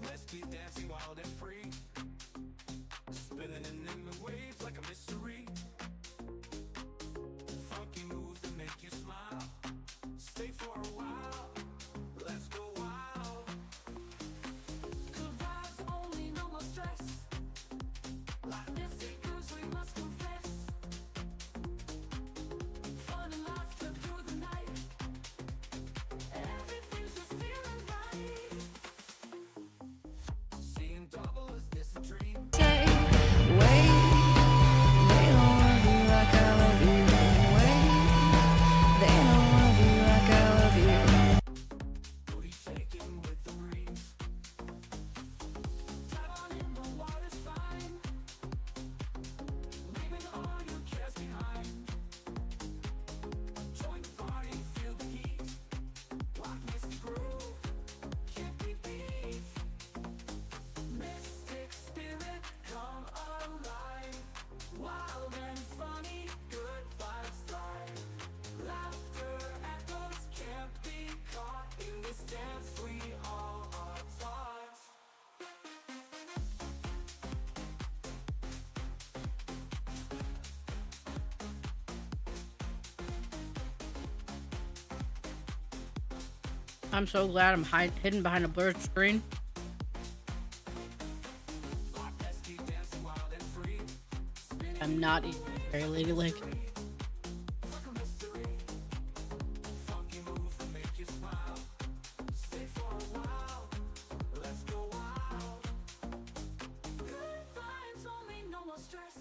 Let's be dancing wild and free, spinning in the waves like a mystery. Funky moves that make you smile. Stay for a while. Let's go wild. Good vibes only, no more stress. Like this seekers, we must confess. Fun and laughter through the night. Everything's just feeling right. Seeing double, is this a dream? Say, wait, they don't love you like I love you. Wait, they don't love you like I love you. Booty shaking with the breeze. Dive on in, the water's fine. Leaving all your cares behind. Join the party, feel the heat. Like Misty Groove, can't be beat. Mystic spirit, come alive. Wild and funny, good vibes thrive. Laughter echoes, can't be caught. In this dance, we all are taught. I'm so glad I'm hidden behind a blurred screen. Let's keep dancing wild and free. I'm not even very ladylike. Like a mystery. Funky moves that make you smile. Stay for a while. Let's go wild. Good vibes only, no more stress.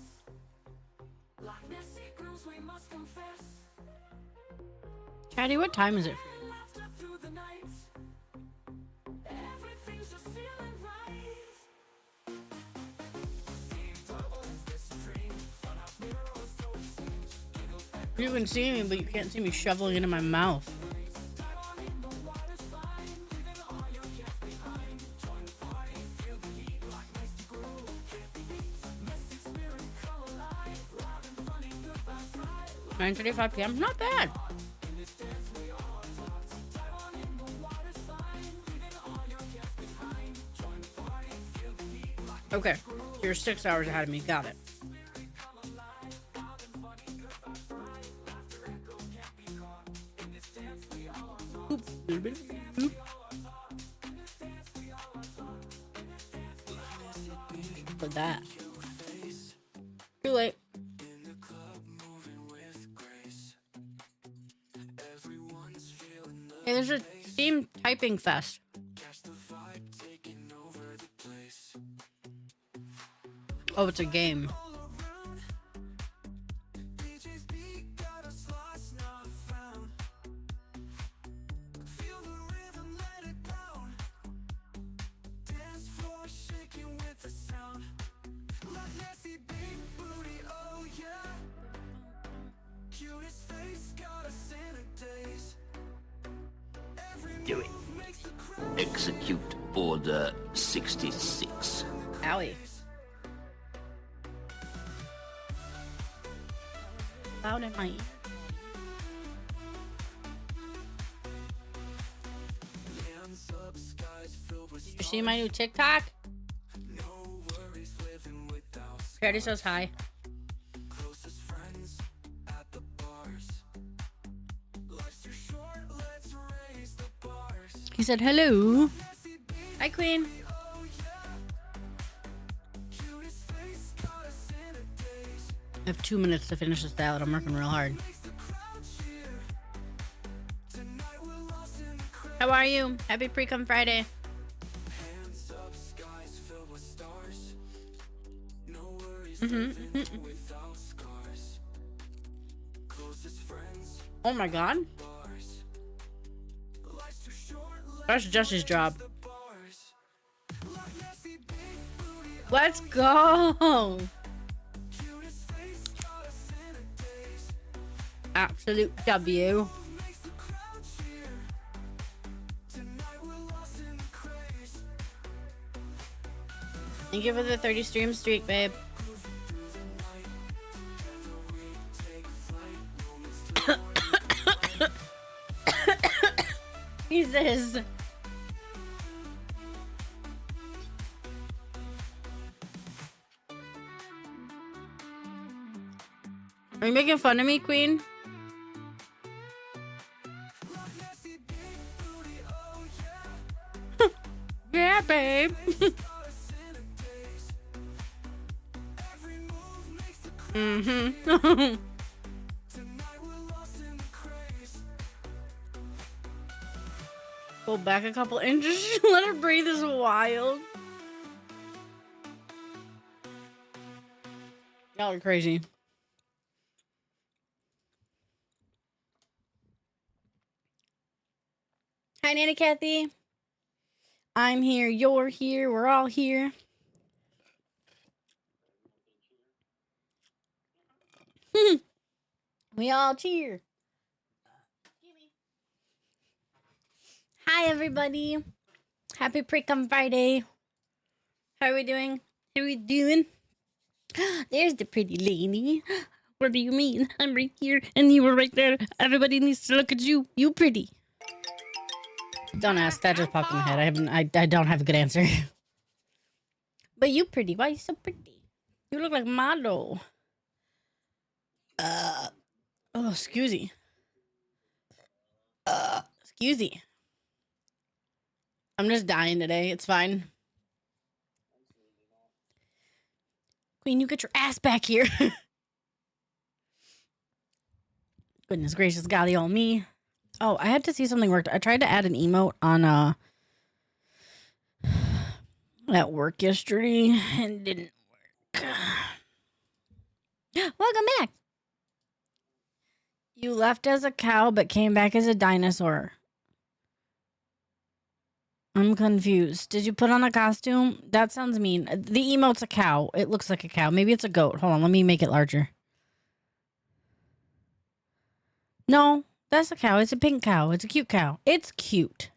Like messy grooves, we must confess. Chatty, what time is it? Laughter through the night. Everything's just feeling right. Seeing double, is this a dream? Funhouse mirrors, so it seems. Giggles echo. You can see me, but you can't see me shoveling it in my mouth. Dive on in, the water's fine. Leaving all your cares behind. Join the party, feel the heat. Like Misty Groove, can't be beat. Mystic spirit, come alive. Loud and funny, good vibes right. 9:35 p.m. Not bad. In this dance, we all are taught. Dive on in, the water's fine. Leaving all your cares behind. Join the party, feel the heat. Like Okay, you're 6 hours ahead of me. Got it. spirit, come alive. Loud and funny, good vibes right. Laughter echoes, can't be caught. In this dance, we all are taught. Oop. In this dance, we all are taught. In this dance, we all are taught. In this dance, we all are taught. For that. Too late. In the club, moving with grace. Everyone's feeling the Hey, there's a Steam typing fest. catch the vibe, taking over the place. Oh, it's a game. All around, DJ's beat got us lost, not found. Feel the rhythm, let it down. Dance floor shaking with the sound. Like Nessie, big booty, oh yeah. Cutest face got us in a daze. Every Do it. move makes the crowd Execute Order 66. Owie. Loud in my ear. hands up, skies filled with You see my new TikTok? no worries, living without Chatty says hi. closest friends at the bars. Life's too short, let's raise the bars. He said hello. Messy beat, Hi, Queen. oh yeah. Cutest face got us in a daze. I have 2 minutes to finish this salad. I'm working real hard. Makes the crowd cheer. Tonight we're lost in the crowd. How are you? Happy Pre-Cum Friday. Hands up, skies filled with stars. No worries, Mhm, living without scars. Closest friends, Oh my god. bars. Life's too short, That's Jesse's job. the bars. Like Nessie, big booty, Let's go. cutest face got us in a daze. Absolute W. Makes the crowd cheer. Tonight we're lost in the craze. Thank you for the 30 stream streak, babe. Jesus. Are you making fun of me, Queen? Yeah, babe. Mm-hmm. Go back a couple inches. Let her breathe is wild. Y'all are crazy. Hi, Nana Kathy. I'm here. You're here. We're all here. We all cheer. Hi, everybody. Happy Pre-Com Friday. How are we doing? How are we doing? There's the pretty lady. What do you mean? I'm right here and you were right there. Everybody needs to look at you. You pretty. Don't ask. That just popped in my head. I don't have a good answer. But you pretty. Why are you so pretty? You look like model. Oh, excuse me. Excuse me. I'm just dying today. It's fine. Queen, you get your ass back here. Goodness gracious, golly on me. Oh, I had to see something worked. I tried to add an emote on at work yesterday and it didn't work. Welcome back. You left as a cow but came back as a dinosaur. I'm confused. Did you put on a costume? That sounds mean. The emote's a cow. It looks like a cow. Maybe it's a goat. Hold on, let me make it larger. No, that's a cow. It's a pink cow. It's a cute cow. It's cute.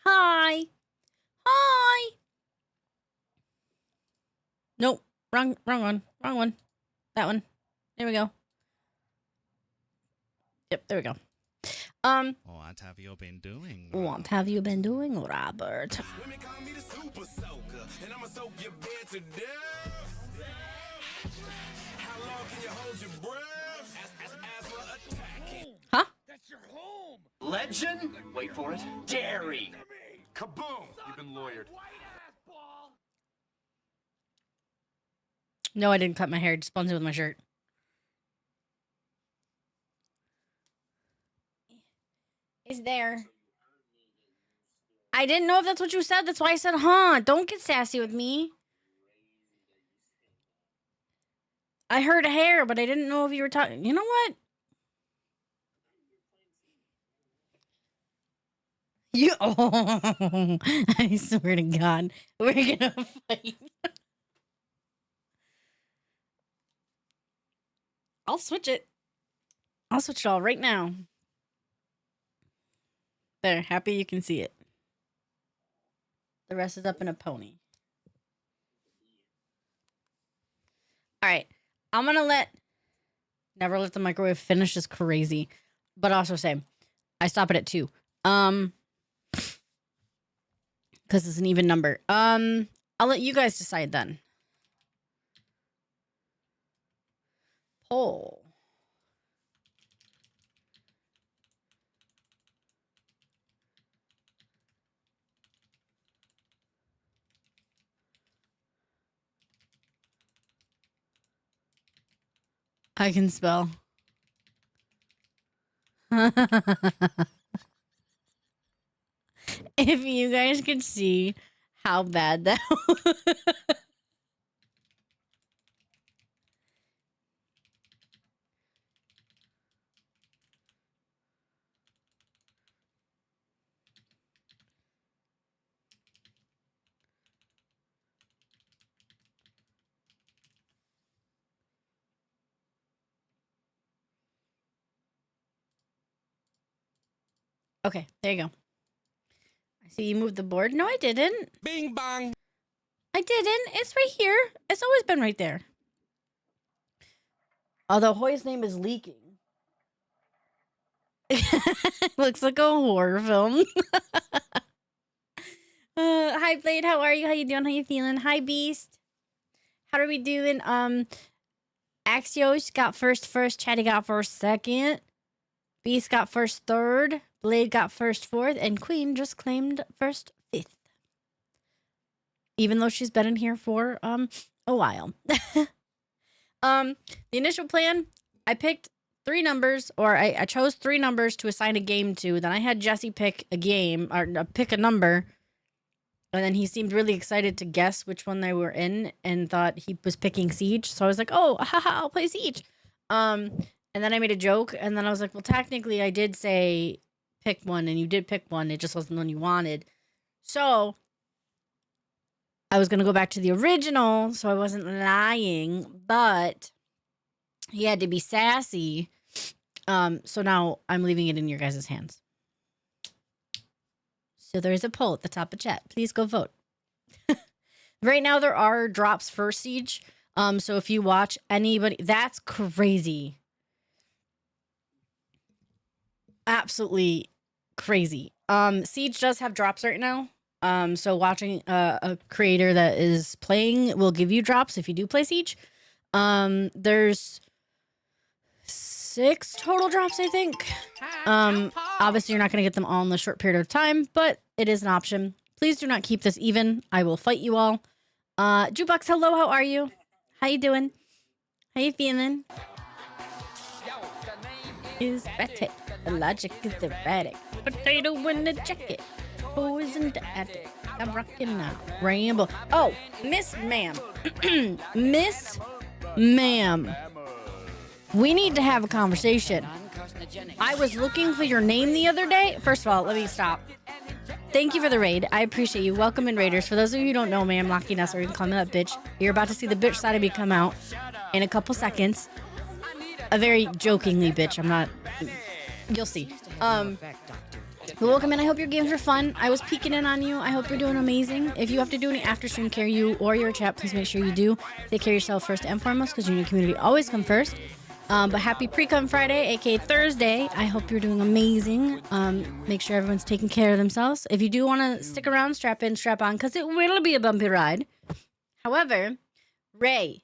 Hi. Hi. Nope. Wrong one. Wrong one. That one. There we go. Yep, there we go. What have you been doing? What have you been doing, Robert? Women call me the super soaker, and I'ma soak your bed to death. How long can you hold your breath? As for attacking. Huh? That's your home. Legend? Wait for it. Dairy. Kaboom! You've been lawyered. No, I didn't cut my hair. Just buns it with my shirt. Is there? I didn't know if that's what you said. That's why I said, huh? Don't get sassy with me. I heard hair, but I didn't know if you were talking. You know what? You. Oh, I swear to God, we're gonna fight. I'll switch it. I'll switch it all right now. There, happy you can see it. The rest is up in a pony. All right, I'm gonna never let the microwave finish is crazy, but also say I stop it at 2. Because it's an even number. I'll let you guys decide then. Poll. I can spell. If you guys could see how bad that was. Okay, there you go. I see you moved the board. No, I didn't. Bing bong. I didn't. It's right here. It's always been right there. Although Hoy's name is leaking. Looks like a horror film. Hi Blade, how are you? How you doing? How you feeling? Hi Beast. How are we doing? Axios got first, Chatty got first, second. Beast got first, third. Blade got first, fourth. And Queen just claimed first, fifth. Even though she's been in here for a while. The initial plan, I picked 3 numbers, or I chose 3 numbers to assign a game to. Then I had Jesse pick a game, or pick a number. And then he seemed really excited to guess which one they were in and thought he was picking Siege. So I was like, oh, haha, I'll play Siege. And then I made a joke. And then I was like, well, technically I did say pick one and you did pick one. It just wasn't the one you wanted. So I was going to go back to the original. So I wasn't lying. But he had to be sassy. So now I'm leaving it in your guys' hands. So there is a poll at the top of chat. Please go vote. Right now there are drops for Siege. So if you watch anybody, that's crazy. Absolutely crazy. Siege does have drops right now. So watching a creator that is playing will give you drops if you do play Siege. There's 6 total drops, I think. Obviously, you're not going to get them all in a short period of time, but it is an option. Please do not keep this even. I will fight you all. Jukebox, hello, how are you? How you doing? How you feeling? Is Betty. The logic is erratic. Potato in the jacket. Poison the attic. I'm rocking now. Ramble. Oh, Miss Ma'am. Miss Ma'am. We need to have a conversation. I was looking for your name the other day. First of all, let me stop. Thank you for the raid. I appreciate you. Welcome in, Raiders. For those of you who don't know me, I'm Lucky Ness, or you can call me that bitch. You're about to see the bitch side of me come out in a couple seconds. A very jokingly bitch. I'm not... You'll see. But welcome in. I hope your games are fun. I was peeking in on you. I hope you're doing amazing. If you have to do any after stream care, you or your chat, please make sure you do. Take care of yourself first and foremost, because your community always come first. But happy pre-cum Friday, aka Thursday. I hope you're doing amazing. Make sure everyone's taking care of themselves. If you do want to stick around, strap in, strap on, because it will be a bumpy ride. However, Ray,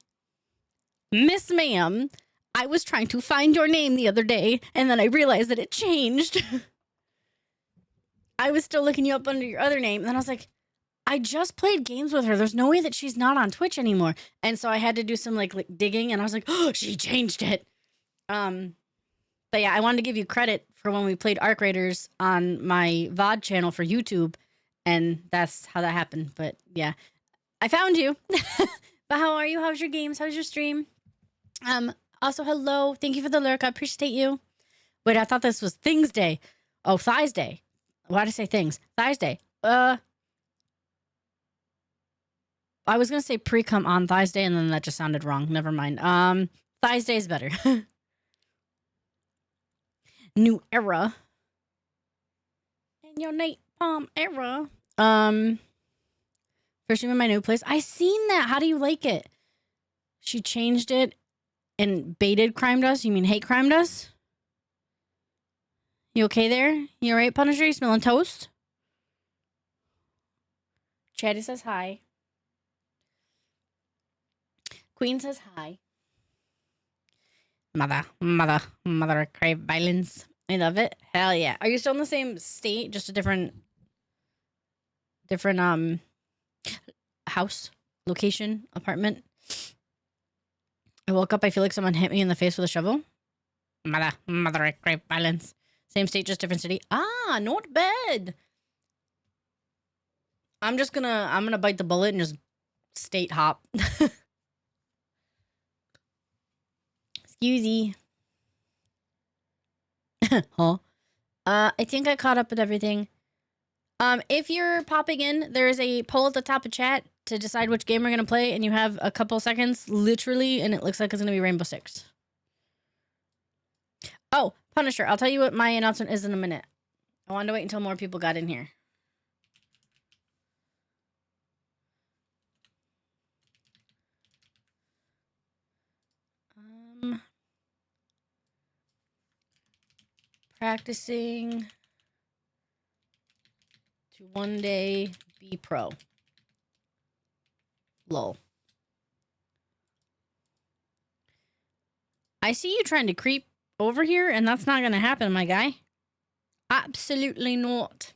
Miss Ma'am, I was trying to find your name the other day, and then I realized that it changed. I was still looking you up under your other name, and then I was like, I just played games with her. There's no way that she's not on Twitch anymore. And so I had to do some like digging, and I was like, oh, she changed it. But yeah, I wanted to give you credit for when we played Arc Raiders on my VOD channel for YouTube, and that's how that happened. But yeah, I found you. But how are you? How's your games? How's your stream? Also, hello. Thank you for the lurk. I appreciate you. Wait, I thought this was Things Day. Oh, Thighs Day. Why did I say things? Thighs Day. I was gonna say pre-cum on Thighs Day, and then that just sounded wrong. Never mind. Thighs Day is better. New era. In your napalm era. First time in my new place. I seen that. How do you like it? She changed it and baited crimed us. You mean hate crimed us? You okay there? You alright, Punisher? You smelling toast? Chatty says hi. Queen says hi. Mother crave violence. I love it. Hell yeah. Are you still in the same state? Just a different house, location, apartment? I woke up, I feel like someone hit me in the face with a shovel. Mother crave violence. Same state, just different city. Ah, not bad. I'm gonna bite the bullet and just state hop. Excusey. Huh? I think I caught up with everything. If you're popping in, there is a poll at the top of chat to decide which game we're gonna play, and you have a couple seconds, literally, and it looks like it's gonna be Rainbow Six. Oh, Punisher, I'll tell you what my announcement is in a minute. I wanted to wait until more people got in here. Practicing to one day be pro. Lol. I see you trying to creep over here, and that's not going to happen, my guy. Absolutely not.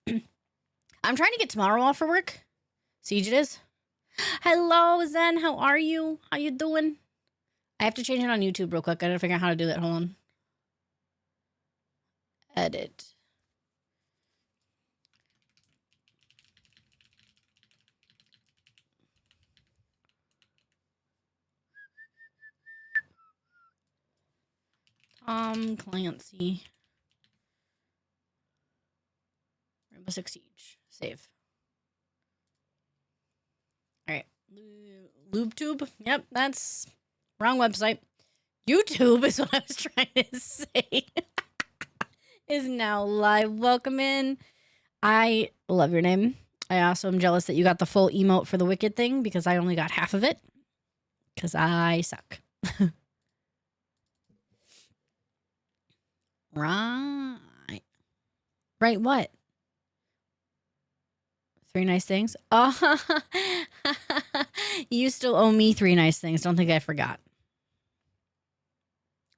I'm trying to get tomorrow off for work. Siege it is. Hello, Zen. How are you? How you doing? I have to change it on YouTube real quick. I gotta figure out how to do that. Hold on. Edit. Tom Clancy. Rainbow Six Siege. Save. All right. LubeTube. Yep, that's wrong website. YouTube is what I was trying to say. Is now live. Welcome in. I love your name. I also am jealous that you got the full emote for the Wicked thing because I only got half of it. Because I suck. Right. Right, what? 3 nice things? Oh, you still owe me 3 nice things. Don't think I forgot.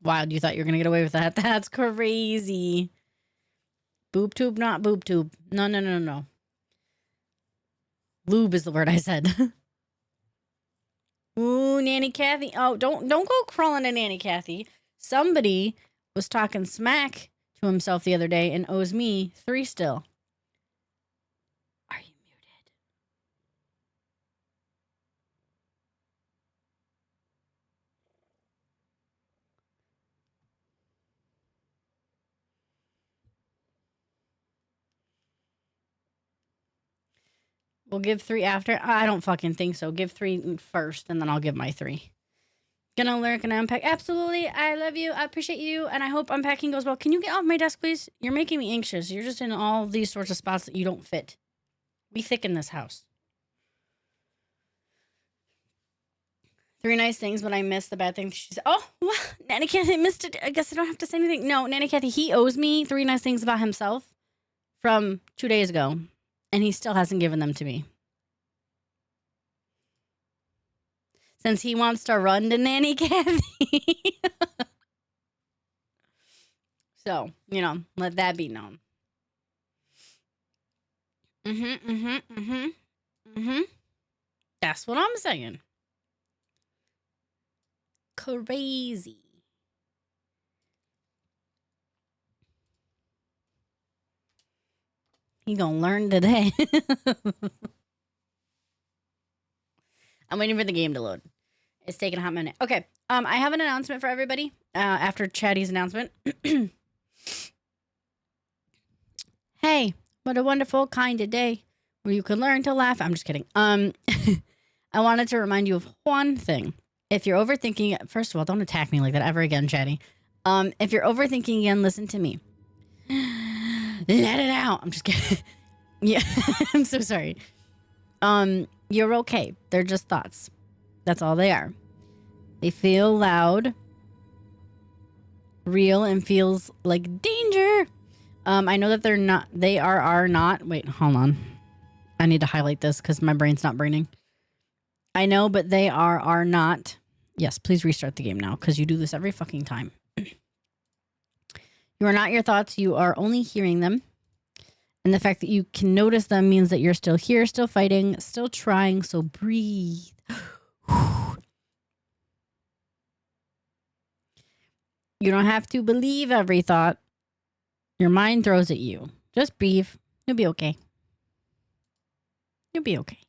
Wild, you thought you were going to get away with that. That's crazy. Boob tube, not boob tube. No. Lube is the word I said. Ooh, Nanny Kathy. Oh, don't go crawling to Nanny Kathy. Somebody was talking smack to himself the other day and owes me 3 still. Are you muted? We'll give 3 after. I don't fucking think so. Give 3 first, and then I'll give my 3. Gonna learn, gonna unpack. Absolutely. I love you. I appreciate you. And I hope unpacking goes well. Can you get off my desk, please? You're making me anxious. You're just in all these sorts of spots that you don't fit. Be thick in this house. 3 nice things, but I missed the bad things. She said, oh, well, Nanny Kathy missed it. I guess I don't have to say anything. No, Nanny Kathy, he owes me 3 nice things about himself from 2 days ago. And he still hasn't given them to me. Since he wants to run to Nanny Kathy. So, let that be known. That's what I'm saying. Crazy. He gonna learn today. I'm waiting for the game to load. It's taking a hot minute. Okay. I have an announcement for everybody after Chatty's announcement. Hey, what a wonderful, kind of day where you can learn to laugh. I'm just kidding. I wanted to remind you of one thing. If you're overthinking it, first of all, don't attack me like that ever again, Chatty. If you're overthinking again, listen to me. Let it out. I'm just kidding. Yeah, I'm so sorry. You're okay. They're just thoughts. That's all they are. They feel loud, real, and feels like danger. I know that they are not. Wait, hold on. I need to highlight this because my brain's not braining. I know, but they are not. Yes, please restart the game now because you do this every fucking time. You are not your thoughts. You are only hearing them. And the fact that you can notice them means that you're still here, still fighting, still trying. So breathe. You don't have to believe every thought your mind throws at you. Just breathe. You'll be okay. You'll be okay.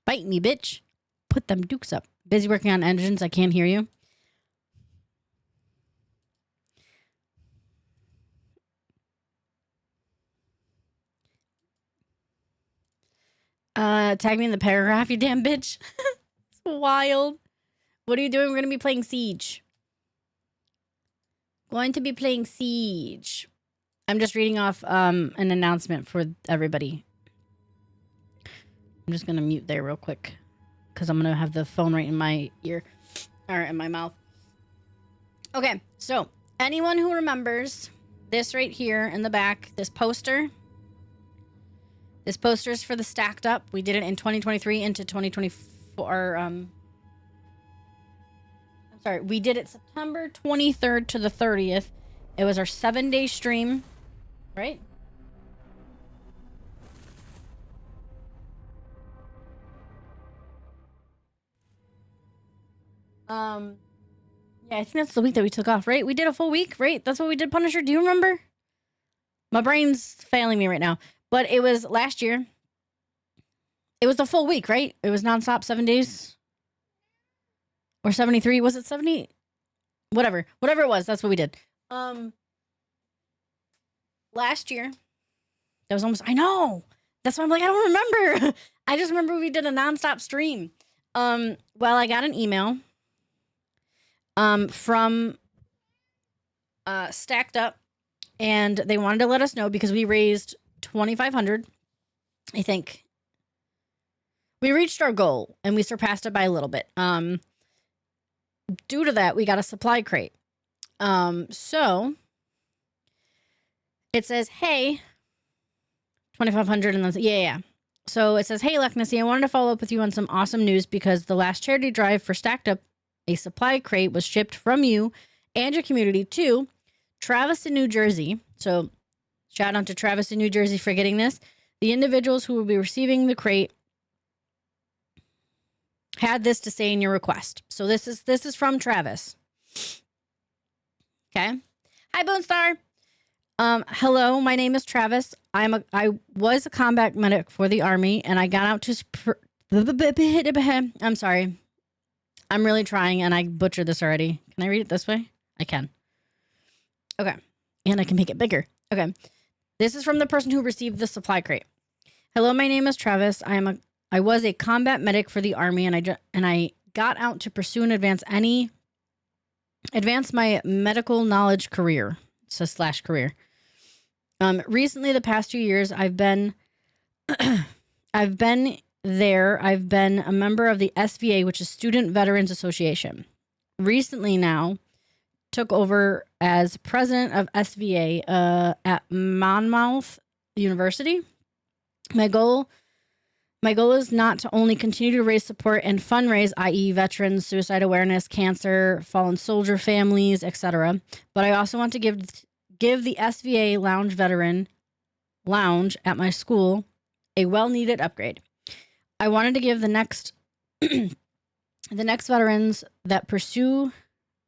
Bite me, bitch. Put them dukes up. Busy working on engines. I can't hear you. Tag me in the paragraph, you damn bitch. It's wild. What are you doing? We're going to be playing Siege. Going to be playing Siege. I'm just reading off an announcement for everybody. I'm just going to mute there real quick because I'm going to have the phone right in my ear or in my mouth. Okay, so anyone who remembers this right here in the back, this poster. This poster is for the Stacked Up. We did it in 2023 into 2024. I'm sorry, we did it September 23rd to the 30th. It was our 7-day stream, right? Yeah, I think that's the week that we took off, right? We did a full week, right? That's what we did, Punisher. Do you remember? My brain's failing me right now. But it was last year. It was the full week, right? It was nonstop 7 days. Or 73. Was it 70? Whatever. Whatever it was, that's what we did. Last year. That was almost, I know. That's why I'm like, I don't remember. I just remember we did a nonstop stream. Well, I got an email from Stacked Up, and they wanted to let us know because we raised $2,500. I think we reached our goal and we surpassed it by a little bit. Due to that, we got a supply crate. So it says, hey, 2,500, and then yeah. So it says, hey, Lechnacy, I wanted to follow up with you on some awesome news because the last charity drive for Stacked Up, a supply crate was shipped from you and your community to Travis in New Jersey. So shout out to Travis in New Jersey for getting this. The individuals who will be receiving the crate had this to say in your request. So this is from Travis. Okay. Hi, Bone Star. Hello, my name is Travis. I was a combat medic for the Army, and I got out to... I'm sorry. I'm really trying, and I butchered this already. Can I read it this way? I can. Okay. And I can make it bigger. Okay. This is from the person who received the supply crate. Hello, my name is Travis. I was a combat medic for the Army, and I got out to pursue and advance my medical knowledge career. So / career. Recently, the past 2 years, I've been there. I've been a member of the SVA, which is Student Veterans Association. Recently now, took over as president of SVA at Monmouth University. My goal is not to only continue to raise support and fundraise, i.e. veterans, suicide awareness, cancer, fallen soldier families, etc., but I also want to give the SVA Lounge Veteran Lounge at my school a well-needed upgrade. I wanted to give the next veterans that pursue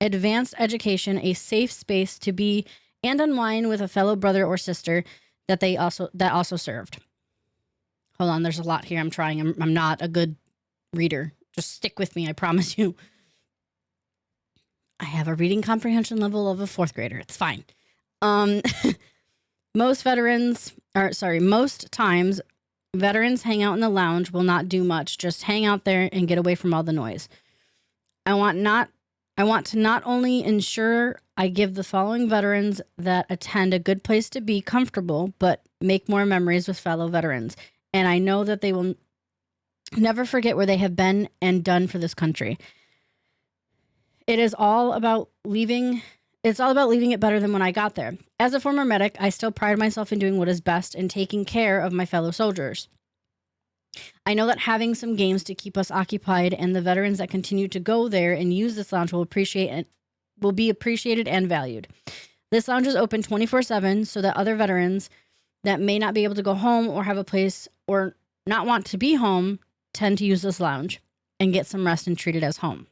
advanced education a safe space to be and unwind with a fellow brother or sister that also served. Hold on, there's a lot here. I'm trying. I'm not a good reader. Just stick with me, I promise you. I have a reading comprehension level of a 4th grader. It's fine. Most times veterans hang out in the lounge will not do much, just hang out there and get away from all the noise. I want to not only ensure I give the following veterans that attend a good place to be comfortable, but make more memories with fellow veterans. And I know that they will never forget where they have been and done for this country. It's all about leaving it better than when I got there. As a former medic, I still pride myself in doing what is best and taking care of my fellow soldiers. I know that having some games to keep us occupied and the veterans that continue to go there and use this lounge will be appreciated and valued. This lounge is open 24/7 so that other veterans that may not be able to go home or have a place or not want to be home tend to use this lounge and get some rest and treat it as home.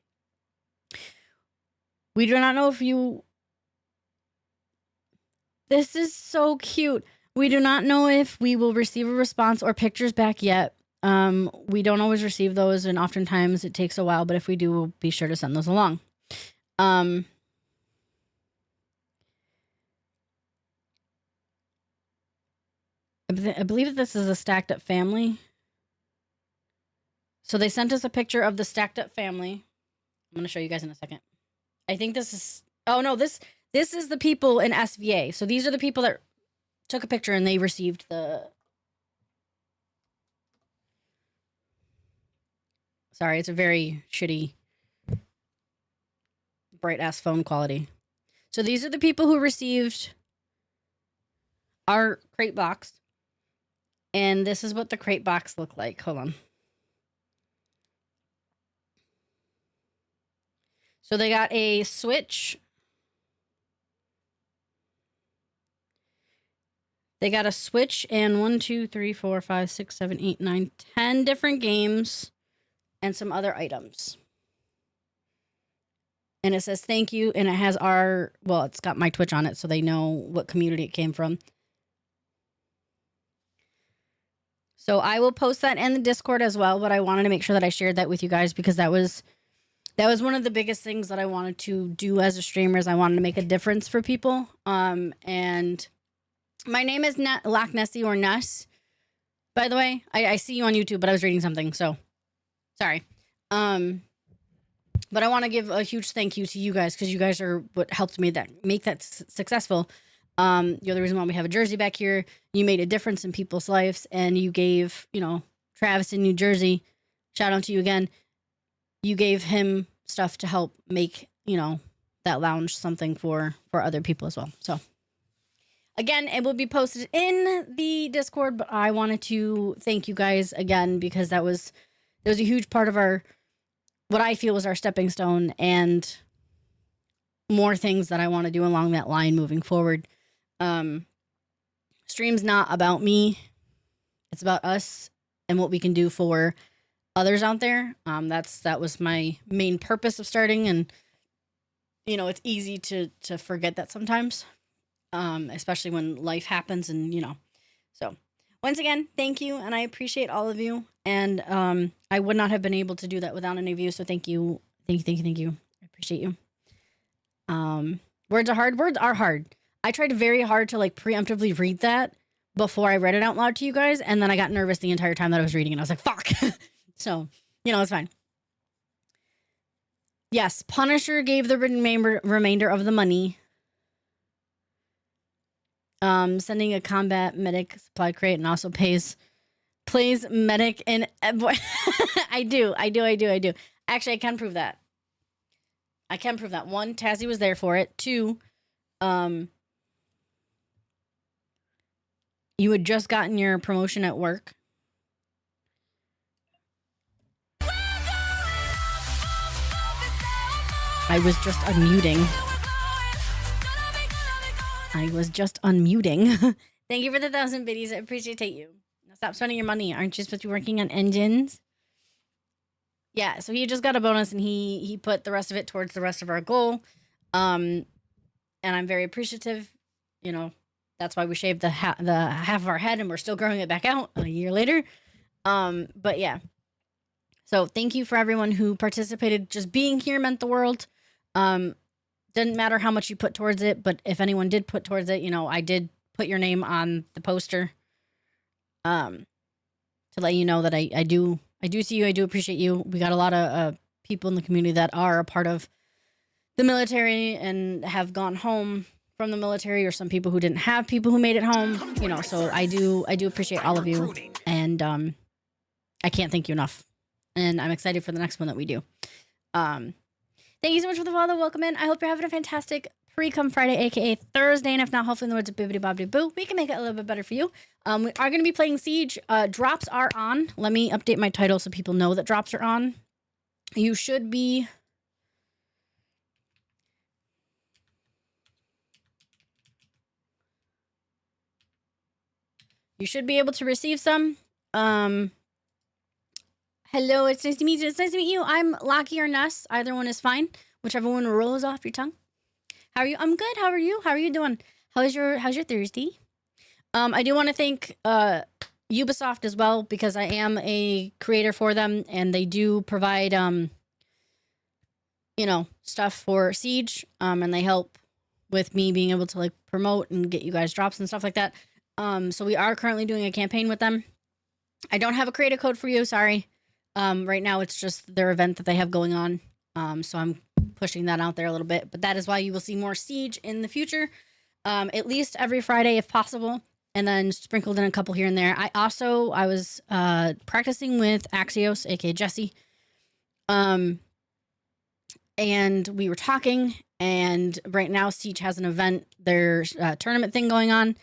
We do not know if you... This is so cute. We do not know if we will receive a response or pictures back yet. We don't always receive those, and oftentimes it takes a while, but if we do, we'll be sure to send those along. I believe that this is a Stacked Up family. So they sent us a picture of the Stacked Up family. I'm going to show you guys in a second. I think this is... Oh, no, this is the people in SVA. So these are the people that took a picture and they received the... Sorry, it's a very shitty, bright-ass phone quality. So these are the people who received our crate box. And this is what the crate box looked like. Hold on. So they got a Switch. They got a Switch and 1, 2, 3, 4, 5, 6, 7, 8, 9, 10 different games and some other items. And it says thank you. And it has it's got my Twitch on it so they know what community it came from. So I will post that in the Discord as well, but I wanted to make sure that I shared that with you guys because that was one of the biggest things that I wanted to do as a streamer is I wanted to make a difference for people. And my name is Loch Nessie or Ness, by the way. I see you on YouTube, but I was reading something, so sorry. But I want to give a huge thank you to you guys because you guys are what helped me make that successful. You're the reason why we have a jersey back here. You made a difference in people's lives, and you gave, Travis in New Jersey, shout out to you again. You gave him stuff to help make, that lounge something for other people as well. So again, it will be posted in the Discord, but I wanted to thank you guys again because it was a huge part of what I feel was our stepping stone and more things that I want to do along that line moving forward. Stream's not about me. It's about us and what we can do for others out there. That was my main purpose of starting. And, it's easy to forget that sometimes, especially when life happens and, so once again, thank you. And I appreciate all of you. And, I would not have been able to do that without any of you. So thank you. Thank you. I appreciate you. Words are hard. Words are hard. I tried very hard to preemptively read that before I read it out loud to you guys. And then I got nervous the entire time that I was reading it. I was like, fuck. So, it's fine. Yes. Punisher gave the remainder of the money. Sending a combat medic supply crate and also plays medic and I do. Actually, I can prove that. One, Tazzy was there for it. Two, you had just gotten your promotion at work. I was just unmuting. Thank you for the 1,000 biddies. I appreciate you. Now stop spending your money. Aren't you supposed to be working on engines? Yeah, so he just got a bonus and he put the rest of it towards the rest of our goal. And I'm very appreciative. That's why we shaved the half of our head and we're still growing it back out a year later. But yeah. So thank you for everyone who participated. Just being here meant the world. Didn't matter how much you put towards it, but if anyone did put towards it, I did put your name on the poster. To let you know that I do see you. I do appreciate you. We got a lot of people in the community that are a part of the military and have gone home from the military, or some people who didn't have people who made it home. So I do appreciate all of you, and I can't thank you enough. And I'm excited for the next one that we do. Thank you so much for the follow. Welcome in. I hope you're having a fantastic pre-cum Friday, aka Thursday, and if not, hopefully in the words of bibbidi bobbidi boo, we can make it a little bit better for you. We are going to be playing Siege. Drops are on. Let me update my title so people know that drops are on. You should be able to receive some. Hello, it's nice to meet you. It's nice to meet you. I'm Lockie or Ness. Either one is fine. Whichever one rolls off your tongue. How are you? I'm good. How are you? How are you doing? How's your Thursday? I do want to thank Ubisoft as well, because I am a creator for them, and they do provide stuff for Siege, and they help with me being able to promote and get you guys drops and stuff like that. So we are currently doing a campaign with them. I don't have a creator code for you, sorry. Right now it's just their event that they have going on. So I'm pushing that out there a little bit, but that is why you will see more Siege in the future. At least every Friday if possible, and then sprinkled in a couple here and there. I was practicing with Axios, aka Jesse. And we were talking, and right now Siege has an event, there's a tournament thing going on,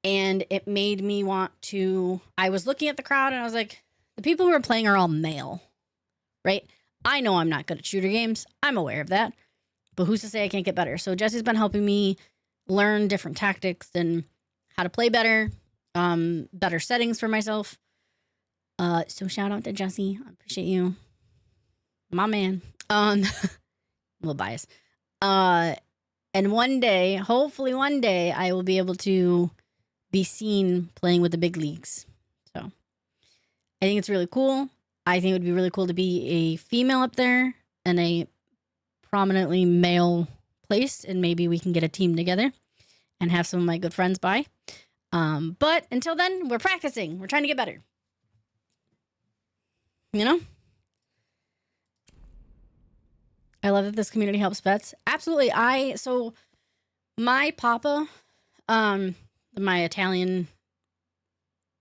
and it made me want to, I was looking at the crowd and I was like, the people who are playing are all male, right? I know I'm not good at shooter games. I'm aware of that. but who's to say I can't get better? So Jesse's been helping me learn different tactics and how to play better, better settings for myself. So shout out to Jesse. I appreciate you. My man. A little biased. And one day, hopefully one day, I will be able to be seen playing with the big leagues. So I think it's really cool. I think it would be really cool to be a female up there and a prominently male place, and maybe we can get a team together and have some of my good friends by. But until then, we're practicing. We're trying to get better. You know? I love that this community helps vets. Absolutely. So my papa, my Italian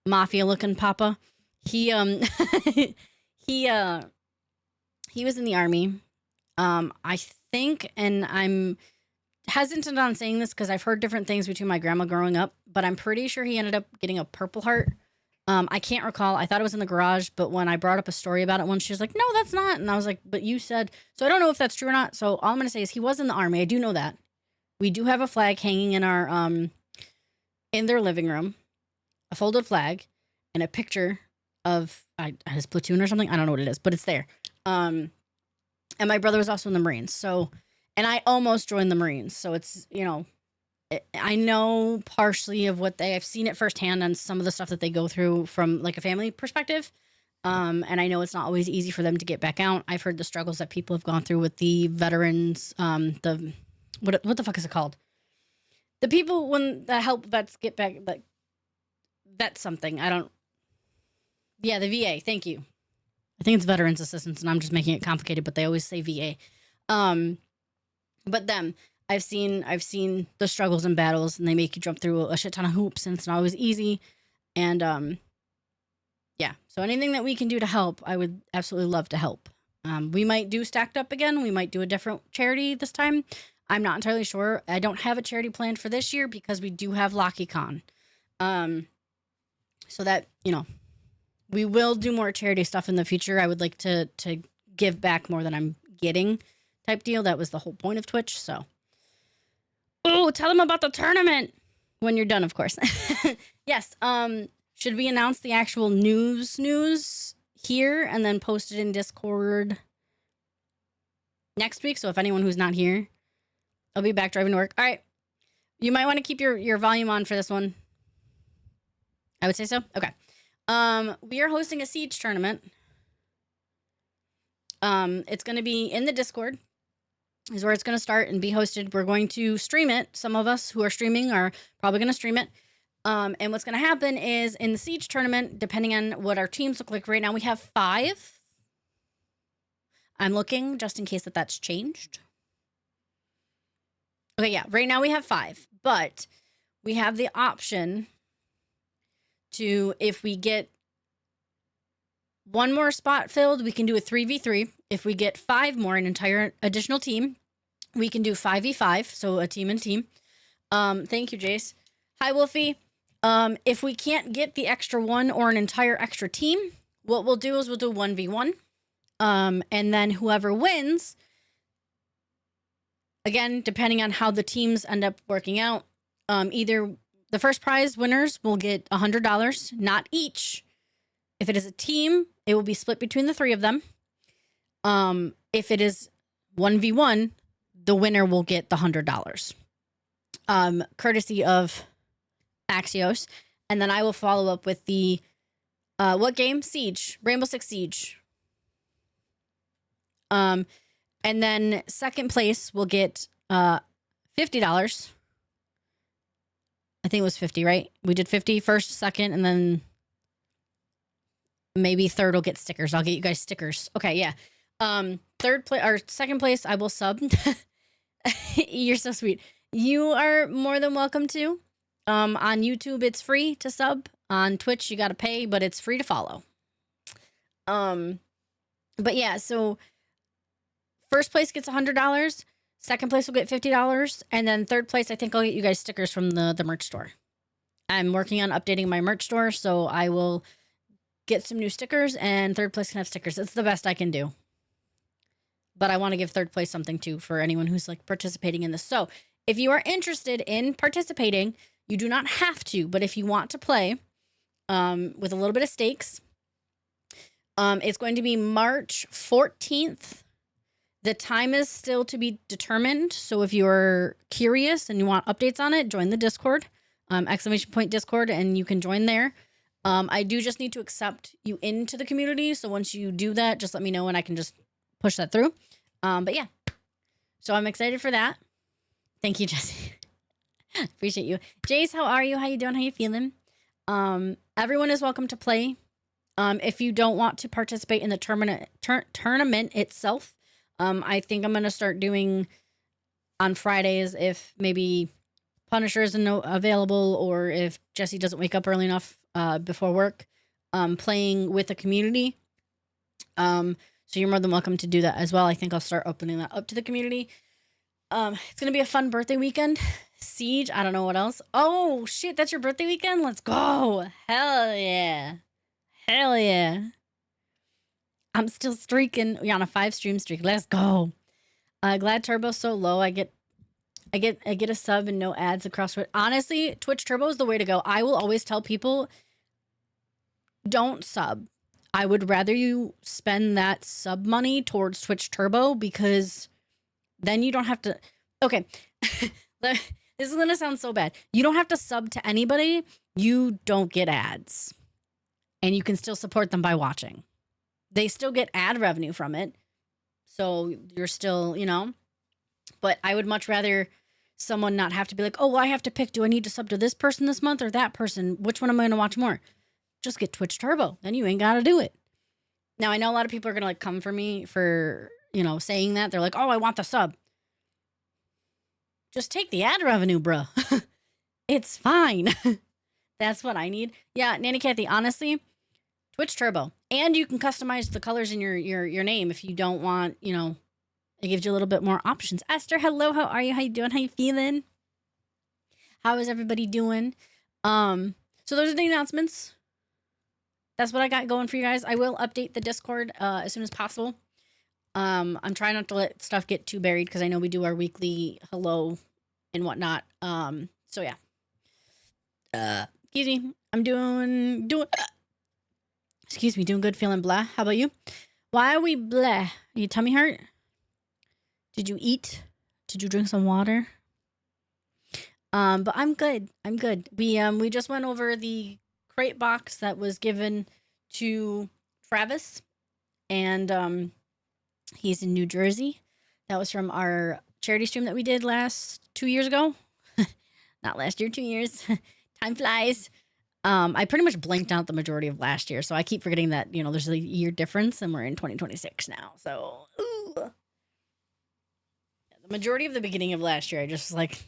mafia looking papa, he he was in the army. I think, and I'm hesitant on saying this because I've heard different things between my grandma growing up, but I'm pretty sure he ended up getting a Purple Heart. I can't recall. I thought it was in the garage, but when I brought up a story about it once, she was like, no, that's not. And I was like, but you said, so I don't know if that's true or not. So all I'm going to say is he was in the army. I do know that. We do have a flag hanging in our, in their living room, a folded flag and a picture of his platoon or something. I don't know what it is, but it's there. And my brother was also in the Marines. So, and I almost joined the Marines. So it's, you know, I know partially of what I've seen it firsthand on some of the stuff that they go through from like a family perspective. And I know it's not always easy for them to get back out. I've heard the struggles that people have gone through with the veterans, what the fuck is it called? The people that help vets get back, like that's something. The VA. Thank you. I think it's veterans assistance, and I'm just making it complicated, but they always say VA. But them, I've seen the struggles and battles, and they make you jump through a shit ton of hoops, and it's not always easy. And yeah, so anything that we can do to help, I would absolutely love to help. We might do Stacked Up again. We might do a different charity this time. I'm not entirely sure. I don't have a charity planned for this year because we do have LockyCon. So that, you know, we will do more charity stuff in the future. I would like to give back more than I'm getting type deal. That was the whole point of Twitch. So, oh, tell them about the tournament when you're done, of course. Yes. Should we announce the actual news here and then post it in Discord next week? So if anyone who's not here, I'll be back driving to work. All right. You might want to keep your volume on for this one. I would say so. Okay. We are hosting a Siege tournament. It's going to be in the Discord is where it's going to start and be hosted. We're going to stream it. Some of us who are streaming are probably going to stream it. And what's going to happen is in the Siege tournament, depending on what our teams look like right now, we have 5. I'm looking just in case that's changed. Okay, yeah, right now we have 5, but we have the option to, if we get 1 more spot filled, we can do a 3v3. If we get 5 more, an entire additional team, we can do 5v5, so a team and team. Thank you, Jace. Hi, Wolfie. If we can't get the extra 1 or an entire extra team, what we'll do is we'll do 1v1. And then whoever wins, again, depending on how the teams end up working out, either the first prize winners will get $100, not each. If it is a team, it will be split between the 3 of them. If it is 1v1, the winner will get the $100. Courtesy of Axios. And then I will follow up with the, what game? Siege. Rainbow Six Siege. And then second place will get $50. I think it was 50, right? We did 50 first, second, and then maybe third will get stickers. I'll get you guys stickers. Okay, yeah. Third place or second place, I will sub. You're so sweet. You are more than welcome to. On YouTube, it's free to sub. On Twitch, you got to pay, but it's free to follow. But yeah, so first place gets $100. Second place will get $50. And then third place, I think I'll get you guys stickers from the merch store. I'm working on updating my merch store, so I will get some new stickers, and third place can have stickers. It's the best I can do. but I want to give third place something too for anyone who's like participating in this. So if you are interested in participating, you do not have to, but if you want to play with a little bit of stakes, it's going to be March 14th. The time is still to be determined. So if you're curious and you want updates on it, join the Discord, !Discord, and you can join there. I do just need to accept you into the community. So once you do that, just let me know and I can just push that through. But yeah, so I'm excited for that. Thank you, Jesse. Appreciate you. Jace, how are you? How you doing? How you feeling? Everyone is welcome to play. If you don't want to participate in the tournament itself, I think I'm going to start doing on Fridays if maybe Punisher isn't available or if Jesse doesn't wake up early enough before work, playing with the community. So you're more than welcome to do that as well. I think I'll start opening that up to the community. It's going to be a fun birthday weekend. Siege, I don't know what else. Oh, shit, that's your birthday weekend? Let's go. Hell yeah. Hell yeah. I'm still streaking. We're on a 5-stream streak. Let's go. Glad Turbo's so low. I get a sub and no ads across. Honestly, Twitch Turbo is the way to go. I will always tell people, don't sub. I would rather you spend that sub money towards Twitch Turbo because then you don't have to. Okay. This is going to sound so bad. You don't have to sub to anybody. You don't get ads. And you can still support them by watching. They still get ad revenue from it. So you're still, but I would much rather someone not have to be like, oh, well, I have to pick. Do I need to sub to this person this month or that person? Which one am I going to watch more? Just get Twitch Turbo. Then you ain't got to do it. Now, I know a lot of people are going to like come for me for, saying that. They're like, oh, I want the sub. Just take the ad revenue, bruh. It's fine. That's what I need. Yeah, Nanny Kathy, honestly, Twitch Turbo. And you can customize the colors in your name if you don't want, it gives you a little bit more options. Esther, hello, how are you? How you doing? How you feeling? How is everybody doing? So those are the announcements. That's what I got going for you guys. I will update the Discord as soon as possible. I'm trying not to let stuff get too buried because I know we do our weekly hello and whatnot. So yeah. Excuse me. I'm doing excuse me, doing good, feeling blah. How about you? Why are we blah? Your tummy hurt? Did you eat? Did you drink some water? But I'm good. I'm good. We just went over the crate box that was given to Travis, and he's in New Jersey. That was from our charity stream that we did 2 years ago. Not last year, 2 years. Time flies. I pretty much blanked out the majority of last year, so I keep forgetting that, there's a year difference and we're in 2026 now. So, ooh. The majority of the beginning of last year, I just was like,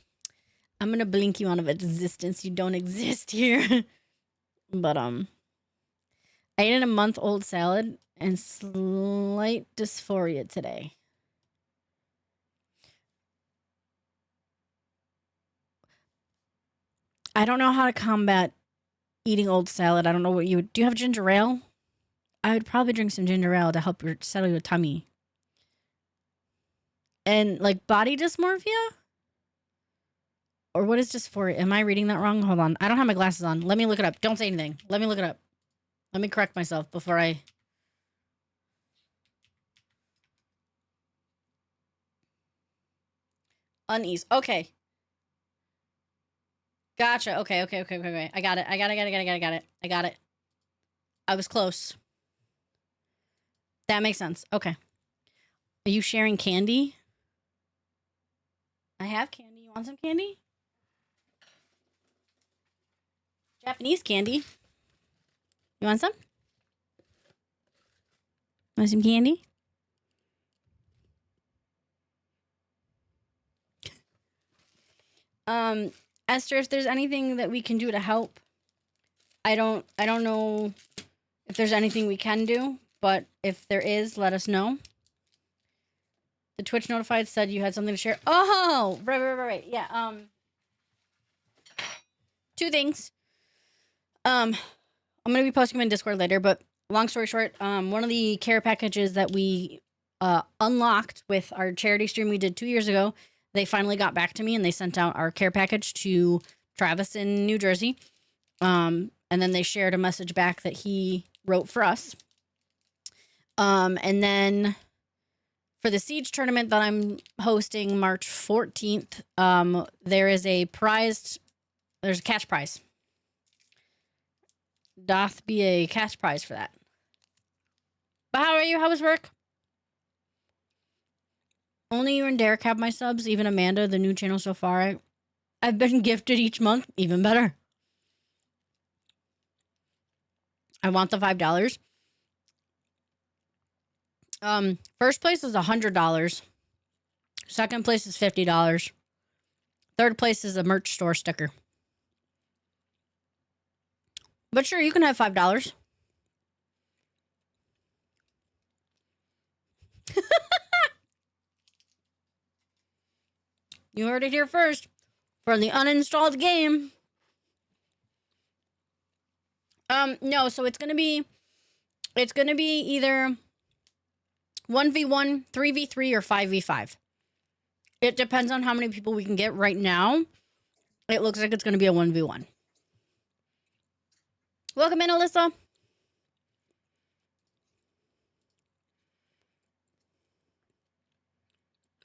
I'm going to blink you out of existence. You don't exist here. But, I ate a month-old salad and slight dysphoria today. I don't know how to combat eating old salad. I don't know what you would. Do you have ginger ale? I would probably drink some ginger ale to help settle your tummy. And like body dysmorphia? Or what is dysphoria? Am I reading that wrong? Hold on. I don't have my glasses on. Let me look it up. Don't say anything. Let me look it up. Let me correct myself before I... Unease. Okay. Gotcha. Okay. I got it. I got it. I was close. That makes sense. Okay. Are you sharing candy? I have candy. You want some candy? Japanese candy. You want some? Want some candy? Esther, if there's anything that we can do to help, I don't know if there's anything we can do, but if there is, let us know. The Twitch notified said you had something to share. Oh, right. Yeah. Two things. I'm gonna be posting them in Discord later, but long story short, one of the care packages that we Unlocked with our charity stream we did 2 years ago. They finally got back to me and they sent out our care package to Travis in New Jersey. And then they shared a message back that he wrote for us. And then for the Siege tournament that I'm hosting March 14th, there's a cash prize. Doth be a cash prize for that. But how are you? How was work? Only you and Derek have my subs, even Amanda, the new channel so far. I've been gifted each month, even better. I want the $5. First place is $100. Second place is $50. Third place is a merch store sticker. But sure, you can have $5. You heard it here first. For the uninstalled game. No, so it's gonna be either 1v1, 3v3, or 5v5. It depends on how many people we can get. Right now, it looks like it's gonna be a 1v1. Welcome in, Alyssa.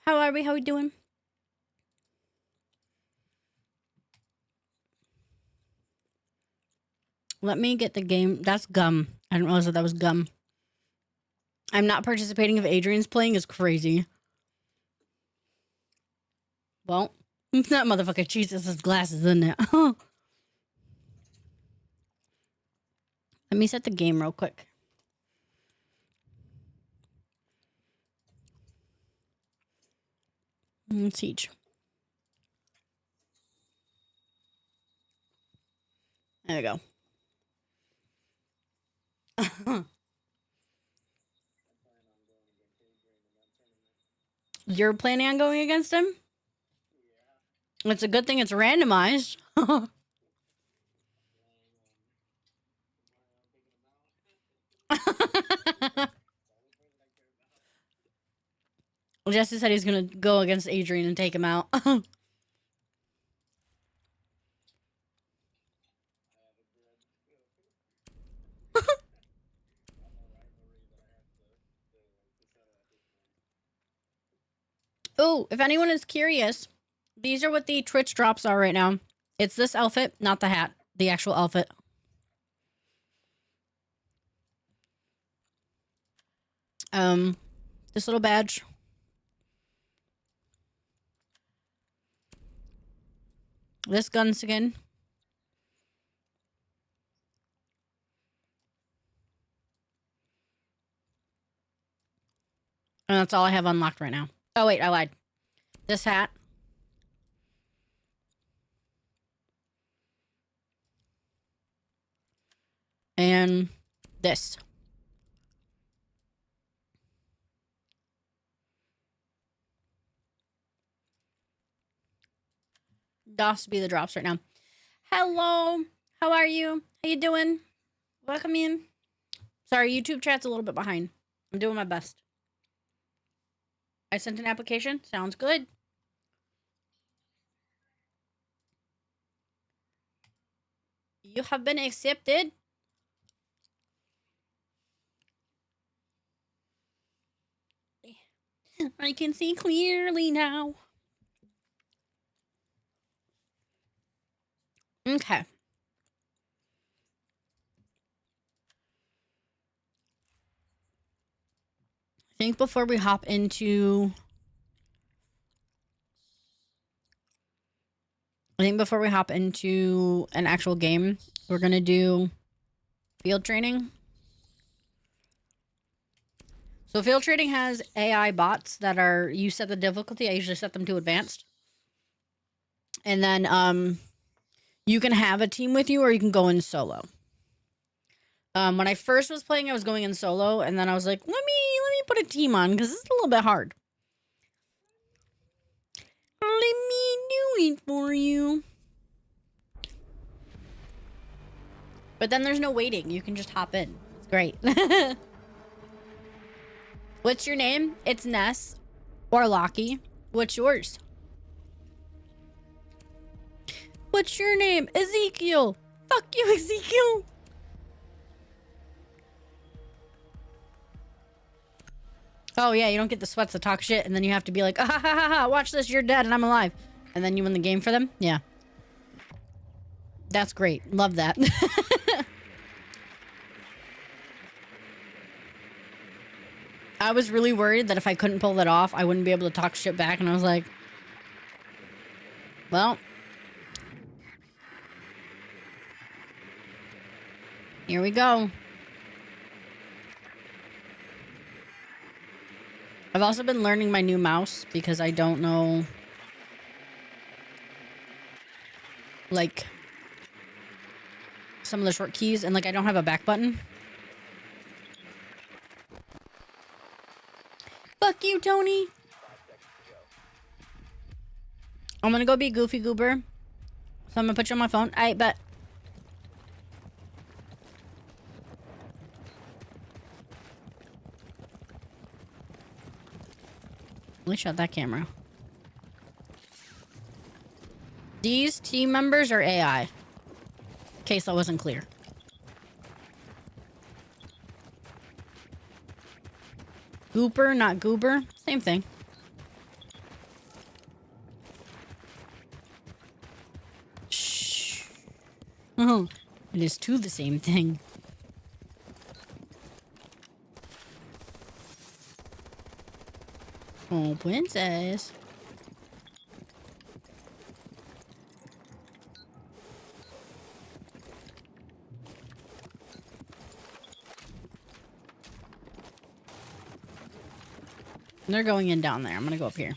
How are we? How we doing? Let me get the game. That's gum. I didn't realize that was gum. I'm not participating if Adrian's playing is crazy. Well, that motherfucker cheats his glasses, isn't it? Let me set the game real quick. Siege. There we go. You're planning on going against him? It's a good thing it's randomized. Jesse said he's going to go against Adrian and take him out. Oh, if anyone is curious, these are what the Twitch drops are right now. It's this outfit, not the hat. The actual outfit. This little badge. This gun skin. And that's all I have unlocked right now. Oh, wait, I lied. This hat. And this. DOS be the drops right now. Hello. How are you? How you doing? Welcome in. Sorry, YouTube chat's a little bit behind. I'm doing my best. I sent an application. Sounds good. You have been accepted. I can see clearly now. Okay. I think before we hop into... an actual game, we're going to do field training. So field training has AI bots that are... You set the difficulty. I usually set them to advanced. And then you can have a team with you or you can go in solo. When I first was playing, I was going in solo, and then I was like, let me put a team on, because it's a little bit hard. Let me do it for you. But then there's no waiting. You can just hop in. It's great. What's your name? It's Ness or Lockie. What's yours? What's your name? Ezekiel. Fuck you, Ezekiel. Oh yeah, you don't get the sweats to talk shit, and then you have to be like, ah, ha, ha, ha, watch this, you're dead and I'm alive. And then you win the game for them? Yeah. That's great. Love that. I was really worried that if I couldn't pull that off, I wouldn't be able to talk shit back, and I was like, well, here we go. I've also been learning my new mouse because I don't know, like, some of the short keys, and like I don't have a back button. Fuck you, Tony. I'm gonna go be Goofy Goober. So I'm gonna put you on my phone. I bet. Let me shut that camera. These team members are AI. In case that wasn't clear. Gooper, not goober. Same thing. Shh. Oh, it is too the same thing. Oh, princess. They're going in down there. I'm gonna go up here.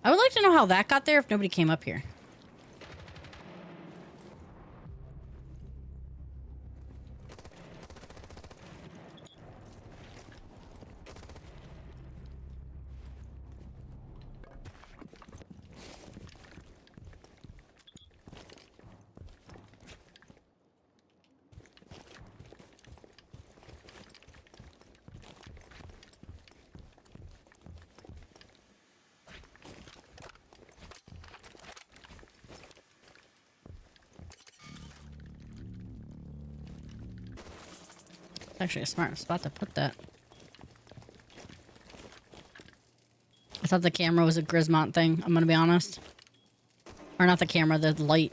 I would like to know how that got there if nobody came up here. Actually a smart spot to put that. I thought the camera was a Grismont thing, I'm gonna be honest. Or not the camera, the light.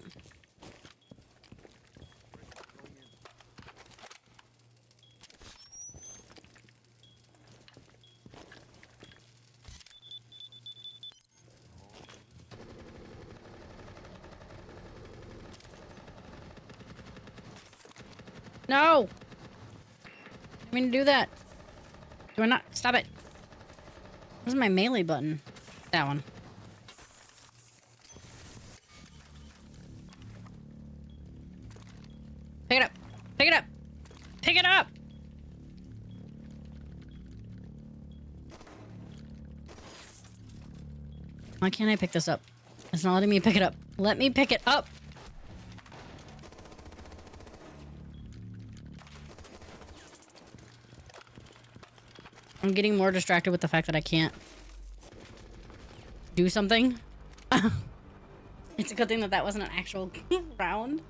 No! I mean to do that. Do I not? Stop it. Where's my melee button? That one. Pick it up. Pick it up. Pick it up. Why can't I pick this up? It's not letting me pick it up. Let me pick it up. I'm getting more distracted with the fact that I can't do something. It's a good thing that that wasn't an actual round.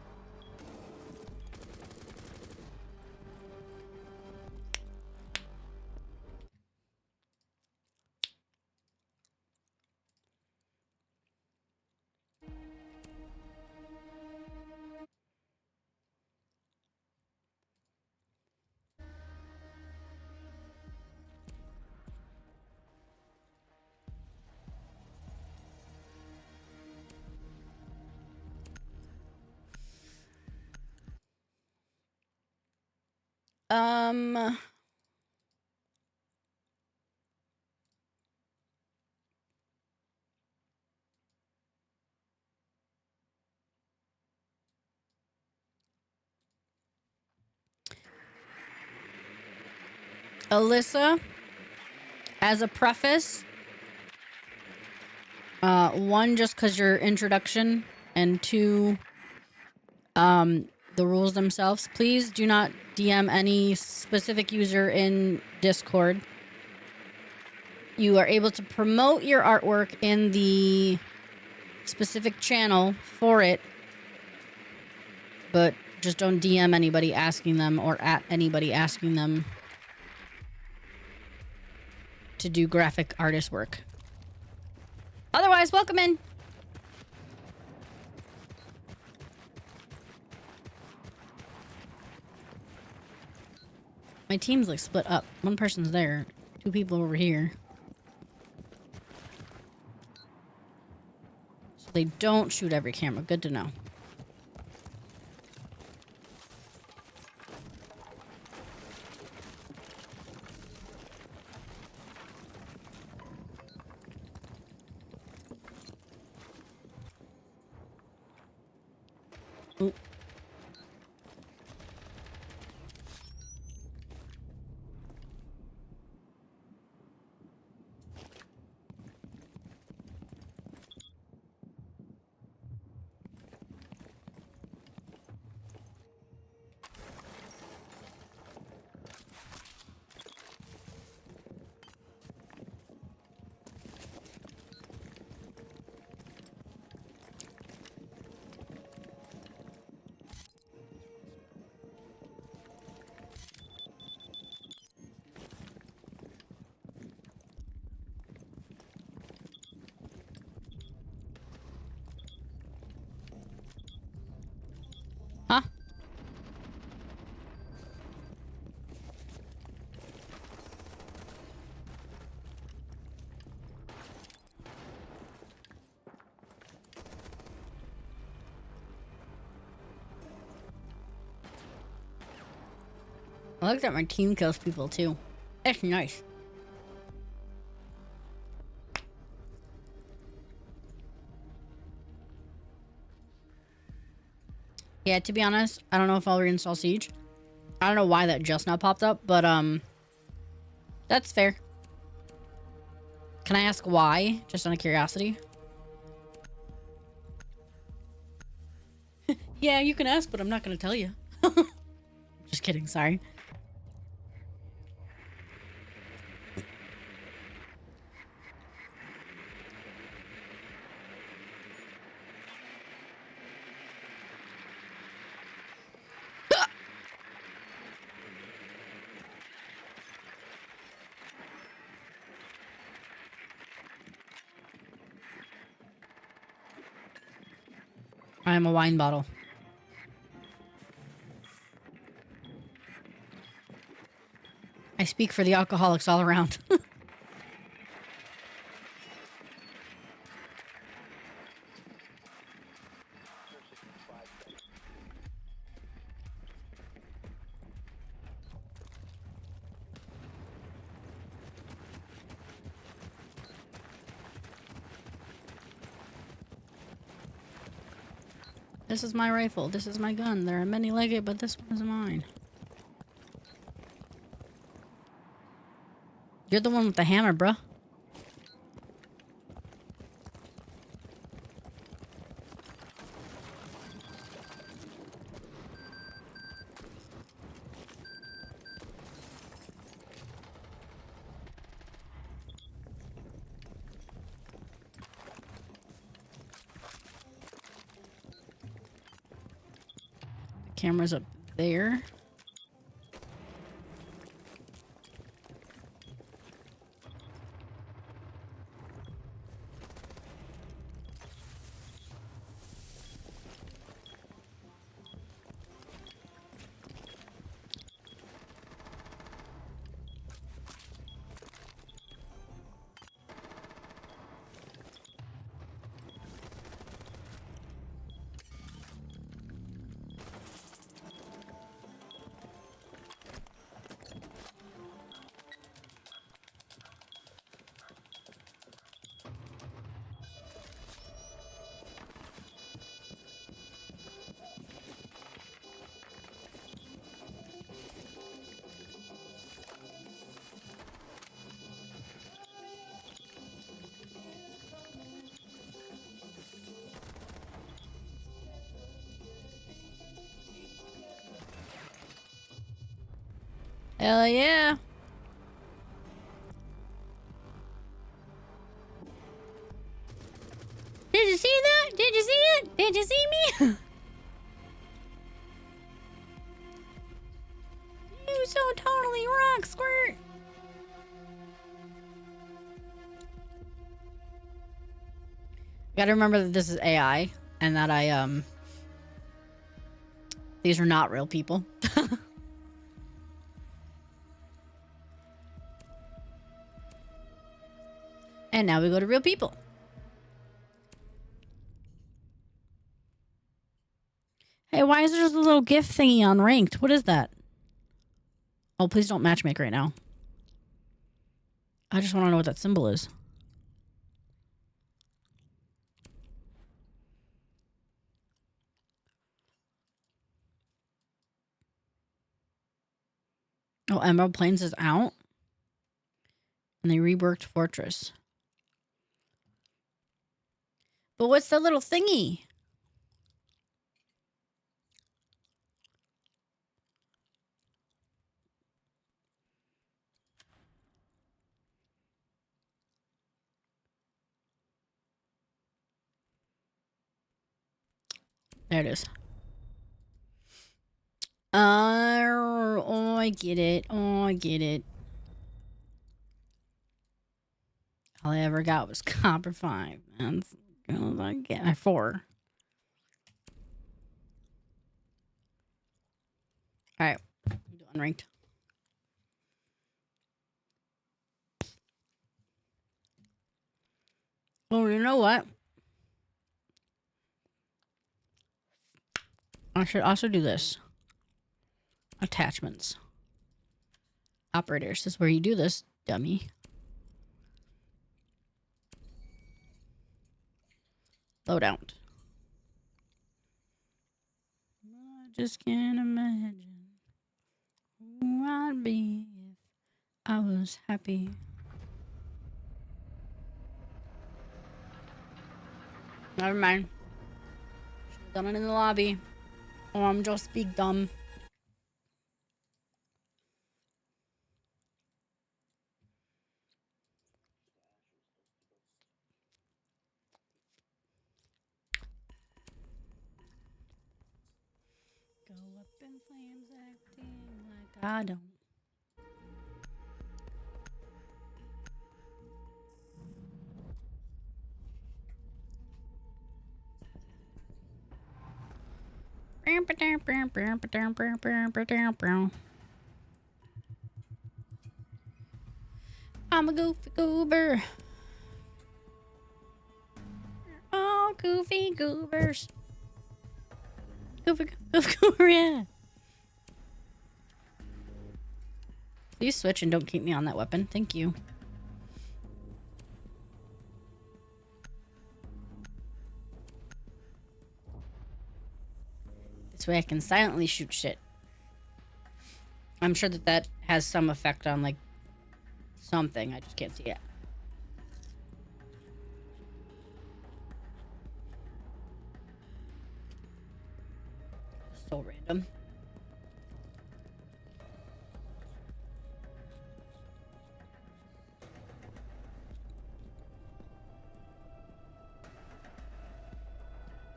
Alyssa, as a preface, one, just because your introduction, and two, the rules themselves. Please do not DM any specific user in Discord. You are able to promote your artwork in the specific channel for it, but just don't DM anybody asking them or at anybody asking them to do graphic artist work. Otherwise, welcome in. My team's like split up. One person's there, two people over here. So they don't shoot every camera. Good to know. Ooh. Huh? I like that my team kills people too. That's nice. Yeah, to be honest, I don't know if I'll reinstall Siege. I don't know why that just now popped up, but that's fair. Can I ask why? Just out of curiosity. Yeah, you can ask, but I'm not gonna tell you. Just kidding, sorry. I am a wine bottle. I speak for the alcoholics all around. This is my rifle. This is my gun. There are many like it, but this one is mine. You're the one with the hammer, bruh. Camera's up there. Hell yeah. Did you see that? Did you see it? Did you see me? You so totally rock, Squirt. Gotta remember that this is AI and that these are not real people. And now we go to real people. Hey, why is there just a little gift thingy on ranked? What is that? Oh, please don't matchmake right now. I just want to know what that symbol is. Oh, Emerald Plains is out. And they reworked Fortress. But what's the little thingy? There it is. Oh, I get it. Oh, I get it. All I ever got was Copper 5. That's all I get. 4. Alright. I'm doing ranked. Oh, you know what? I should also do this. Attachments. Operators. This is where you do this, dummy. Loadout. I just can't imagine who I'd be if I was happy. Never mind. Should've done it in the lobby. Oh, I'm just big dumb. Go up in flames acting like I don't. I'm a goofy goober. Oh, goofy goobers. Goofy goober, yeah. Please switch and don't keep me on that weapon. Thank you. This way I can silently shoot shit. I'm sure that that has some effect on, like, something. I just can't see it. So random.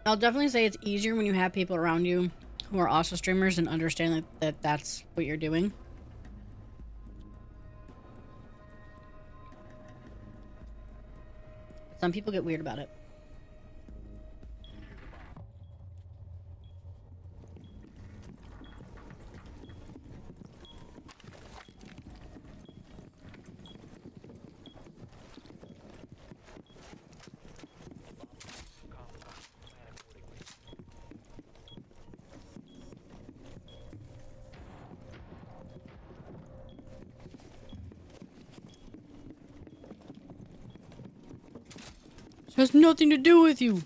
I'll definitely say it's easier when you have people around you who are also streamers and understand that that's what you're doing. Some people get weird about it. It has nothing to do with you.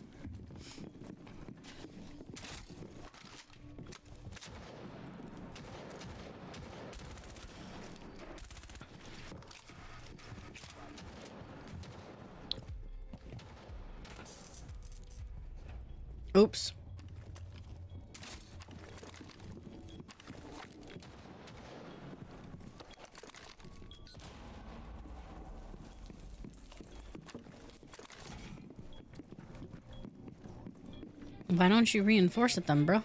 Oops. Why don't you reinforce it then, bro?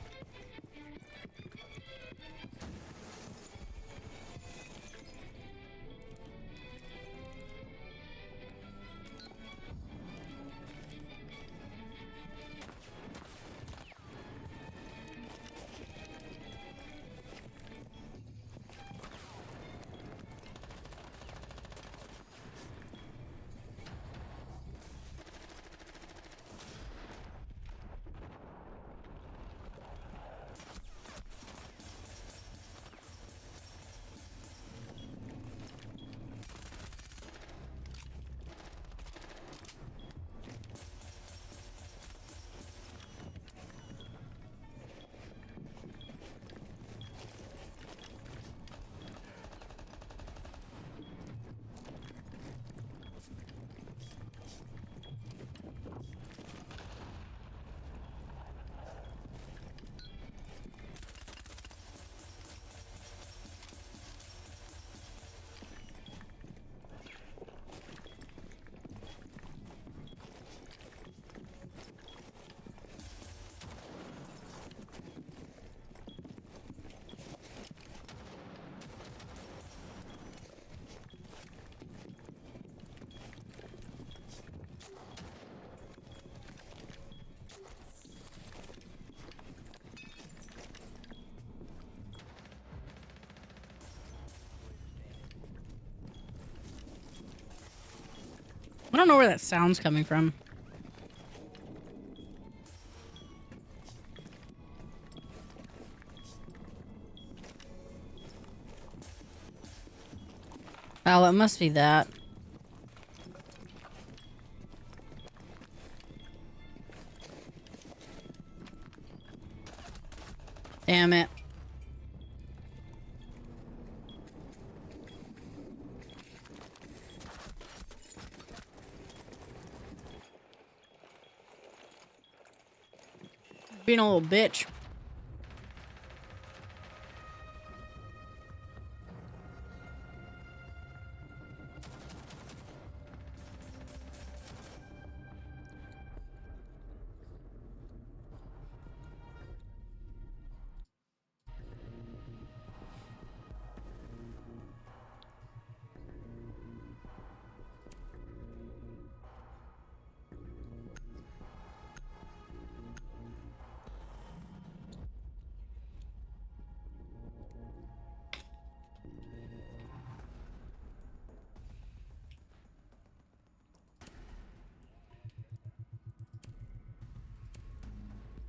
I don't know where that sound's coming from. Oh, it must be that. Damn it. Being a little bitch.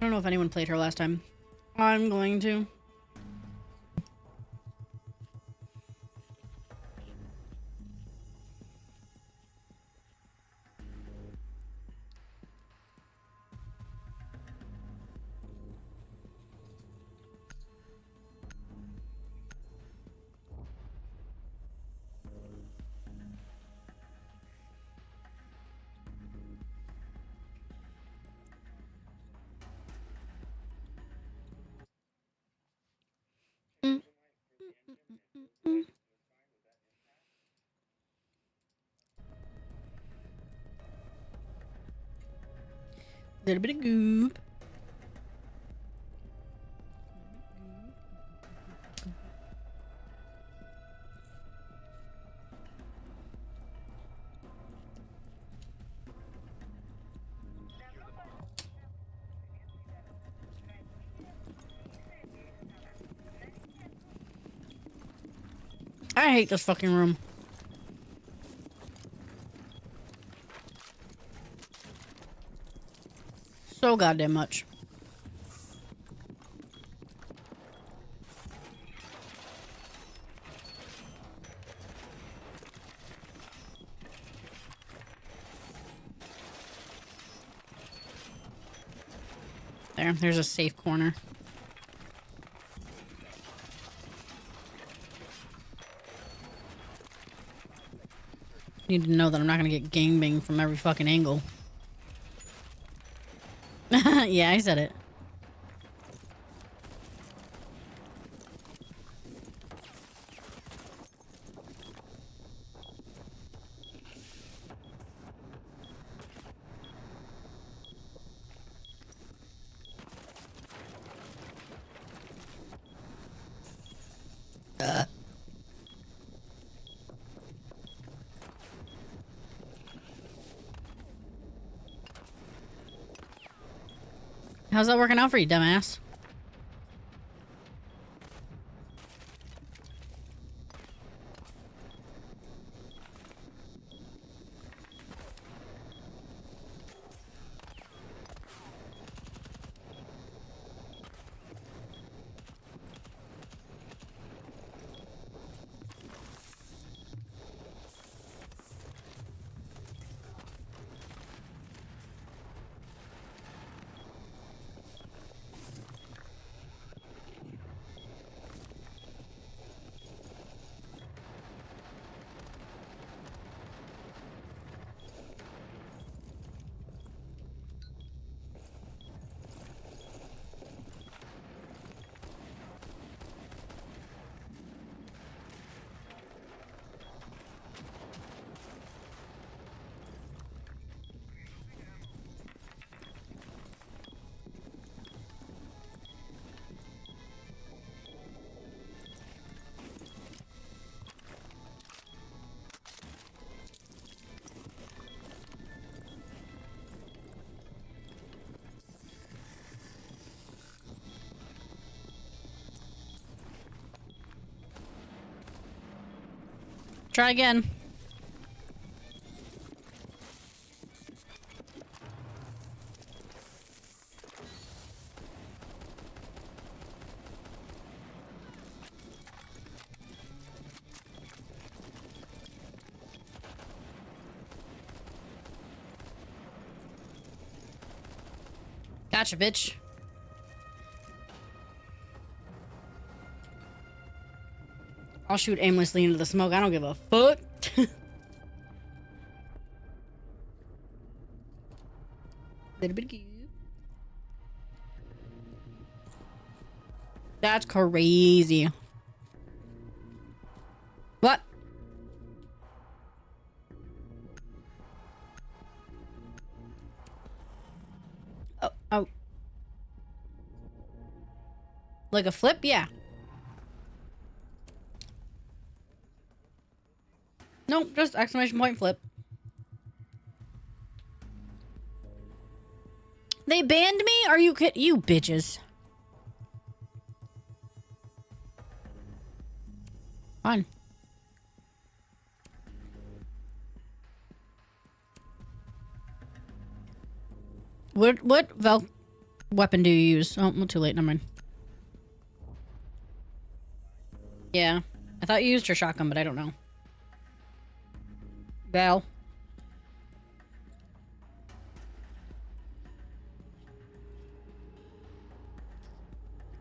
I don't know if anyone played her last time. I'm going to. Little bit of goop. I hate this fucking room. So goddamn much. There's a safe corner. Need to know that I'm not gonna get gangbanged from every fucking angle. Yeah, I said it. How's that working out for you, dumbass? Try again. Gotcha, bitch. I'll shoot aimlessly into the smoke. I don't give a fuck. Little bit of cube. That's crazy. What? Oh, oh. Like a flip? Yeah. Nope, just exclamation point flip. They banned me? Are you kidding? You bitches. Fine. What weapon do you use? Oh, well, too late. Never mind. Yeah. I thought you used your shotgun, but I don't know. Val.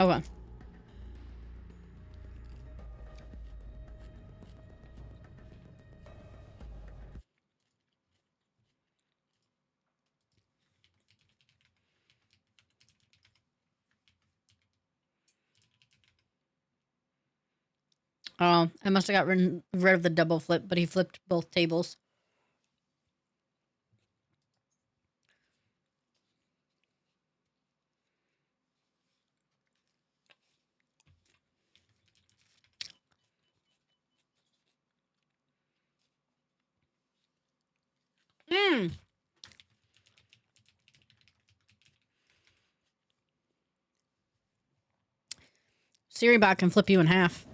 Okay. Oh, I must have got rid of the double flip, but he flipped both tables. Mmm. Siribot can flip you in half.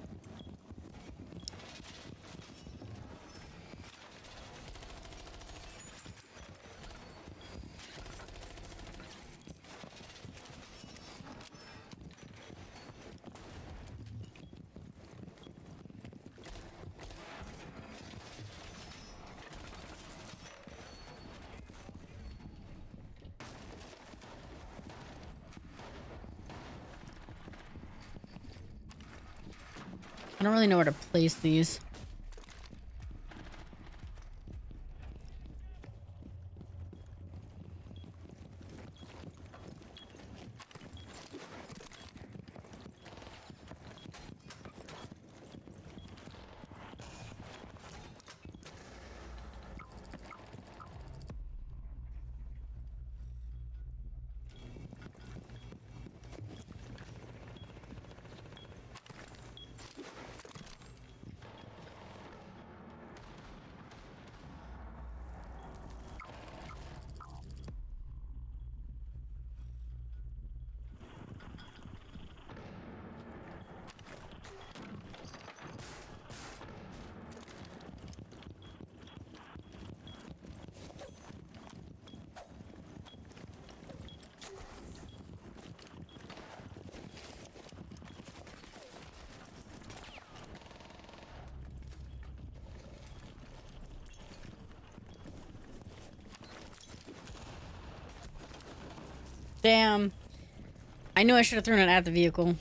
I don't really know where to place these. Damn. I knew I should have thrown it at the vehicle.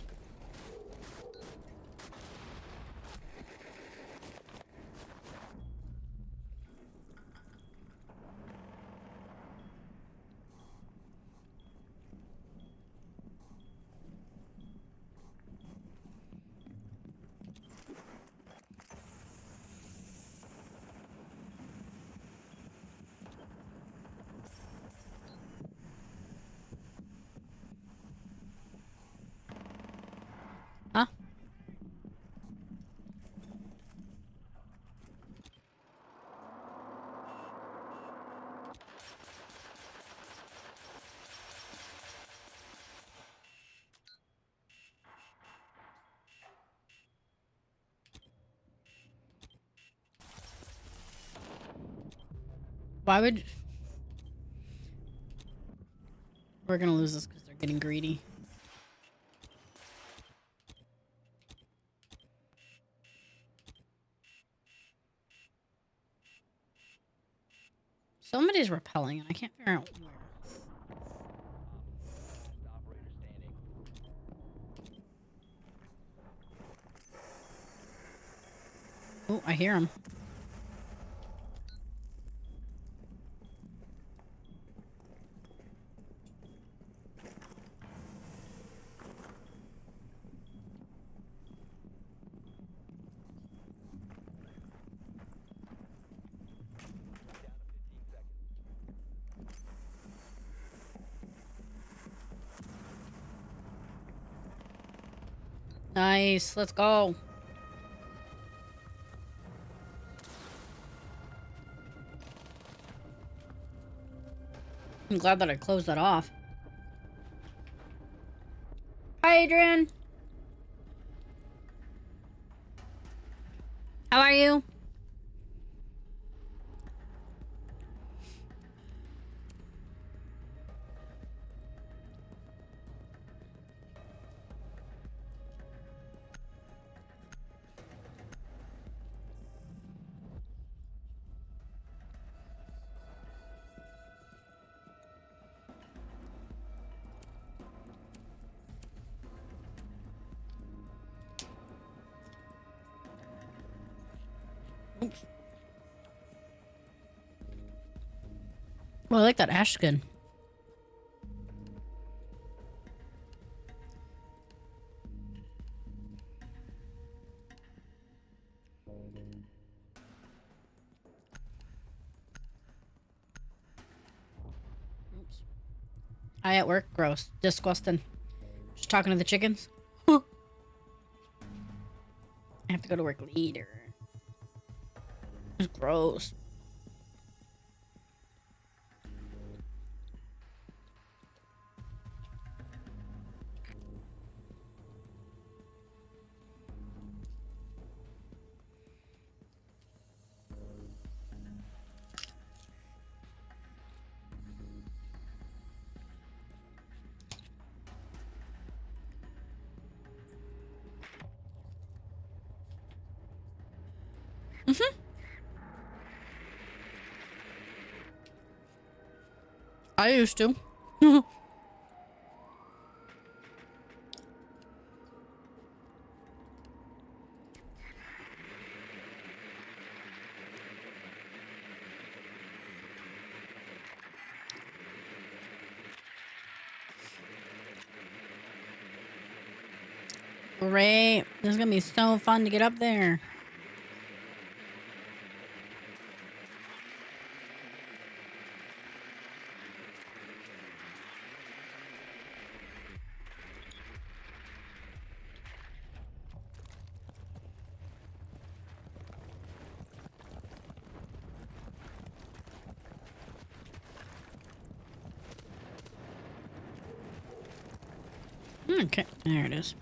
Huh? Why would... We're gonna lose this because they're getting greedy. Somebody's repelling and I can't figure out where. Oh, I hear him. Nice, let's go. I'm glad that I closed that off. Hi, Adrian. How are you? Oops. Well, I like that ash skin. Oops. I at work? Gross. Disgusting. Just talking to the chickens? I have to go to work later. It's gross. I used to. Great. This is gonna be so fun to get up there. Okay, there it is.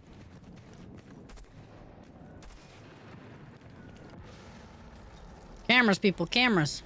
Cameras, people, cameras.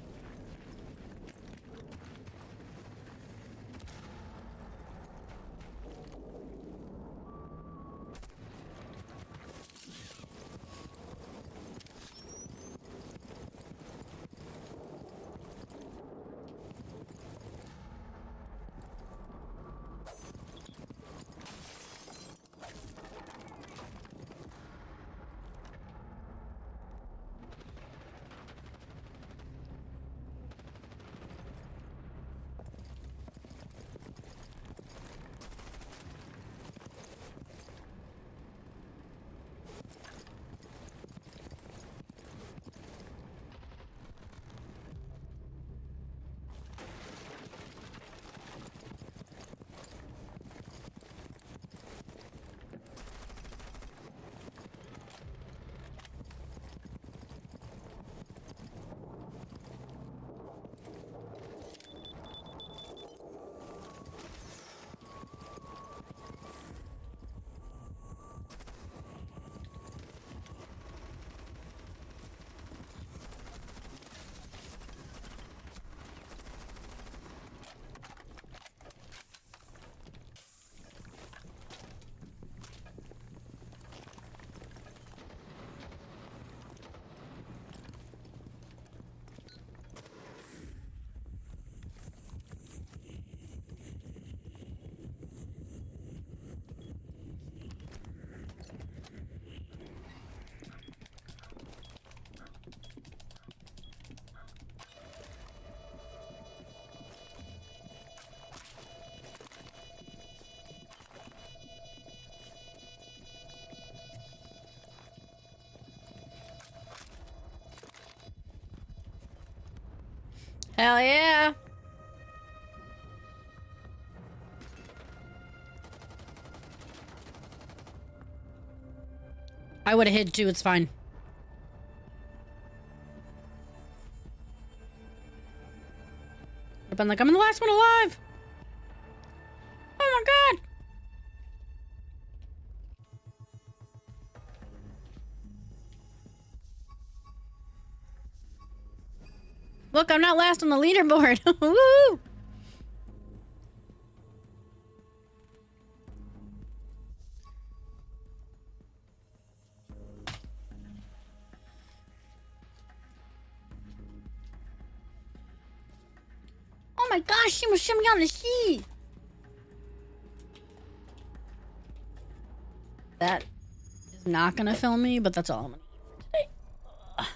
Hell yeah. I would have hid too, it's fine. I've been like, I'm the last one alive. Oh my god. Look, I'm not last on the leaderboard. Woo! Oh my gosh, she was shimming on the sheet. That is not gonna film me, but that's all I'm gonna eat for today. Ugh.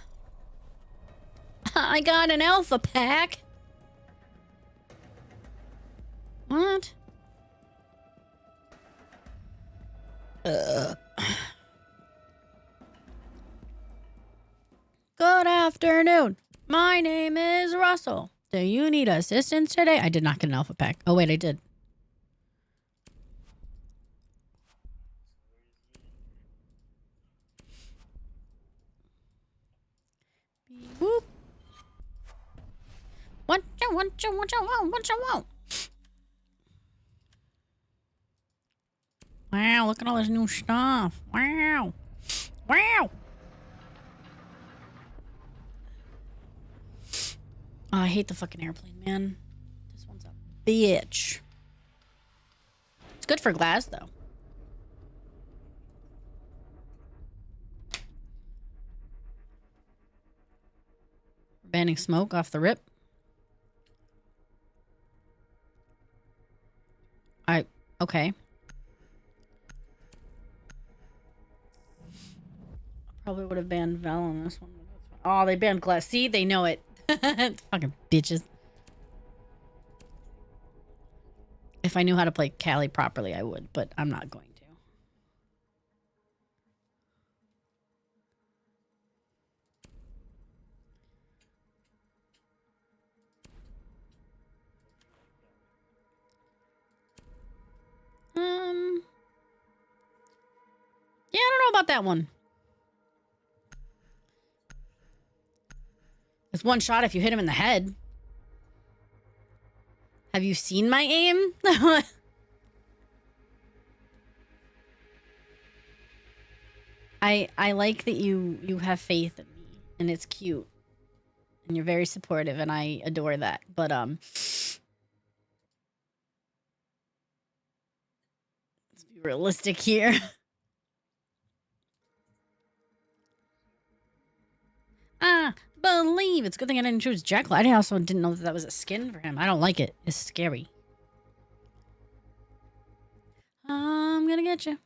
I got an alpha pack. What? Good afternoon. My name is Russell. Do you need assistance today? I did not get an alpha pack. Oh, wait, I did. Whoop. What you want? Wow, look at all this new stuff. Wow. Wow. Oh, I hate the fucking airplane, man. This one's a bitch. It's good for glass, though. Banning smoke off the rip. Okay. Probably would have banned Val on this one. Oh, they banned glass. See, they know it. Fucking bitches. If I knew how to play Callie properly, I would, but I'm not going to. Yeah, I don't know about that one. It's one shot if you hit him in the head. Have you seen my aim? I like that you have faith in me, and it's cute. And you're very supportive, and I adore that. But let's be realistic here. Believe. It's a good thing I didn't choose Jekyll. I also didn't know that was a skin for him. I don't like it. It's scary. I'm gonna get you.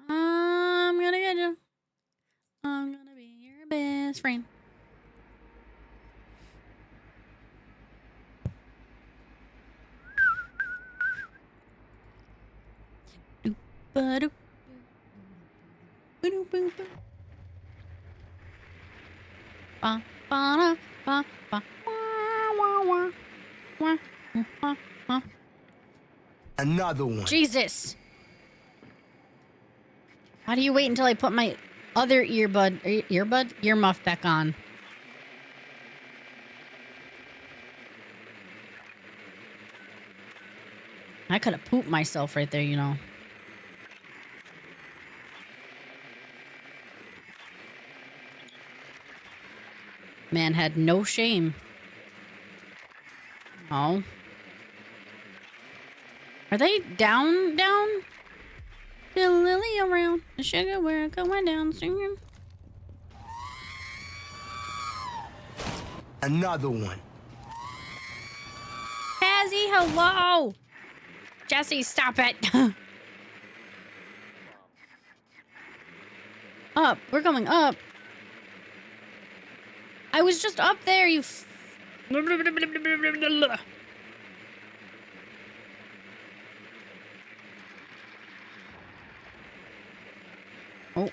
I'm gonna get you. I'm gonna be your best friend. Doop-a-doop. Boop-a-doop-boop. Ba, ba, ba, ba. Wah, wah, wah. Wah, wah, wah. Another one. Jesus. How do you wait until I put my other earmuff back on? I could have pooped myself right there, you know. Man had no shame. Oh. Are they down? The lily around, the sugar we're going down singing. Another one. Cassie, hello! Jesse, stop it! Up, we're going up. I was just up there, you Oh.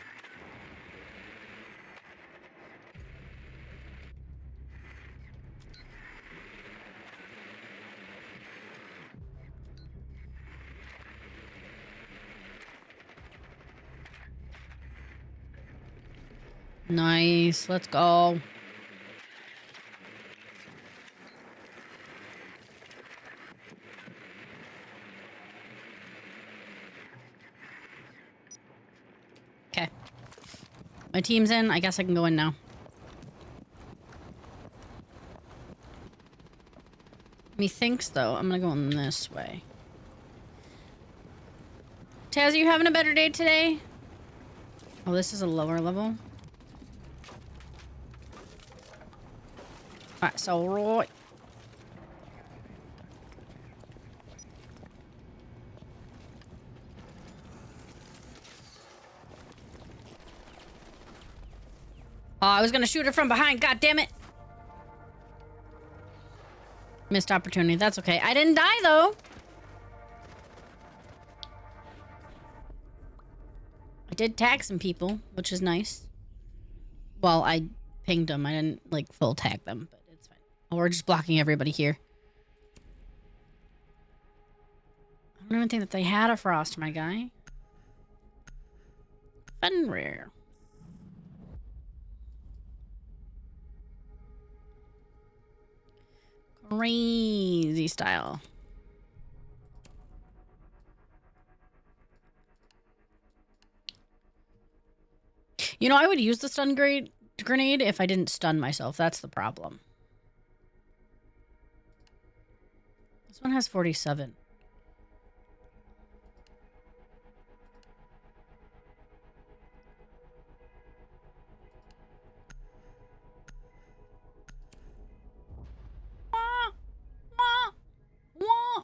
Nice. Let's go. Okay. My team's in. I guess I can go in now. Methinks, though, I'm gonna go in this way. Taz, you having a better day today? Oh, this is a lower level. Alright, so right. Oh, I was gonna shoot her from behind. God damn it. Missed opportunity. That's okay. I didn't die, though. I did tag some people, which is nice. Well, I pinged them. I didn't, like, full tag them, but it's fine. Oh, we're just blocking everybody here. I don't even think that they had a frost, my guy. Fun rare. Crazy style. You know, I would use the stun grenade if I didn't stun myself. That's the problem. This one has 47. Wah, wah, wah.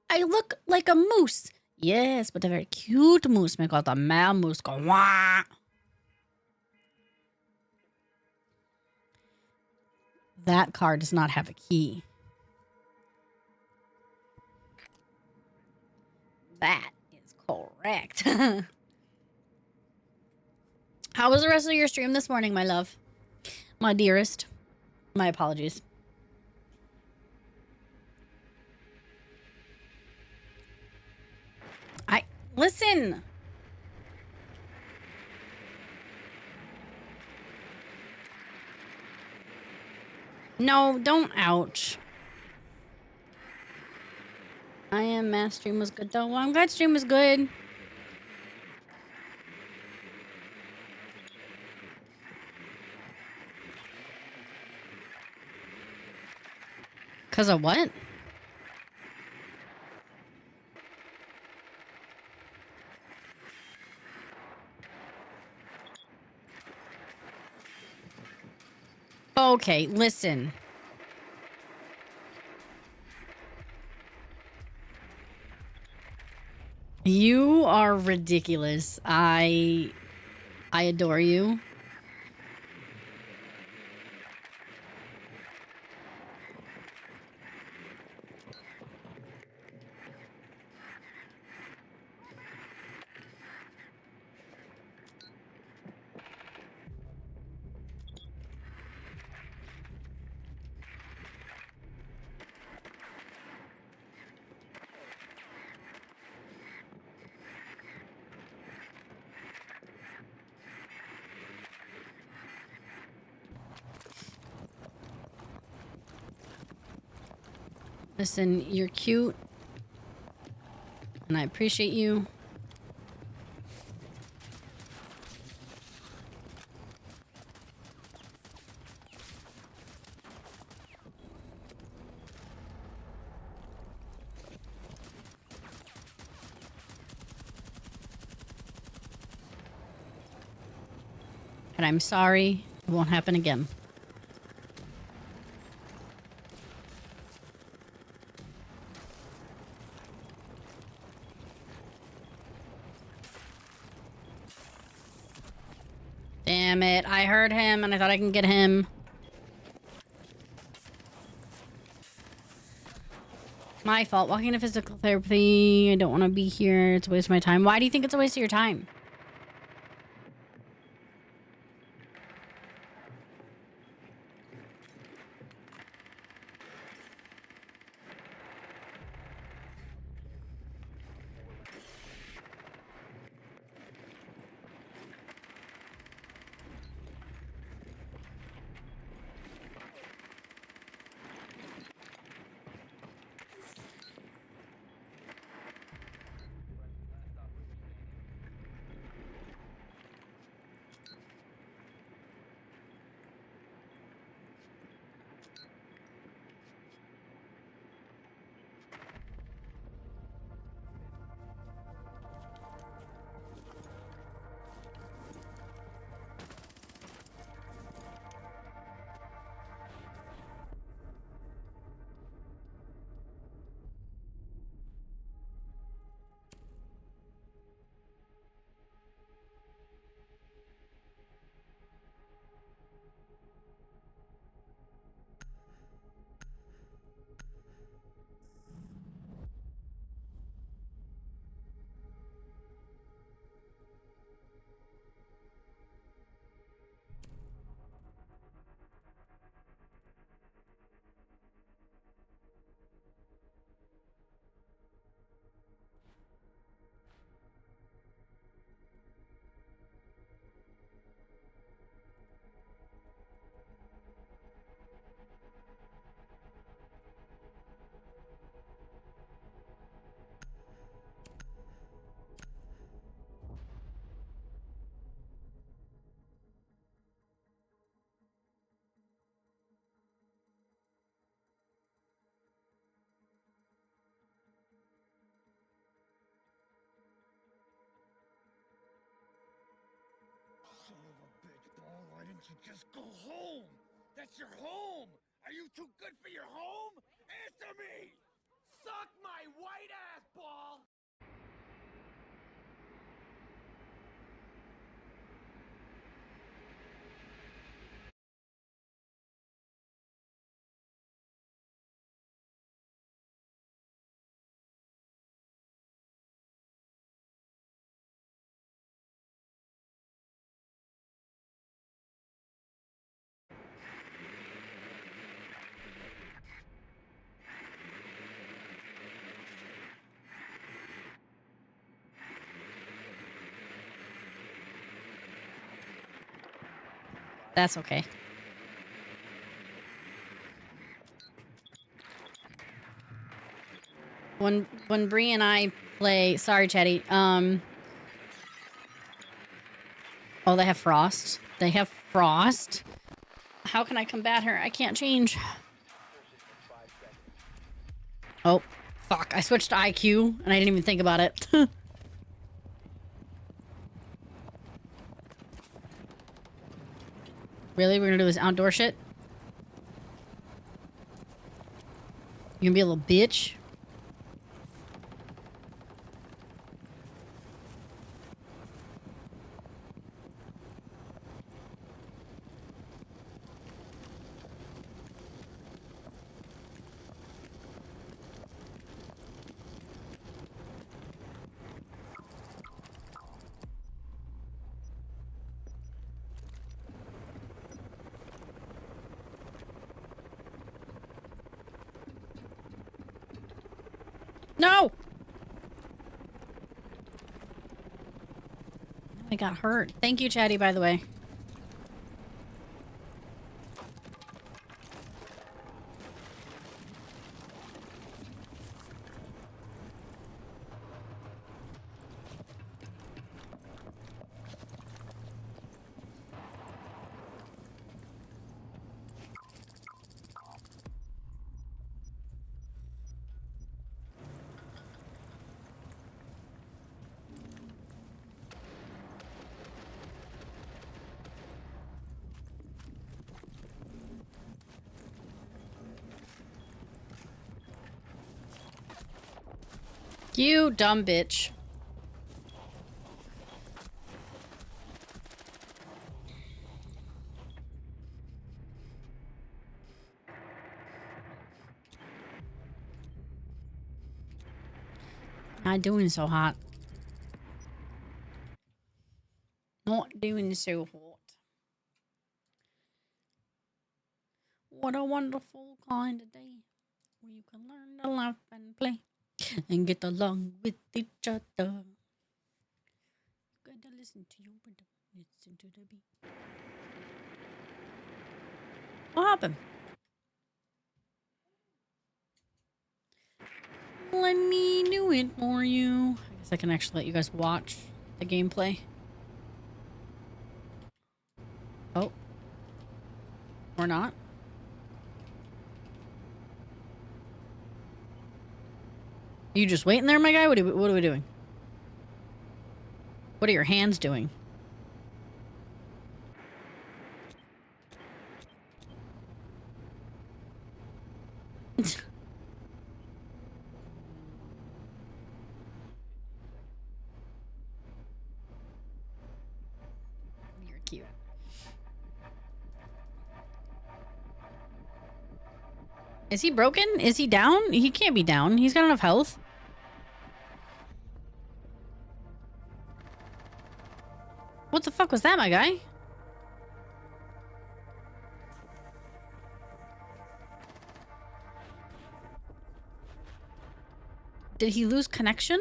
I look like a moose. Yes, but a very cute moose. My God, the male moose go wah. That car does not have a key. That is correct. How was the rest of your stream this morning, my love? My dearest. My apologies. Listen. No, don't ouch. I am mass stream was good though. Well, I'm glad stream was good. Cause of what? Okay, listen. You are ridiculous. I adore you. Listen, you're cute. And I appreciate you. And I'm sorry. It won't happen again. Damn it. I heard him and I thought I can get him. My fault. Walking to physical therapy. I don't want to be here. It's a waste of my time. Why do you think it's a waste of your time? So just go home. That's your home. Are you too good for your home? Answer me! Suck my white ass ball! That's okay. When Bree and I play, sorry, Chatty. Oh, they have frost. They have frost. How can I combat her? I can't change. Oh, fuck! I switched to IQ and I didn't even think about it. Really, we're gonna do this outdoor shit? You gonna be a little bitch? No! I got hurt. Thank you, Chatty, by the way. You dumb bitch. Not doing so hot. Not doing so hot. What a wonderful kind of day where you can learn to laugh and play and get along with each other. You gotta listen to your rhythm, listen to the beat. What happened? Let me do it for you. I guess I can actually let you guys watch the gameplay. Oh. Or not. You just waiting there, my guy? What are we doing? What are your hands doing? You're cute. Is he broken? Is he down? He can't be down. He's got enough health. What the fuck was that, my guy? Did he lose connection?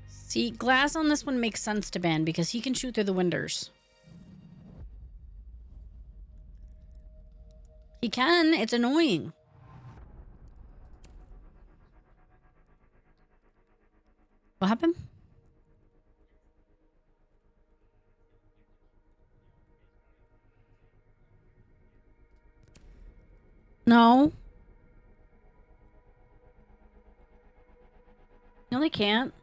See, glass on this one makes sense to ban because he can shoot through the windows. He can. It's annoying. What happened? No. they can't.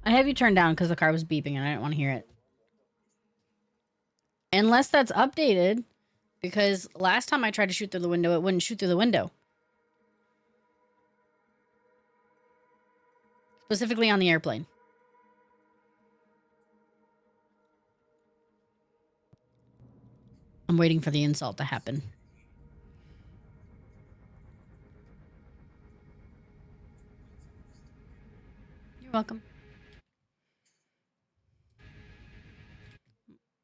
I have you turned down because the car was beeping and I didn't want to hear it. Unless that's updated, because last time I tried to shoot through the window, it wouldn't shoot through the window. Specifically on the airplane. I'm waiting for the insult to happen. You're welcome.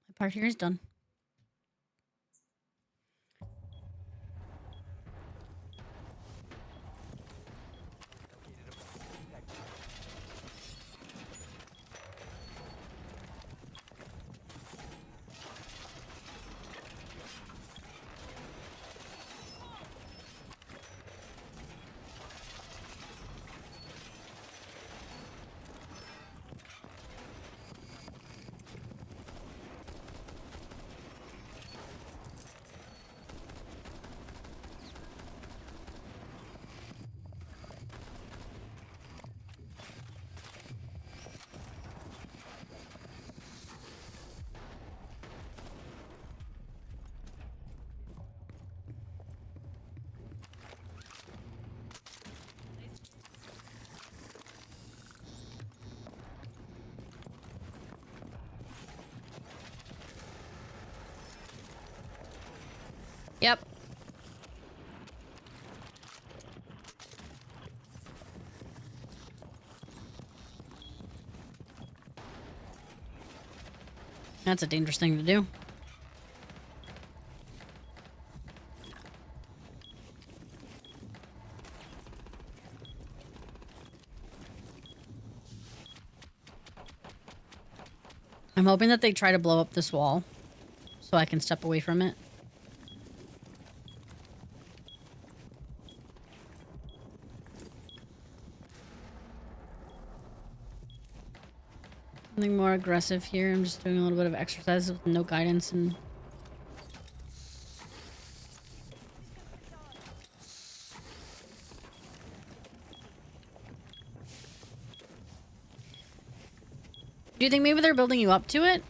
My part here is done. Yep. That's a dangerous thing to do. I'm hoping that they try to blow up this wall so I can step away from it. Something more aggressive here. I'm just doing a little bit of exercise with no guidance and... Do you think maybe they're building you up to it?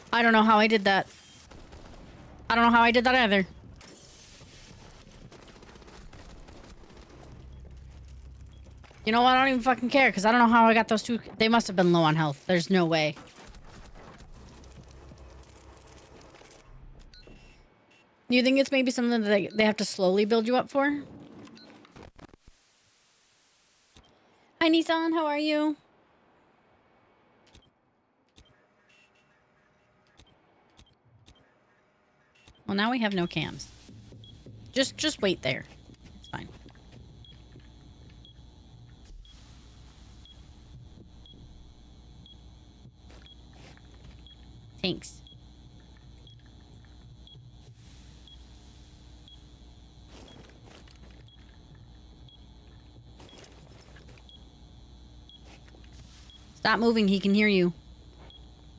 I don't know how I did that. I don't know how I did that either. You know what? I don't even fucking care because I don't know how I got those two. They must have been low on health. There's no way. You think it's maybe something that they have to slowly build you up for? Hi, Nissan. How are you? Well, now we have no cams. Just wait there. It's fine. Thanks. Stop moving. He can hear you.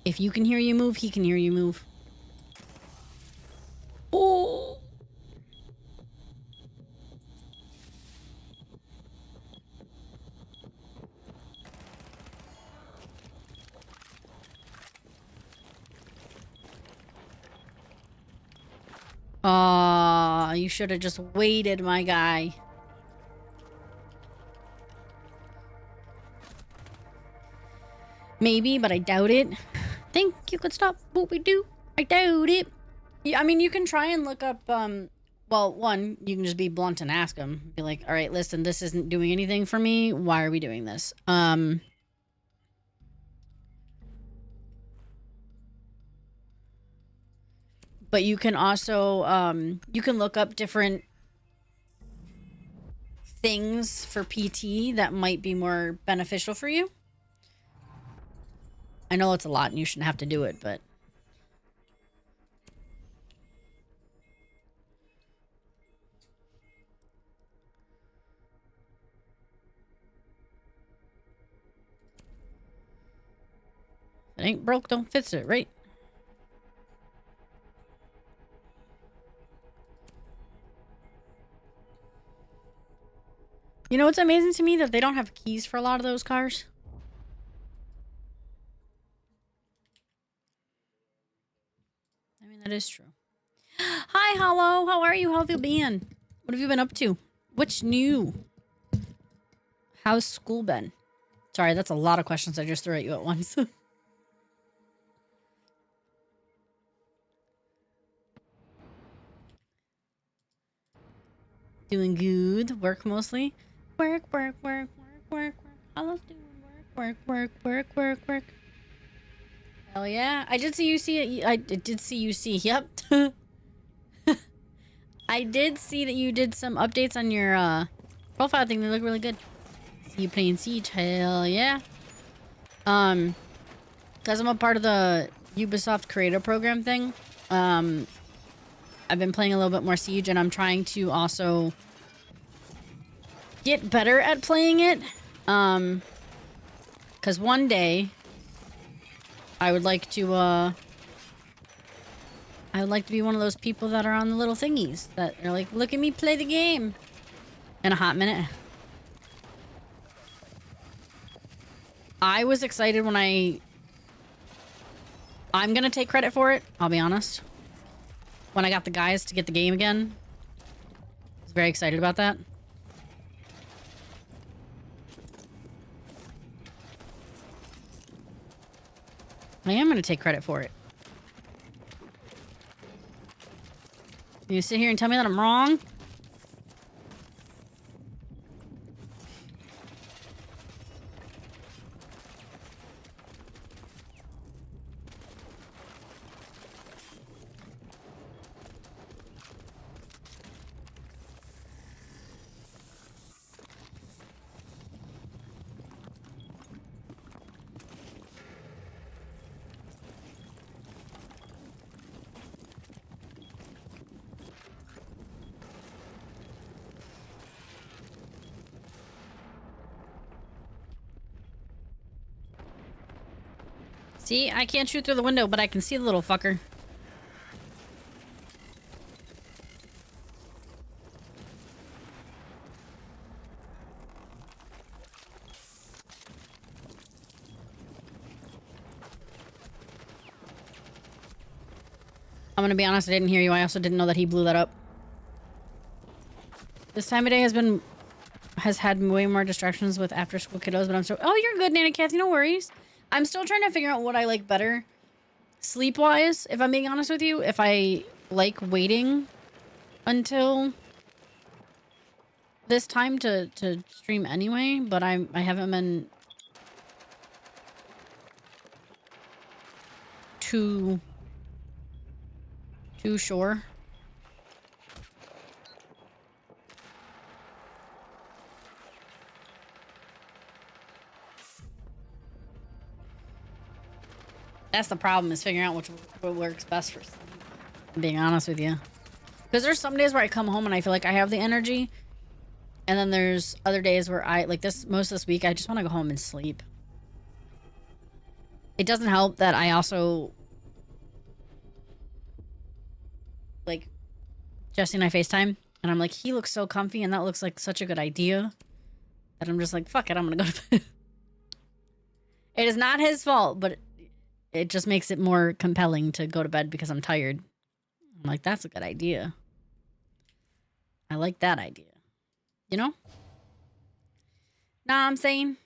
If you can hear you move, he can hear you move. Oh. You should have just waited, my guy. Maybe, but I doubt it. Think you could stop what we do? I doubt it. Yeah, I mean, you can try and look up, well, one, you can just be blunt and ask them. Be like, all right, listen, this isn't doing anything for me. Why are we doing this? But you can also, you can look up different things for PT that might be more beneficial for you. I know it's a lot and you shouldn't have to do it, but It ain't broke, don't fix it, right? You know what's amazing to me? That they don't have keys for a lot of those cars. I mean, that is true. Hi, Hollow. How are you? How have you been? What have you been up to? What's new? How's school been? Sorry, that's a lot of questions I just threw at you at once. Doing good. Work mostly. Work, work, work, work, work, work. Hollow's doing work, work, work, work, work, work. Hell yeah. I did see you see it. I did see you see. Yep. I did see that you did some updates on your profile thing. They look really good. See you playing Siege. Hell yeah. Because I'm a part of the Ubisoft Creator Program thing. I've been playing a little bit more Siege, and I'm trying to also get better at playing it. Because one day I would like to be one of those people that are on the little thingies that are like, look at me play the game in a hot minute. I was excited when I'm gonna take credit for it, I'll be honest. When I got the guys to get the game again, I was very excited about that. I am gonna take credit for it. You sit here and tell me that I'm wrong? See, I can't shoot through the window, but I can see the little fucker. I'm gonna be honest, I didn't hear you. I also didn't know that he blew that up. This time of day has had way more distractions with after school kiddos, but I'm so... Oh, you're good, Nanny Kathy, no worries. I'm still trying to figure out what I like better sleep-wise, if I'm being honest with you. If I like waiting until this time to stream anyway, but I haven't been too sure. That's the problem, is figuring out what works best for sleep, I'm being honest with you. Because there's some days where I come home and I feel like I have the energy. And then there's other days where most of this week, I just want to go home and sleep. It doesn't help that I also... Like, Jesse and I FaceTime. And I'm like, he looks so comfy and that looks like such a good idea. That I'm just like, fuck it, I'm gonna go to bed. It is not his fault, but... It just makes it more compelling to go to bed because I'm tired. I'm like, that's a good idea. I like that idea. You know? Know what I'm saying?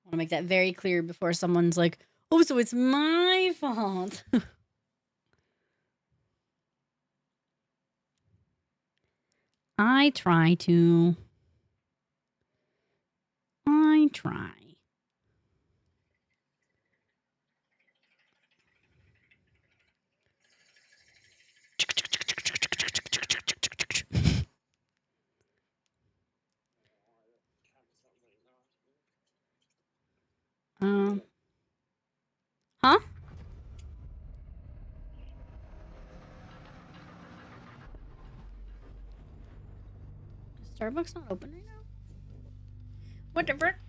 I want to make that very clear before someone's like, oh, so it's my fault. I try. Huh? Starbucks not open right now? Whatever.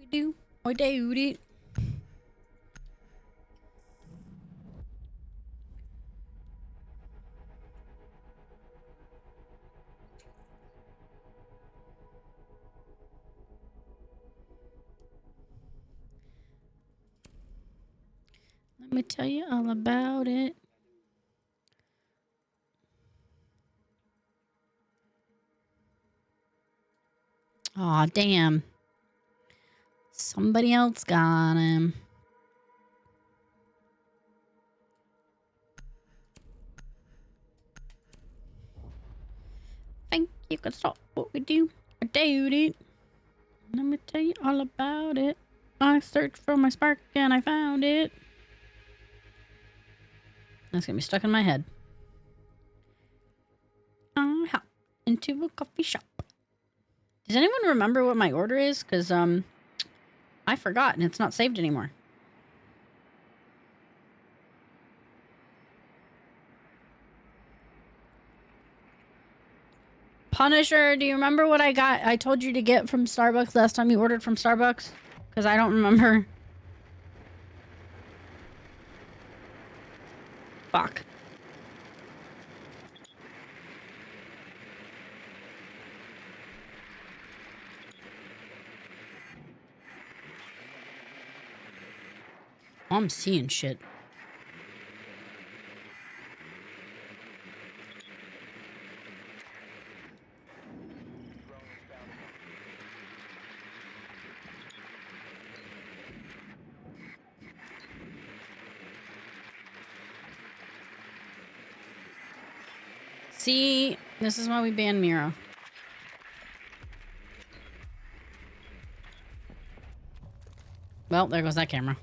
we do. I do it. Let me tell you all about it. Aw, damn. Somebody else got him. Think you can stop what we do? I doubt it. Let me tell you all about it. I searched for my spark and I found it. That's gonna be stuck in my head. I hop into a coffee shop. Does anyone remember what my order is? Because, I forgot and it's not saved anymore. Punisher, do you remember what I told you to get from Starbucks last time you ordered from Starbucks? Because I don't remember. Fuck. I'm seeing shit. See, this is why we banned Mira. Well, there goes that camera.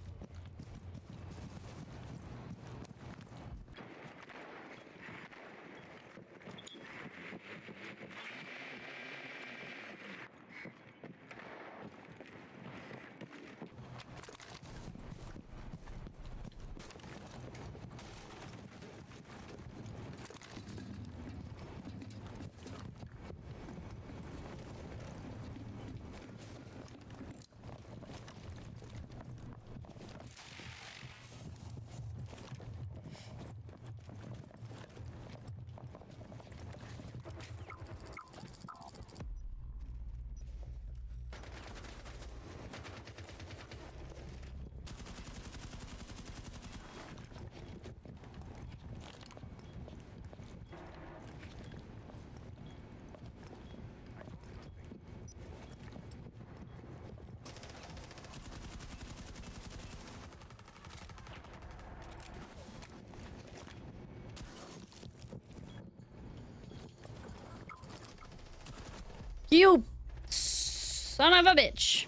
You son of a bitch.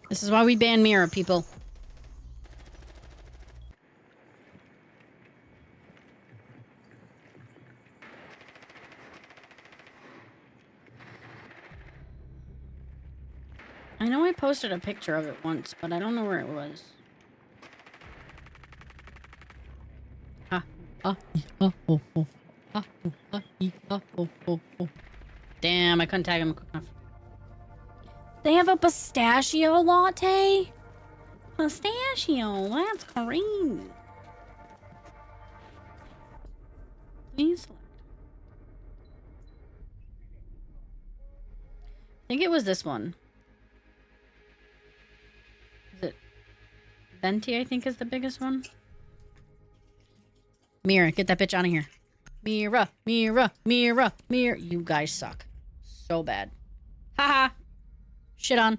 This is why we ban Mira, people. I know I posted a picture of it once, but I don't know where it was. Damn, I couldn't tag him quick enough. They have a pistachio latte? Pistachio, that's great. Please select. I think it was this one. Is it Venti, I think, is the biggest one? Mira, get that bitch out of here. Mira, Mira, Mira, Mira. You guys suck. So bad. Haha. Shit on.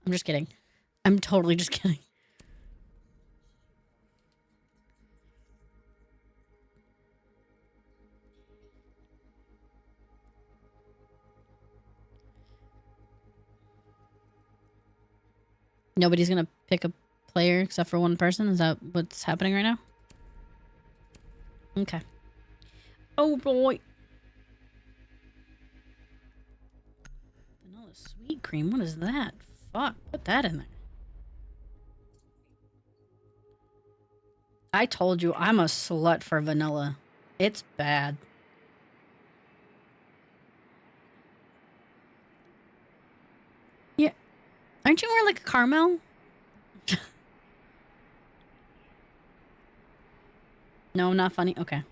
I'm just kidding. I'm totally just kidding. Nobody's gonna pick a player except for one person? Is that what's happening right now? Okay. Oh boy. Vanilla sweet cream? What is that? Fuck, put that in there. I told you I'm a slut for vanilla. It's bad. Aren't you more like a caramel? No, not funny. Okay.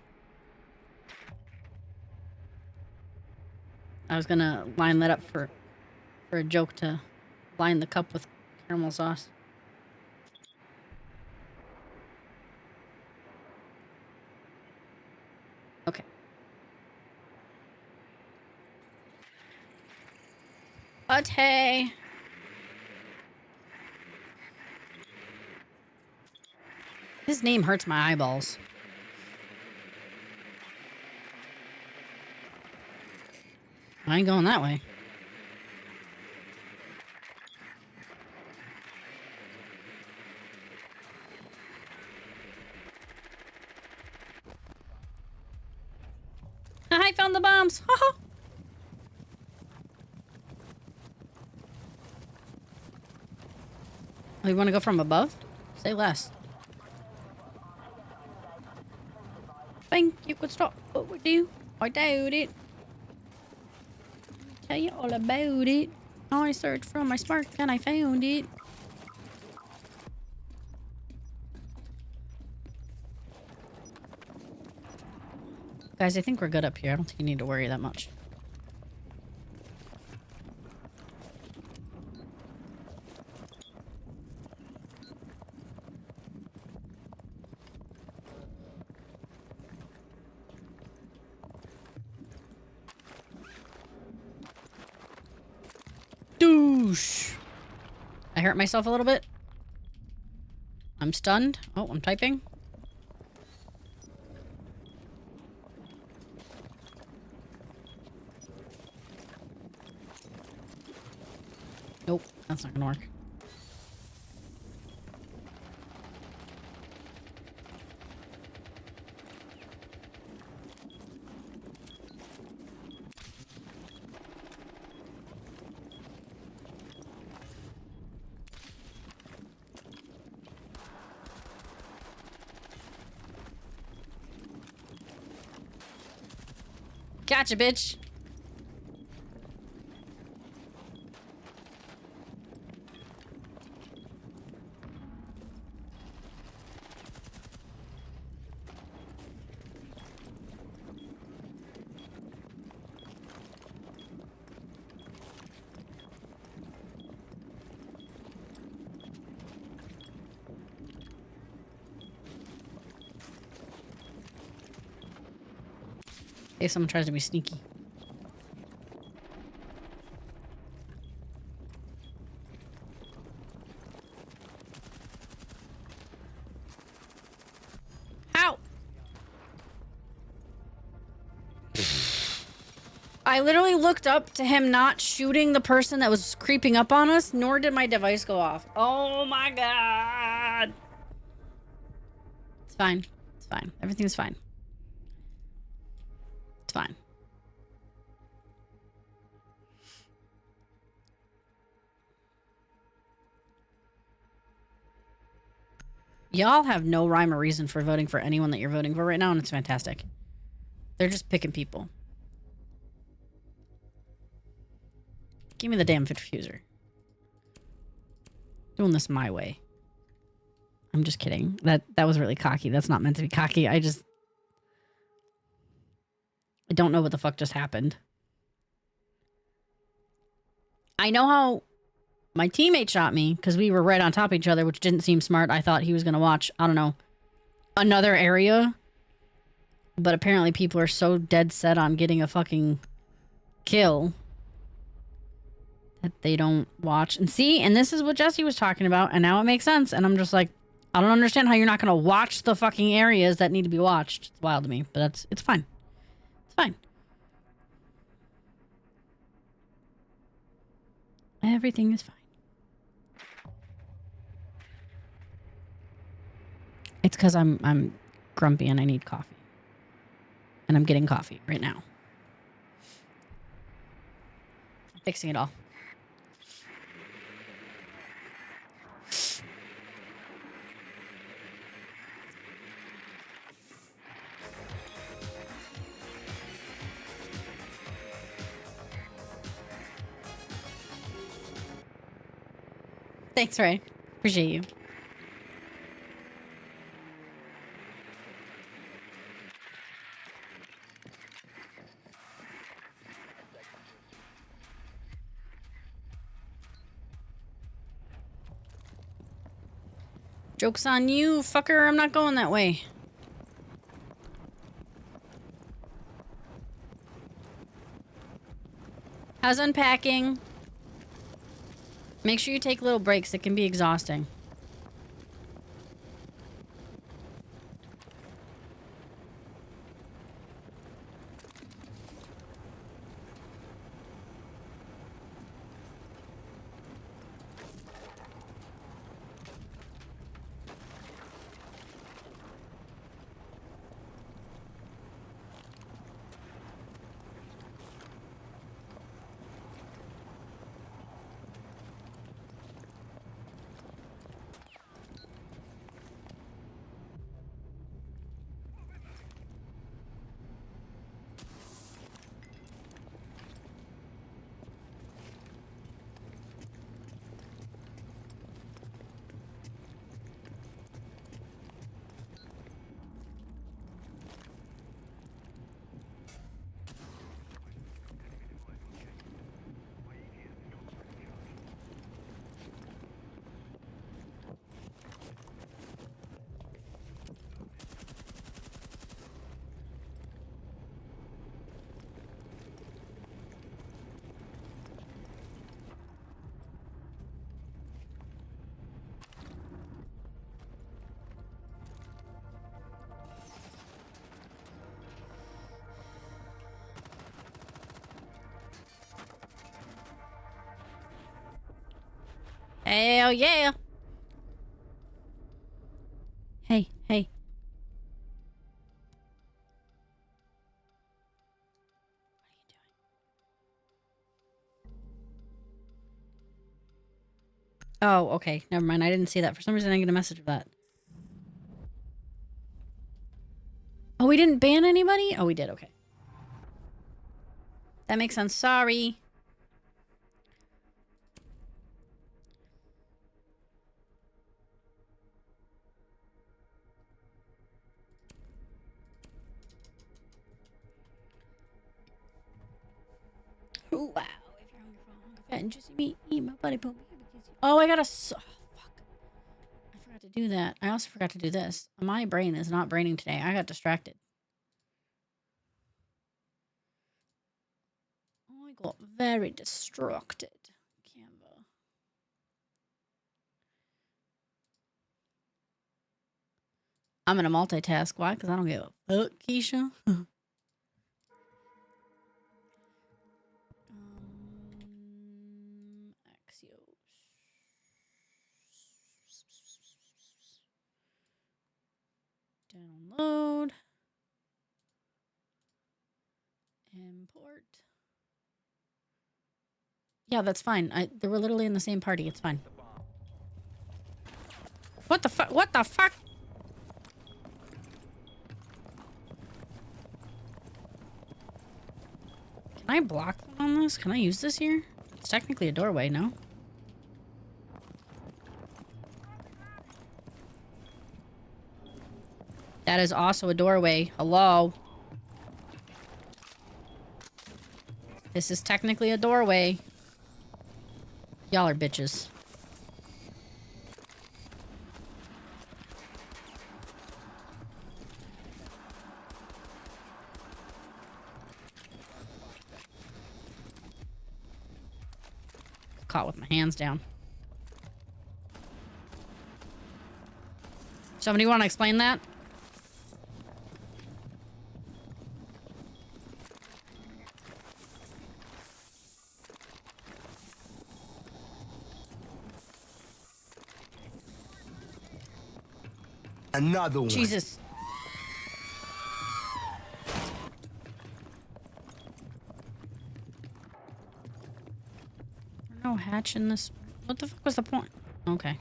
I was gonna line that up for a joke to line the cup with caramel sauce. Okay. Pate. His name hurts my eyeballs. I ain't going that way. I found the bombs. Haha. Oh, you want to go from above? Say less. Think you could stop what we do? I doubt it. Tell you all about it. I searched from my spark and I found it. Guys, I think we're good up here. I don't think you need to worry that much. Douche. I hurt myself a little bit. I'm stunned. Oh, I'm typing. Nope, that's not gonna work. Gotcha, bitch. Hey, someone tries to be sneaky. Ow! I literally looked up to him not shooting the person that was creeping up on us, nor did my device go off. Oh my god! It's fine. It's fine. Everything's fine. It's fine. Y'all have no rhyme or reason for voting for anyone that you're voting for right now, and it's fantastic. They're just picking people. Give me the damn diffuser. Doing this my way. I'm just kidding. That was really cocky. That's not meant to be cocky. I don't know what the fuck just happened. I know how my teammate shot me because we were right on top of each other, which didn't seem smart. I thought he was going to watch, I don't know, another area. But apparently people are so dead set on getting a fucking kill that they don't watch. And see, and this is what Jesse was talking about, and now it makes sense. And I'm just like, I don't understand how you're not going to watch the fucking areas that need to be watched. It's wild to me, but it's fine. It's fine. Everything is fine. It's because I'm grumpy and I need coffee. And I'm getting coffee right now. I'm fixing it all. Thanks, Ray. Appreciate you. Joke's on you, fucker. I'm not going that way. How's unpacking? Make sure you take little breaks. It can be exhausting. Hell yeah. Hey, hey. Oh, okay. Never mind. I didn't see that. For some reason, I didn't get a message of that. Oh, we didn't ban anybody? Oh, we did. Okay. That makes sense. Sorry. Oh, wow. If you're hungry for a hunk of fat and juicy meat, eat my buddy poop. Oh, I got a... Oh, fuck. I forgot to do that. I also forgot to do this. My brain is not braining today. I got distracted. I got very distracted. Canva. I'm gonna multitask. Why? Because I don't give a fuck, Keisha. Axios. Download. Import. Yeah, that's fine. They were literally in the same party. It's fine. What the fuck? What the fuck? Can I block them on this? Can I use this here? It's technically a doorway, no? That is also a doorway. Hello? This is technically a doorway. Y'all are bitches. Caught with my hands down. Somebody want to explain that? Another one. Jesus. No hatch in this. What the fuck was the point? Okay.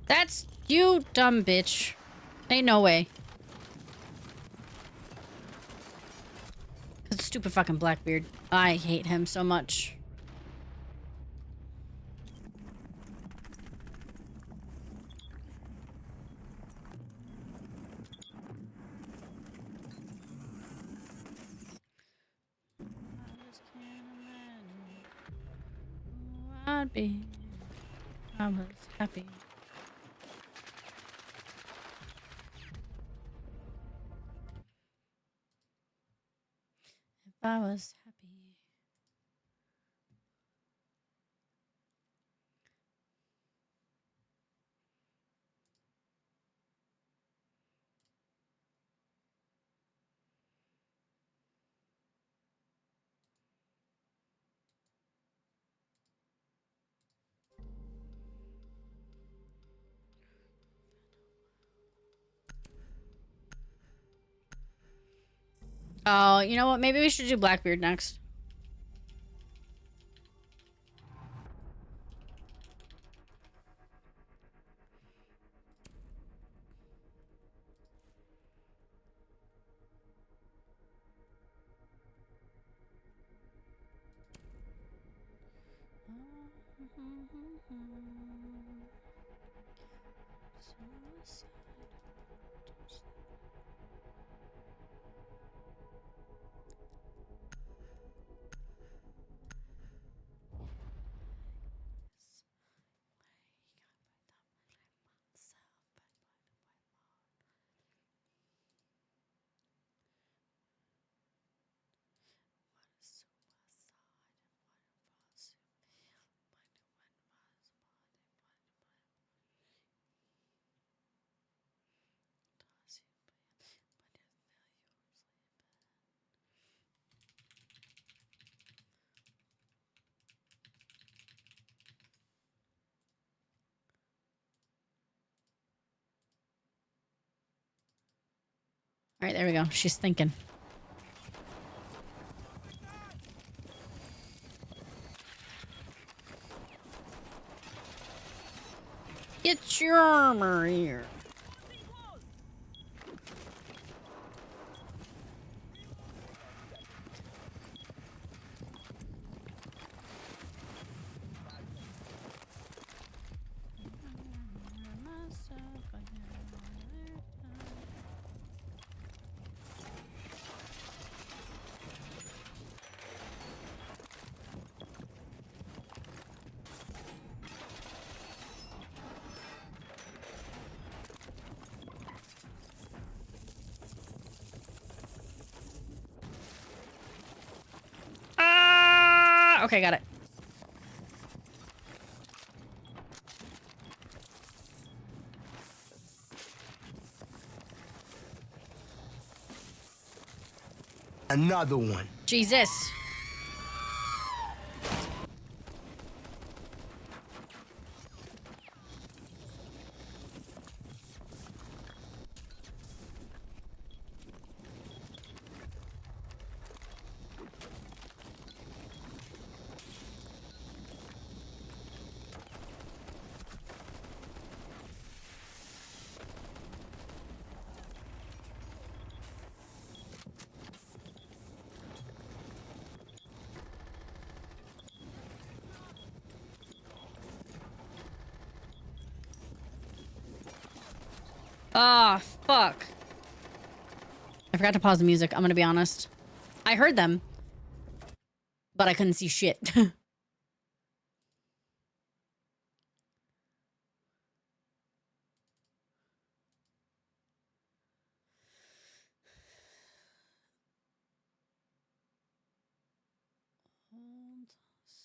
That's you, dumb bitch. Ain't no way. Stupid fucking Blackbeard. I hate him so much. I'd be. I was happy. If I was happy. Oh, you know what? Maybe we should do Blackbeard next. All right, there we go. She's thinking. Get your armor here. Ah! Okay, got it. Another one. Jesus. Ah, fuck. I forgot to pause the music. I'm gonna be honest. I heard them, but I couldn't see shit. Hold,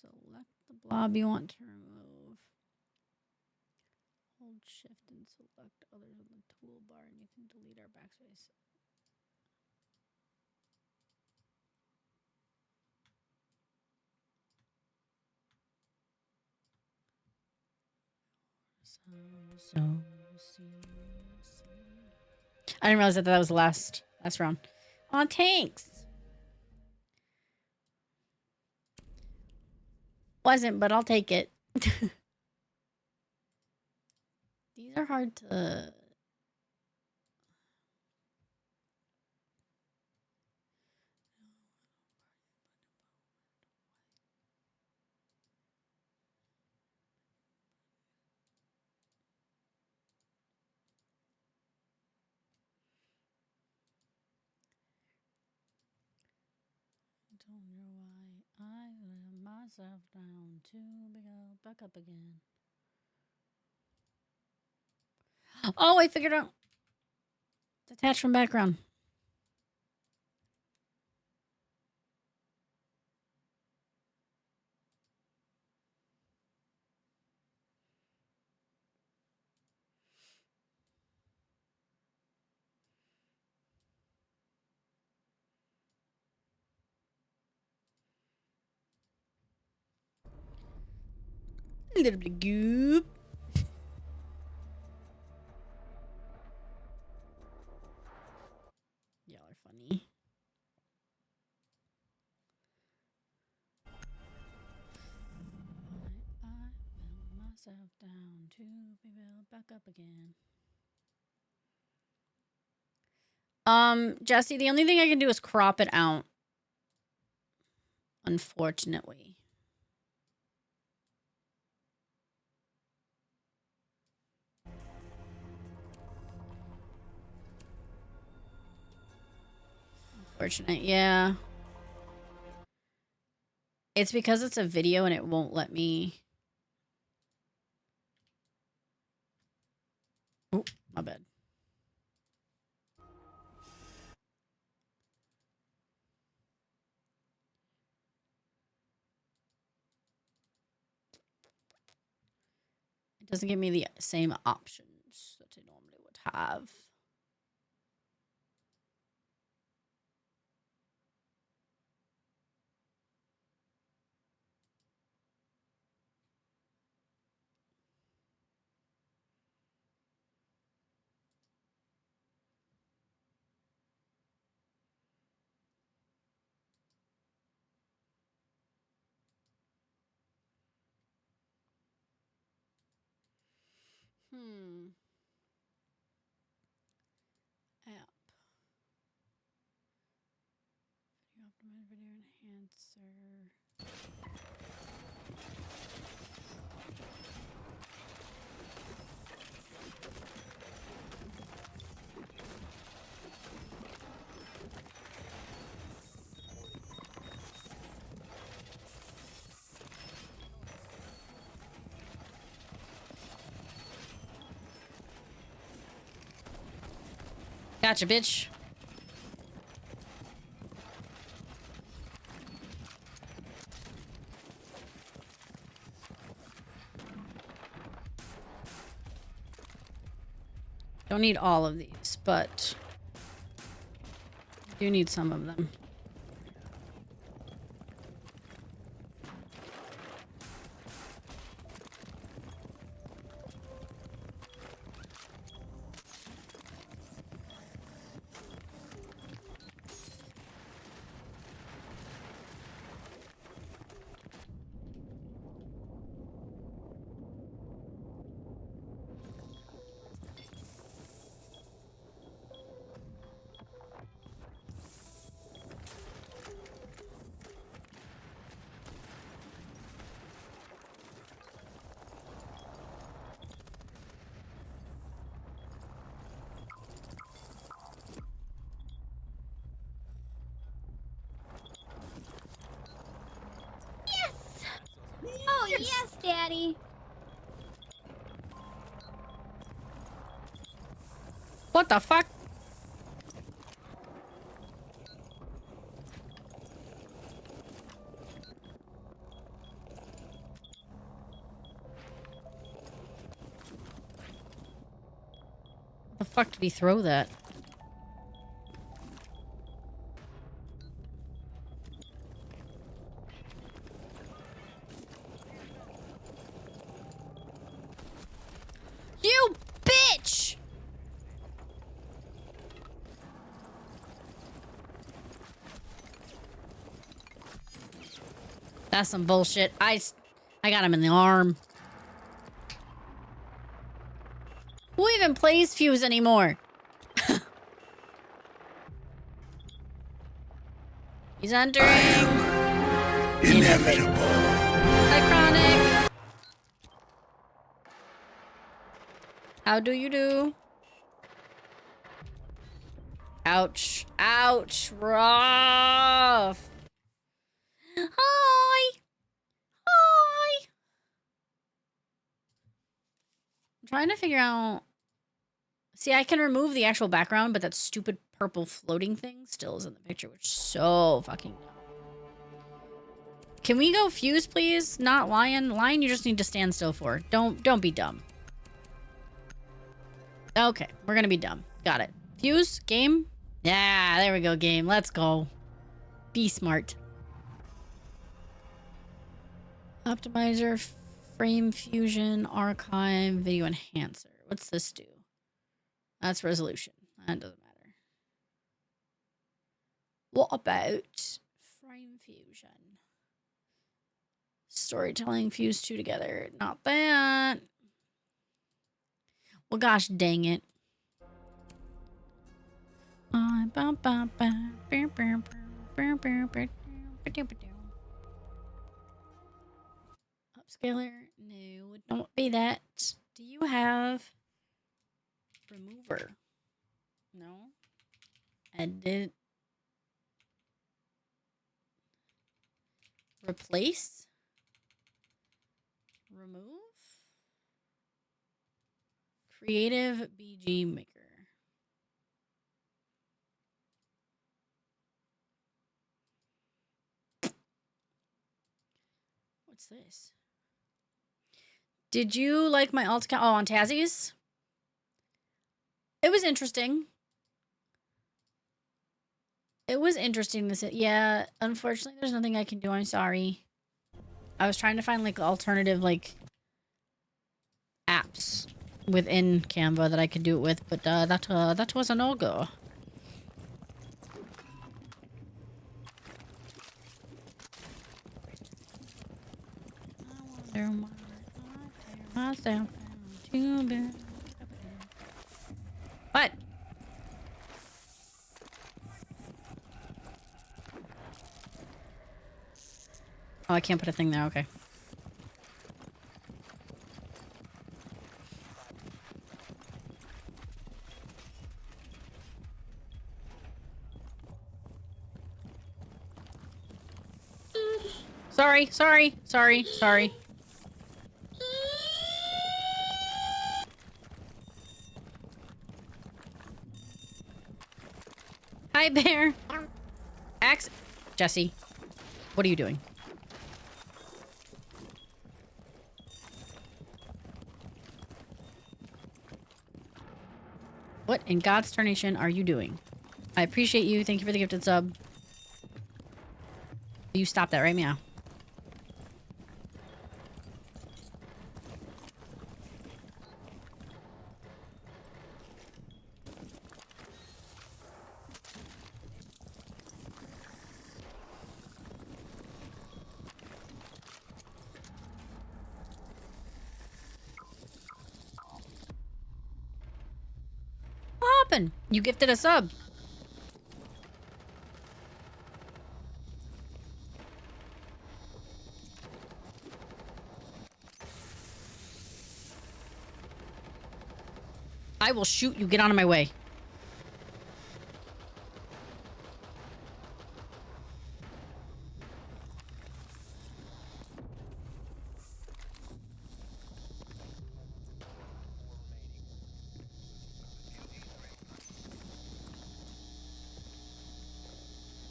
select the blob you want to remove. Hold shift and select others on the toolbar, and you can delete our backspace. I didn't realize that was the last round. Aw, thanks. Wasn't, but I'll take it. These are hard to. Don't know why I let myself down to be back up again. Oh, I figured out. Detach from background. A little bit of goop. Y'all are funny. I let myself down to be built back up again. Jesse, the only thing I can do is crop it out. Unfortunately. Unfortunate, yeah. It's because it's a video and it won't let me. Oh, my bad. It doesn't give me the same options that it normally would have. App. Video optimize video enhancer. Gotcha, bitch. Don't need all of these, but I do need some of them. Oh, yes, Daddy. What the fuck? What the fuck did he throw that? You bitch! That's some bullshit. I got him in the arm. Who even plays Fuse anymore? He's entering. Inevitable. Iconic. How do you do? Ouch. Ouch. Rough. Hi. Hi. I'm trying to figure out... See, I can remove the actual background, but that stupid purple floating thing still is in the picture, which is so fucking dumb. Can we go Fuse, please? Not Lion. Lion, you just need to stand still for. Don't be dumb. Okay, we're gonna be dumb. Got it. Fuse, game. Yeah, there we go, game. Let's go. Be smart. Optimizer, frame fusion, archive, video enhancer. What's this do? That's resolution. That doesn't matter. What about frame fusion? Storytelling, fuse two together. Not that. Well, gosh dang it. Upscaler? No, don't be that. Do you have remover? No. Edit. Replace? Remove? Creative BG Maker. What's this? Did you like my alt account? Oh, on Tazzie's? It was interesting. It was interesting to see. Yeah, unfortunately, there's nothing I can do. I'm sorry. I was trying to find like alternative like apps within Canva that I could do it with, but that was a no-go. I wonder why I tear myself down to bed. What? Oh, I can't put a thing there. Okay. Sorry. Hi, Bear. Axe. Jesse, what are you doing? What in God's tarnation are you doing? I appreciate you. Thank you for the gifted sub. You stop that right now. What happened? You gifted a sub. I will shoot you. Get out of my way.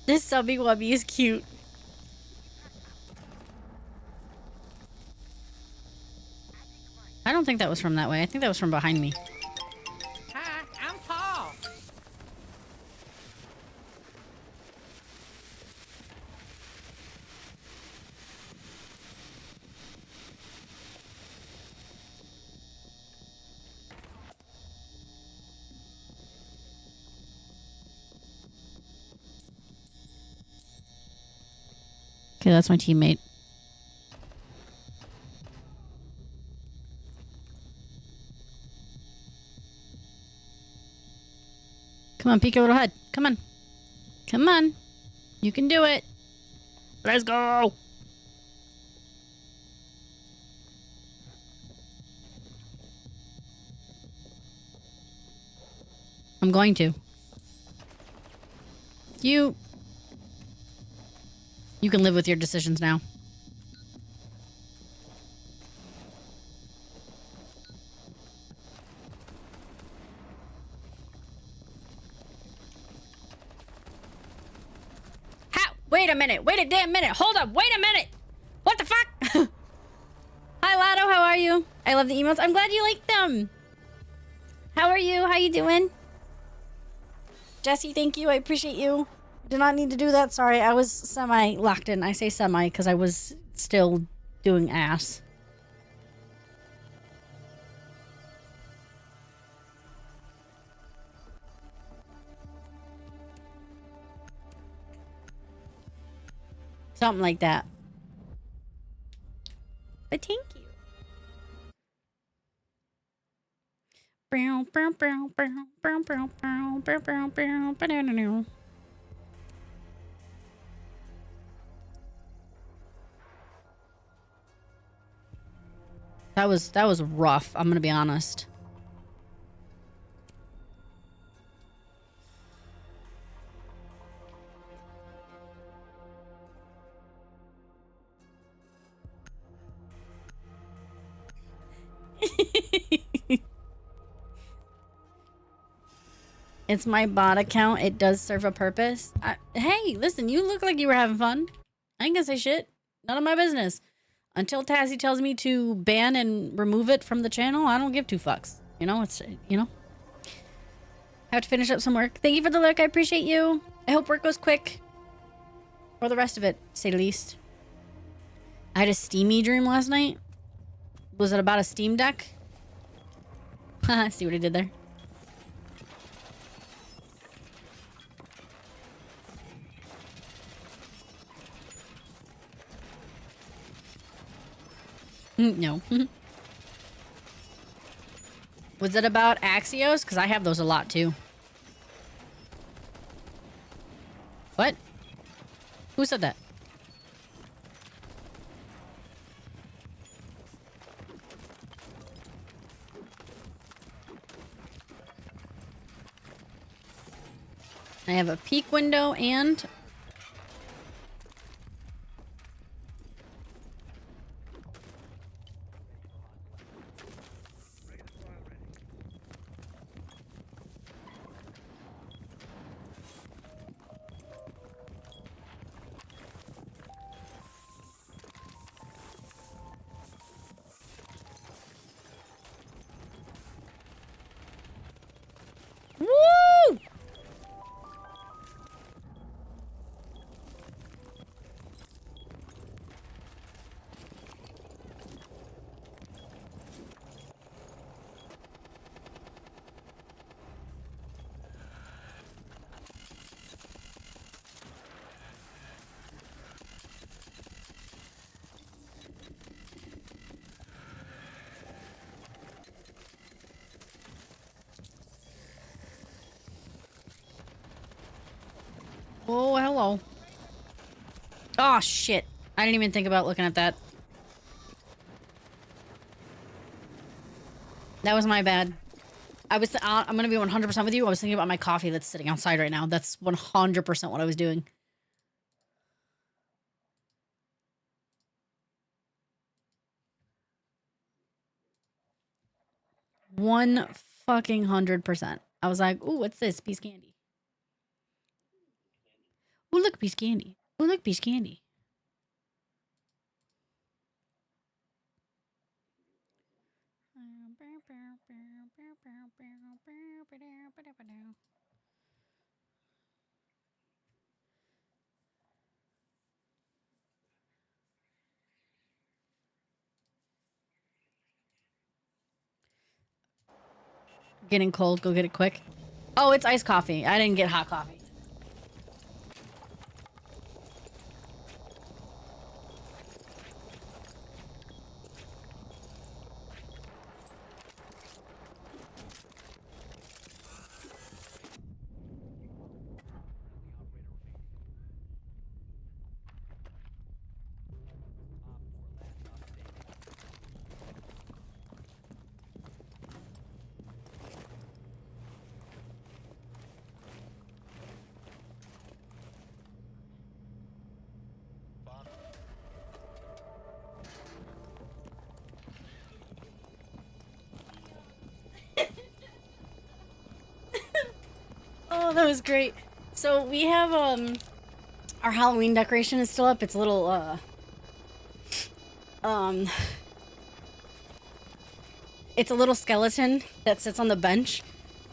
This subby wubby is cute. I don't think that was from that way. I think that was from behind me. Hi, I'm Paul. Okay, that's my teammate. Come on, peek your little head. Come on. Come on. You can do it. Let's go. I'm going to. You can live with your decisions now. How? Wait a minute. Wait a damn minute. Hold up. Wait a minute. What the fuck? Hi, Lotto. How are you? I love the emails. I'm glad you like them. How are you? How you doing? Jesse, thank you. I appreciate you. Did not need to do that. Sorry, I was semi-locked in. I say semi because I was still doing ass. Something like that. But thank you. That was rough, I'm gonna be honest. It's my bot account. It does serve a purpose. Hey, listen, you look like you were having fun. I ain't gonna say shit. None of my business. Until Tazzy tells me to ban and remove it from the channel, I don't give two fucks. You know, it's, you know. I have to finish up some work. Thank you for the look. I appreciate you. I hope work goes quick. Or the rest of it, to say the least. I had a steamy dream last night. Was it about a Steam Deck? Haha, see what I did there? No. Was it about Axios? Because I have those a lot too. What? Who said that? I have a peek window and... Woo! Oh, hello. Oh, shit. I didn't even think about looking at that. That was my bad. I'm gonna be 100% with you. I was thinking about my coffee that's sitting outside right now. That's 100% what I was doing. One fucking 100%. I was like, ooh, what's this? Piece candy. Ooh, look, piece candy. Ooh, look, piece candy. Getting cold. Go get it quick. Oh, it's iced coffee. I didn't get hot coffee. Oh, that was great. So we have our Halloween decoration is still up. It's a little it's a little skeleton that sits on the bench,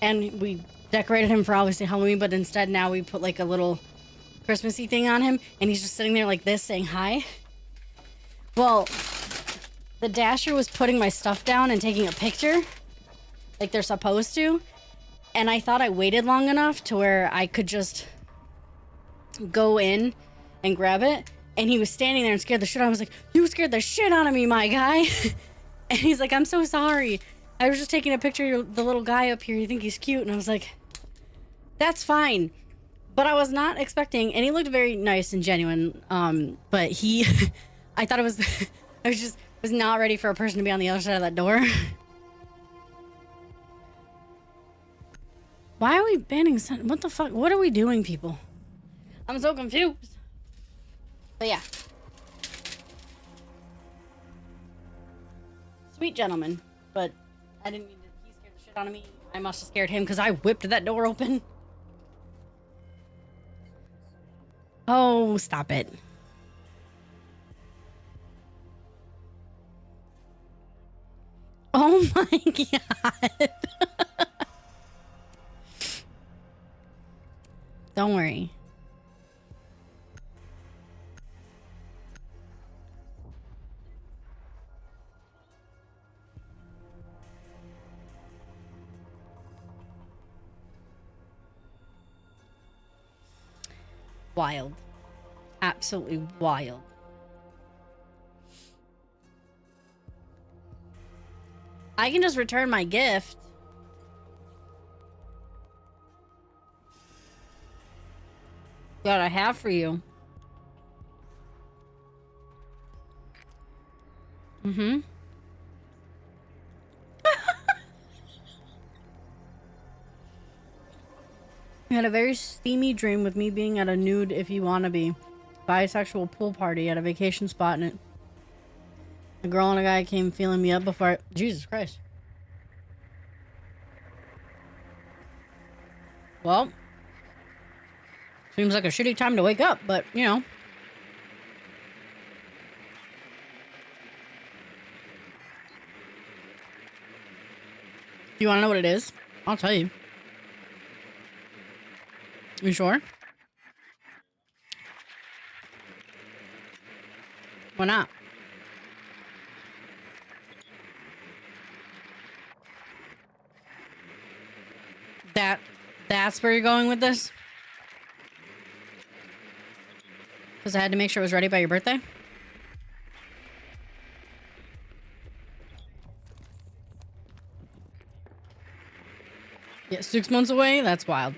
and we decorated him for obviously Halloween, but instead now we put like a little Christmassy thing on him, and he's just sitting there like this saying hi. Well, the Dasher was putting my stuff down and taking a picture like they're supposed to, and I thought I waited long enough to where I could just go in and grab it, and he was standing there and scared the shit out. I was like, you scared the shit out of me, my guy. And he's like, I'm so sorry. I was just taking a picture of the little guy up here. You think he's cute? And I was like, that's fine. But I was not expecting, and he looked very nice and genuine. But he, I thought it was, I was not ready for a person to be on the other side of that door. Why are we banning what the fuck? What are we doing, people? I'm so confused. But yeah. Sweet gentleman. But I didn't mean to. He scared the shit out of me. I must have scared him because I whipped that door open. Oh, stop it. Oh my god. Don't worry. Wild. Absolutely wild. I can just return my gift. That I have for you. Mm-hmm. I had a very steamy dream with me being at a nude if you wanna be bisexual pool party at a vacation spot, and a girl and a guy came feeling me up before Jesus Christ. Well, seems like a shitty time to wake up, but you know. You wanna know what it is? I'll tell you. You sure? Why not? That's where you're going with this? Because I had to make sure it was ready by your birthday? Yeah, 6 months away? That's wild.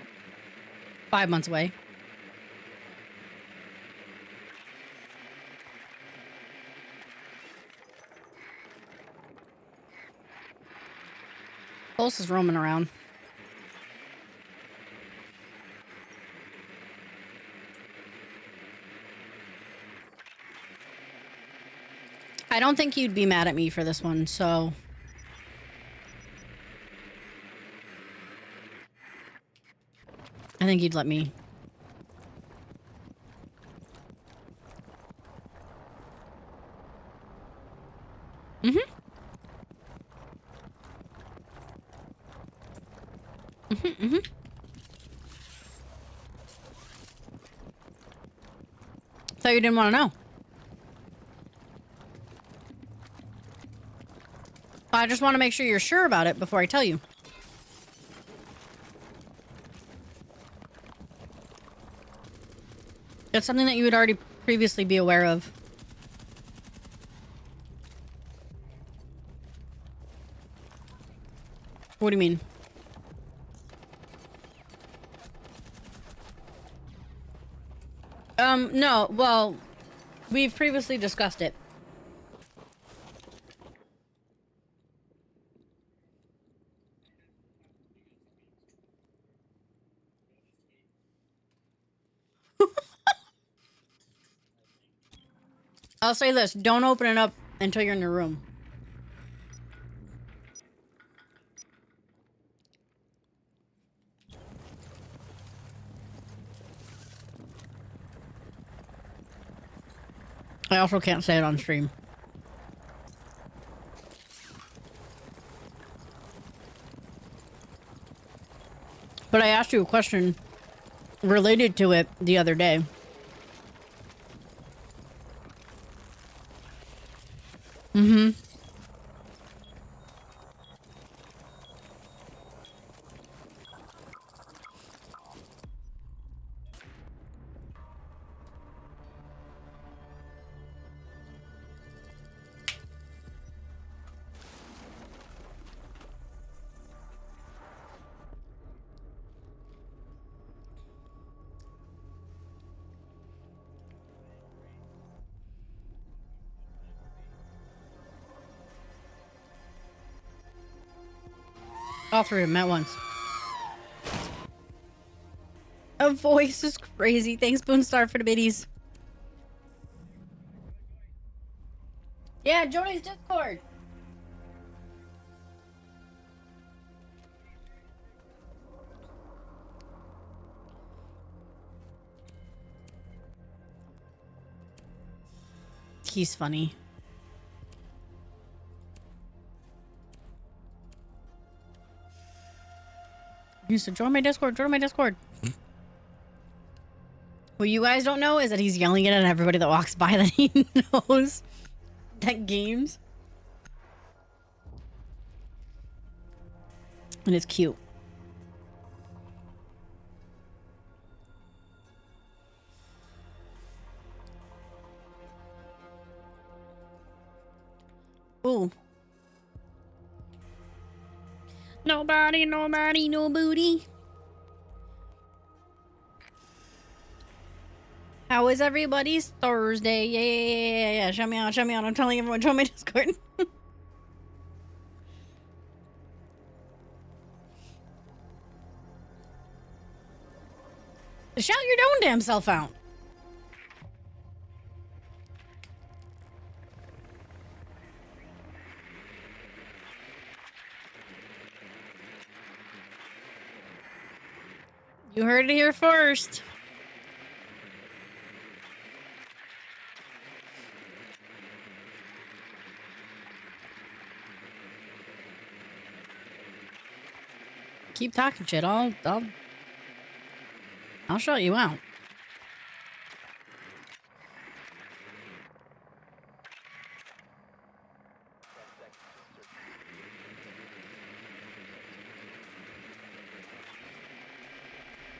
5 months away. Pulse is roaming around. I don't think you'd be mad at me for this one, so... I think you'd let me... Mm-hmm. Mm-hmm, mm-hmm. Thought you didn't want to know. I just want to make sure you're sure about it before I tell you. It's something that you would already previously be aware of. What do you mean? No, well, we've previously discussed it. I'll say this, don't open it up until you're in your room. I also can't say it on stream. But I asked you a question related to it the other day. Mm-hmm. All three of them at once. A voice is crazy. Thanks, Boonstar, for the biddies. Yeah, Jody's Discord. He's funny. He said, join my Discord, join my Discord. What you guys don't know is that he's yelling it at everybody that walks by that he knows that games. And it's cute. Ooh. Nobody, nobody, no booty. How is everybody's Thursday? Yeah. Show me out, show me out. I'm telling everyone, show my Discord. Shout your own damn self out. You heard it here first. Keep talking shit. I'll shout you out.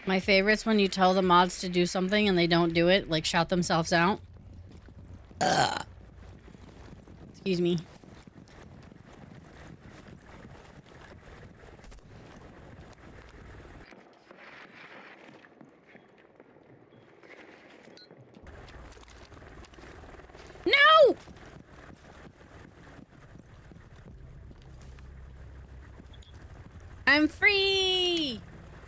My favorite's when you tell the mods to do something and they don't do it, like shout themselves out. Ugh. Excuse me. No! I'm free!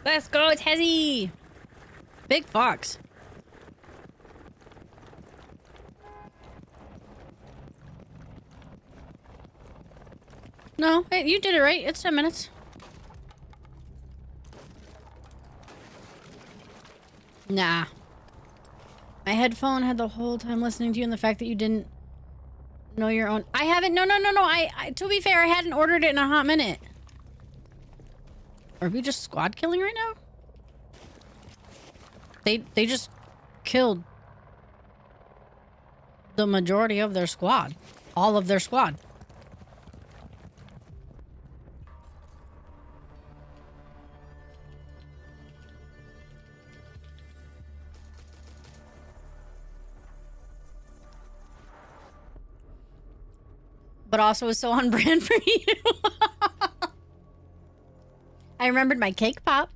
Let's go, Tezzy! Big fox. No, hey, you did it right. It's 10 minutes. Nah. My headphone had the whole time listening to you, and the fact that you didn't know your own. I haven't. No. I to be fair, I hadn't ordered it in a hot minute. Are we just squad killing right now? They just killed the majority of their squad. All of their squad. But also is so on brand for you. I remembered my cake pop.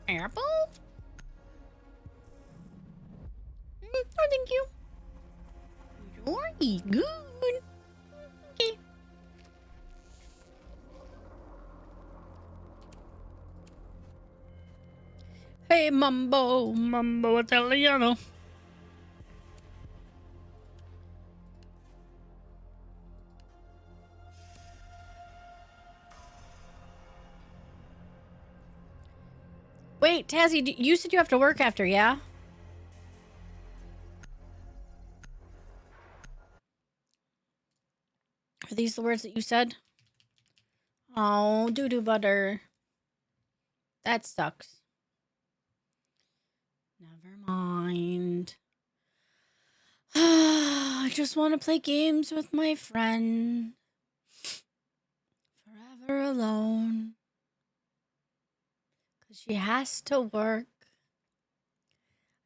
Apple? Oh, thank you. Jory, good. Okay. Hey, Mambo Italiano. Wait, Tazzy, you said you have to work after, yeah? Are these the words that you said? Oh, doo-doo butter. That sucks. Never mind. I just want to play games with my friend. Forever alone. Because she has to work.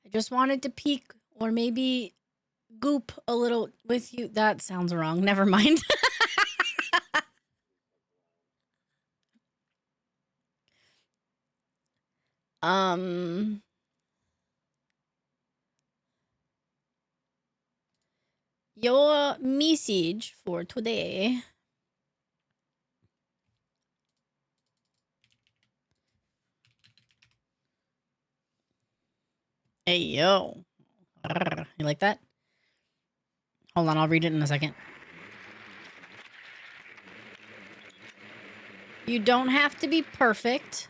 I just wanted to peek or maybe goop a little with you. That sounds wrong. Never mind. Your message for today. Hey, yo. You like that? Hold on, I'll read it in a second. You don't have to be perfect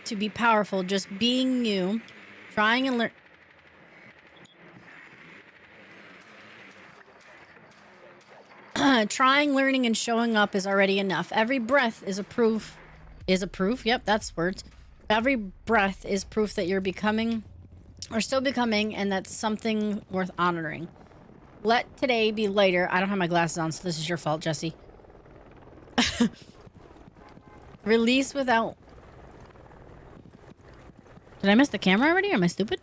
to be powerful. Just being you, trying and learn. Trying, learning, and showing up is already enough. Every breath is a proof. Is a proof? Yep, that's words. Every breath is proof that you're becoming or still becoming, and that's something worth honoring. Let today be lighter. I don't have my glasses on, so this is your fault, Jesse. Release without... Did I miss the camera already? Am I stupid?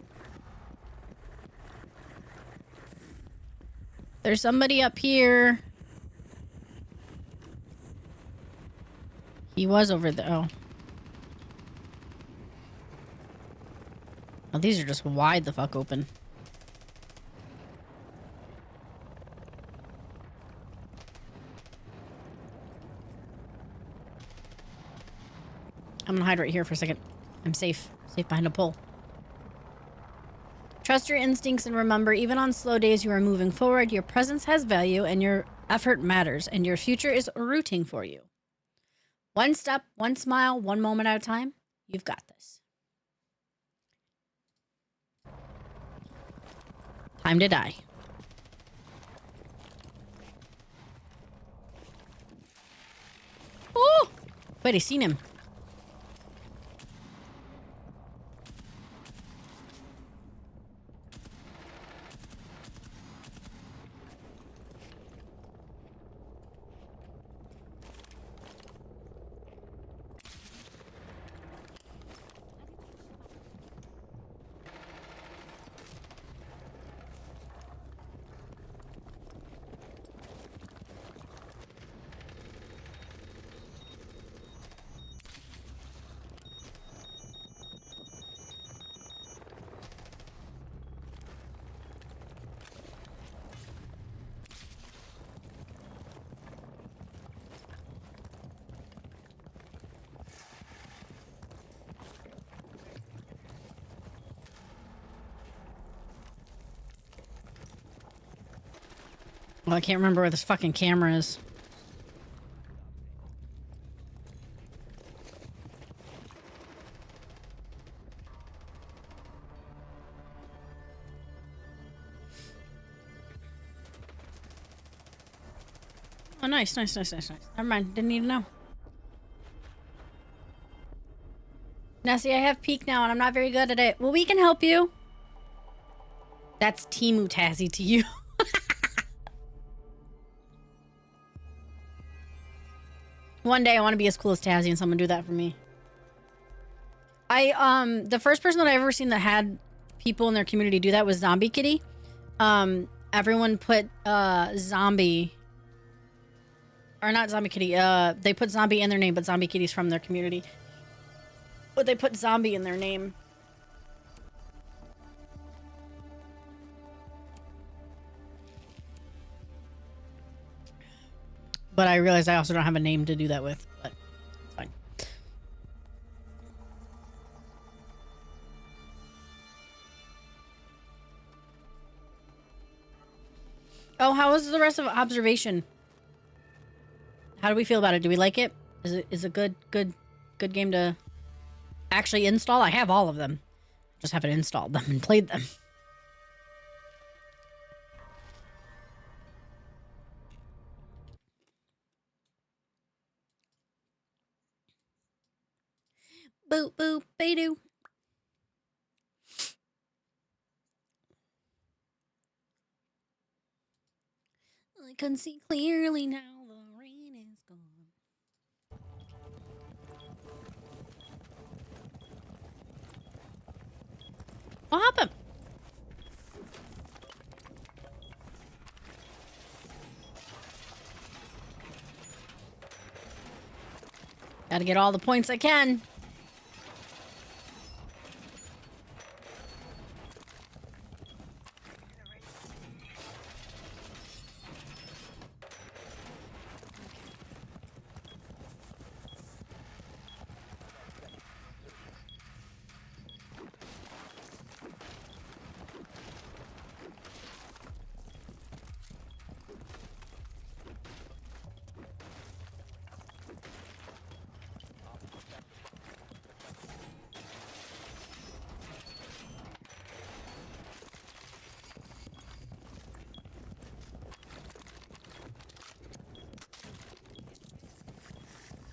There's somebody up here. He was over there. Oh. Oh, these are just wide the fuck open. I'm gonna hide right here for a second. I'm safe. Safe behind a pole. Trust your instincts and remember, even on slow days, you are moving forward. Your presence has value and your effort matters, and your future is rooting for you. One step, one smile, one moment at a time. You've got this. Time to die. Oh! Wait, I seen him. Well, I can't remember where this fucking camera is. Oh, nice. Never mind. Didn't need to know. Nessie, I have peek now, and I'm not very good at it. Well, we can help you. That's Timu Tazzy to you. One day I want to be as cool as Tazzy and someone do that for me. The first person that I ever seen that had people in their community do that was Zombie Kitty. Everyone put zombie, or not Zombie Kitty. They put zombie in their name, but Zombie Kitty's from their community. But they put zombie in their name. But I realized I also don't have a name to do that with, but it's fine. Oh, how was the rest of Observation? How do we feel about it? Do we like it? Is it a good game to actually install. I have all of them. Just haven't installed them and played them. Boop, boop, they-doo. I can see clearly now the rain is gone. What happened? Gotta get all the points I can.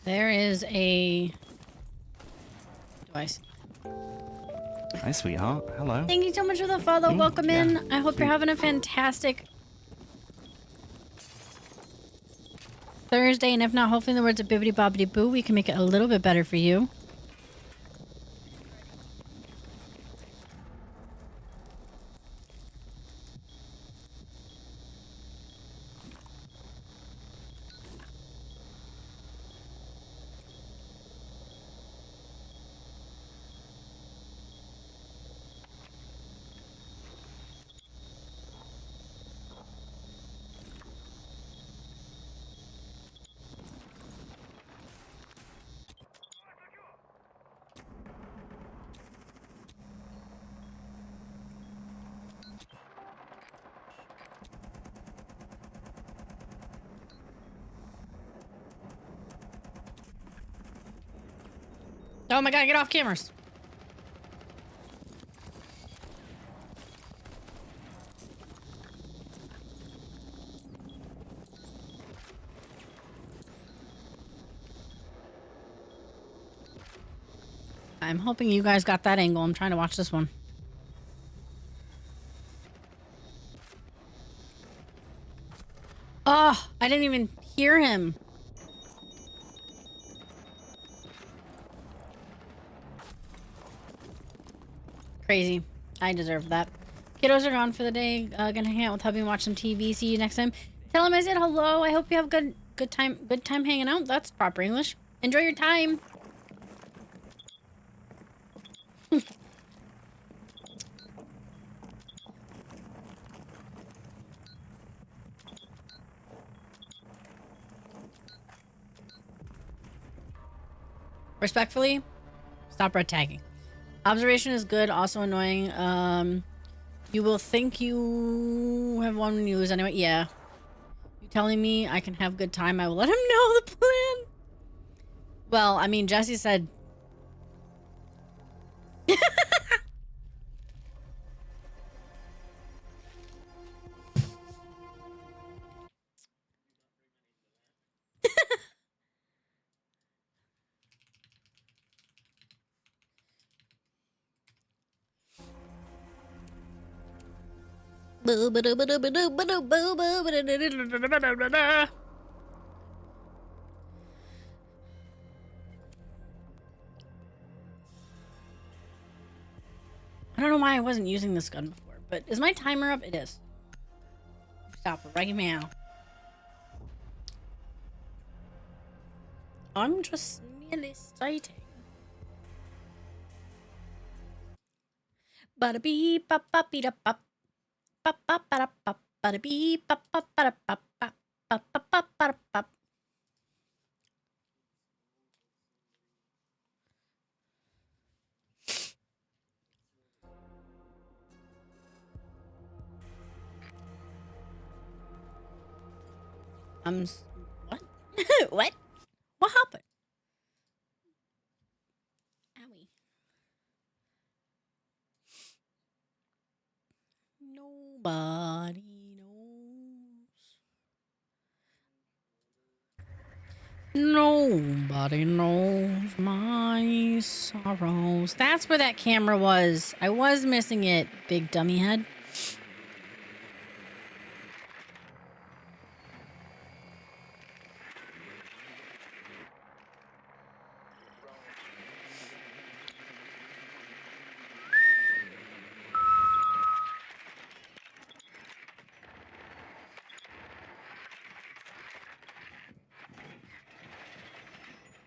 There is a device. Hi, sweetheart. Hello. Thank you so much for the follow. Welcome yeah. in. I hope you're having a fantastic Thursday, and if not, hopefully in the words of Bibbidi Bobbidi Boo, we can make it a little bit better for you. Oh my god, get off cameras. I'm hoping you guys got that angle. I'm trying to watch this one. Oh, I didn't even hear him. Crazy. I deserve that. Kiddos are gone for the day. Gonna hang out with hubby and watch some TV. See you next time. Tell him I said hello. I hope you have good time hanging out. That's proper English. Enjoy your time. Respectfully, stop red tagging. Observation is good, also annoying. You will think you have won when you lose anyway. Yeah. You telling me I can have good time, I will let him know the plan. Well, I mean, Jesse said... I don't know why I wasn't using this gun before, but is my timer up? It is. Stop right now. I'm just merely stating. Bada beep bop bop beat up bop bop bop bada bop bada beep bop bop bada bop bop bop bop bop bada bop. What? What? What happened? Owie. Nobody knows my sorrows. That's where that camera was. I was missing it, big dummy head.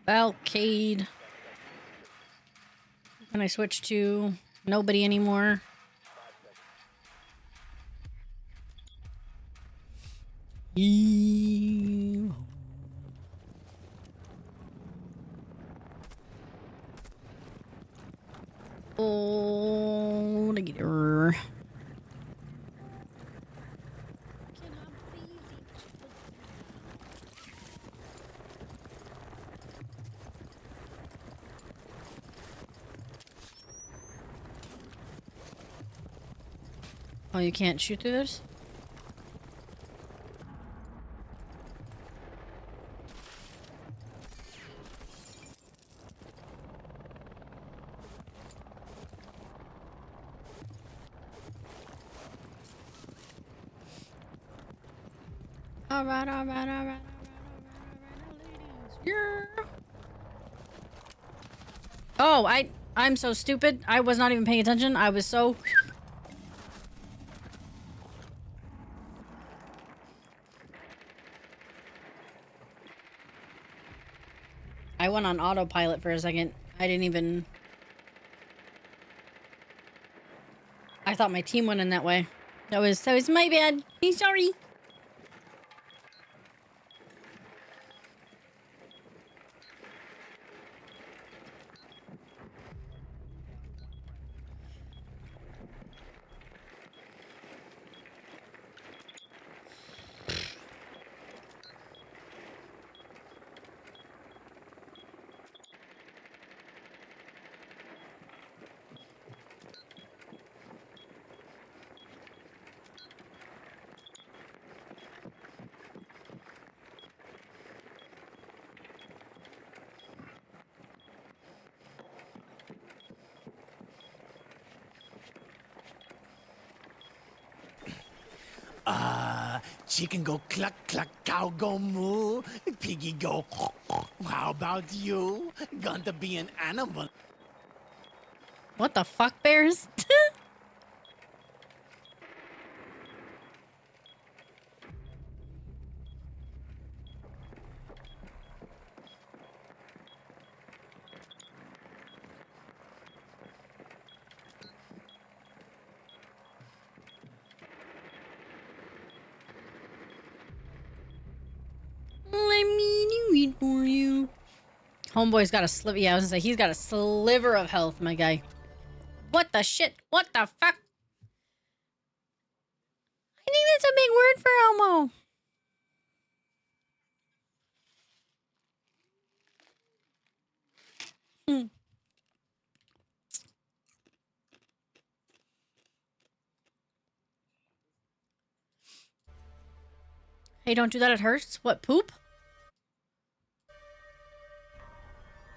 Valcade. Can I switch to nobody anymore? Oh, digger. Oh, you can't shoot through this? Alright, ladies. Yeah. Oh, I'm so stupid. I was not even paying attention. I was so... I went on autopilot for a second. I didn't even... I thought my team went in that way. That was my bad. I'm sorry. Chicken go cluck cluck, cow go moo, piggy go. How about you? Going to be an animal? What the fuck, bears? Let me do it for you. Homeboy's got a sliver. Yeah, I was gonna say, he's got a sliver of health, my guy. What the shit? What the fuck? I think that's a big word for Elmo. Hey, don't do that. It hurts. What, poop?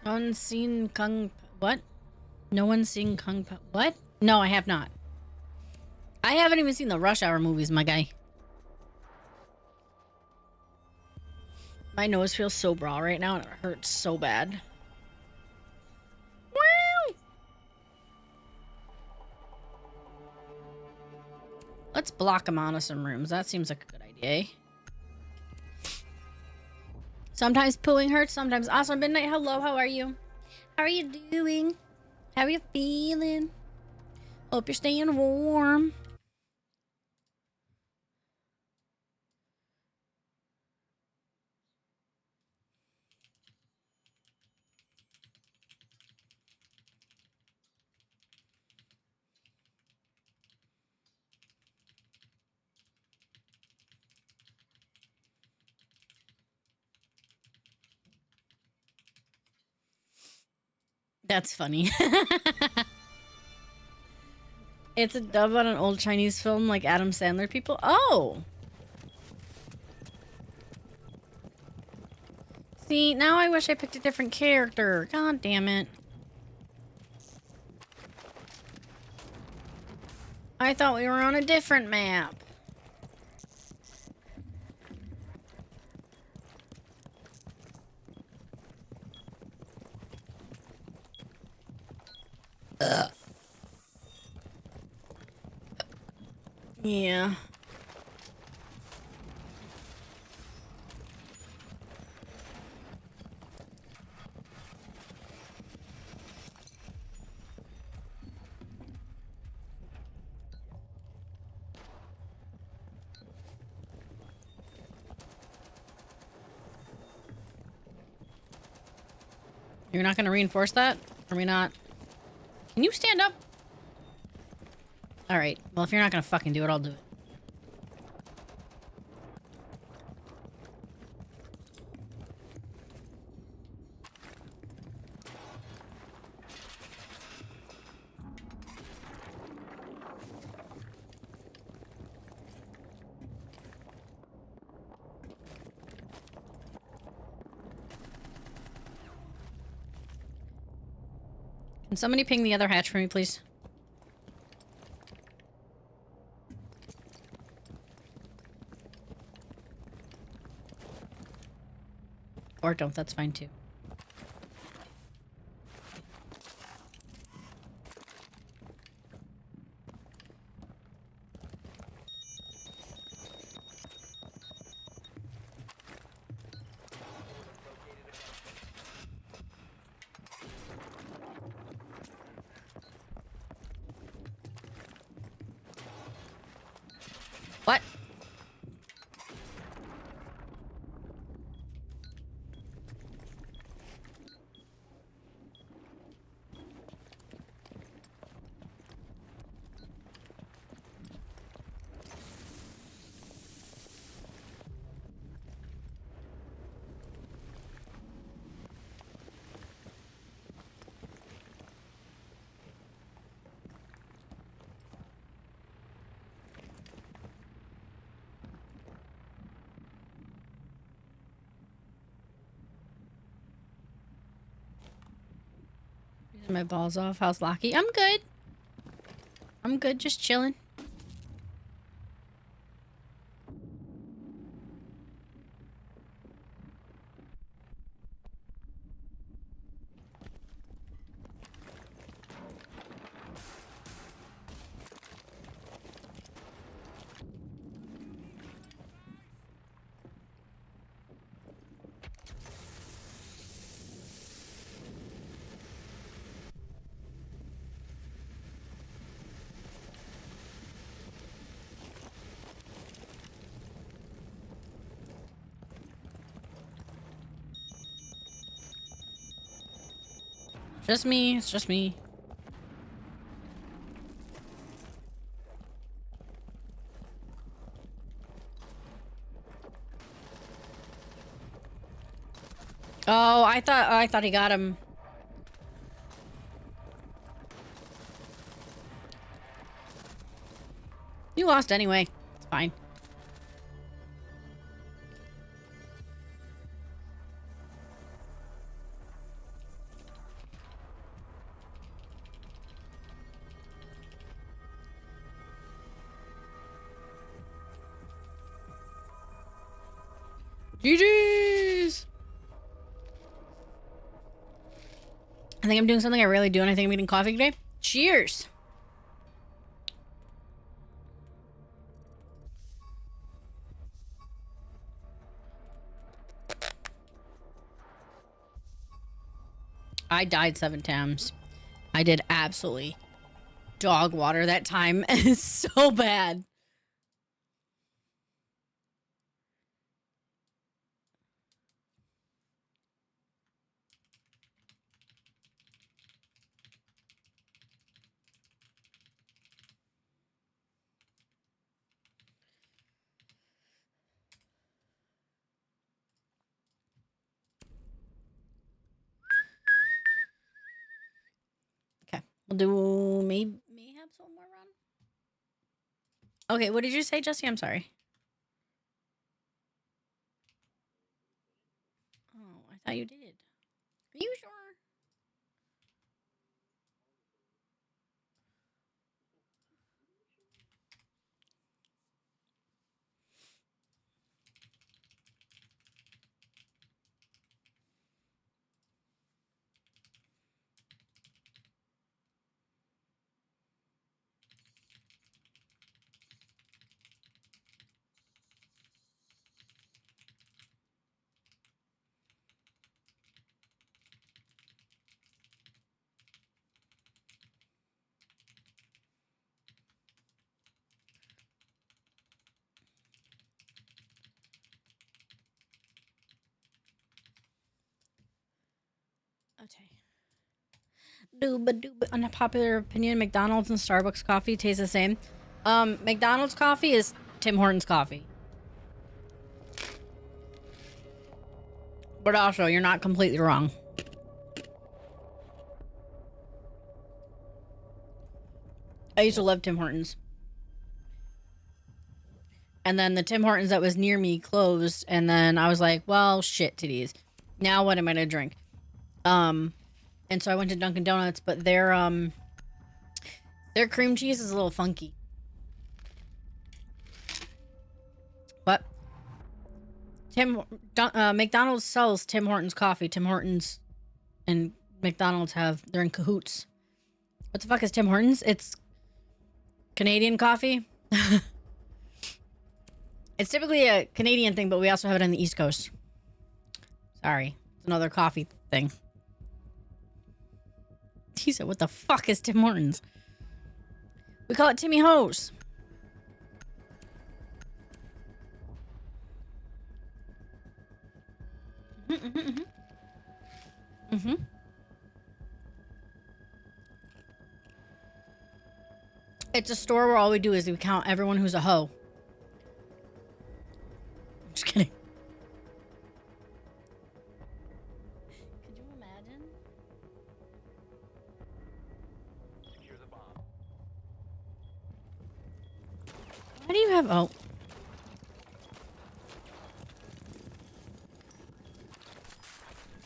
No one's seen Kung... What? No one's seen Kung... What? No, I have not. I haven't even seen the Rush Hour movies, my guy. My nose feels so raw right now and it hurts so bad. Wow. Let's block him out of some rooms. That seems like a good idea. Sometimes pooing hurts, sometimes awesome. Midnight, hello, how are you? How are you doing? How are you feeling? Hope you're staying warm. That's funny. It's a dub on an old Chinese film like Adam Sandler people. Oh! See, now I wish I picked a different character. God damn it. I thought we were on a different map. Yeah. You're not going to reinforce that? Are we not? Can you stand up? Alright. Well, if you're not going to fucking do it, I'll do it. Can somebody ping the other hatch for me, please? Or don't, that's fine too. What? My balls off. How's Lockie? I'm good. I'm good, just chilling. Just me. It's just me. Oh, I thought he got him. You lost anyway. It's fine. GG's! I think I'm doing something I rarely do, and I think I'm eating coffee today. Cheers! I died 7 times. I did absolutely dog water that time. It's so bad. Okay, we'll do mayhaps one more run. Okay, what did you say, Jesse? I'm sorry. Oh, I Oh, you did. Are you sure? Okay. Dooba. Unpopular opinion: McDonald's and Starbucks coffee taste the same. McDonald's coffee is Tim Hortons coffee. But also, you're not completely wrong. I used to love Tim Hortons. And then the Tim Hortons that was near me closed, and then I was like, well, shit titties. Now what am I gonna drink? And so I went to Dunkin' Donuts, but their cream cheese is a little funky. But McDonald's sells Tim Hortons coffee. Tim Hortons and McDonald's they're in cahoots. What the fuck is Tim Hortons? It's Canadian coffee. It's typically a Canadian thing, but we also have it on the East Coast. Sorry. It's another coffee thing. He said, what the fuck is Tim Hortons? We call it Timmy Hose. It's a store where all we do is we count everyone who's a hoe. I'm just kidding. Could you imagine? Why do you have... Oh.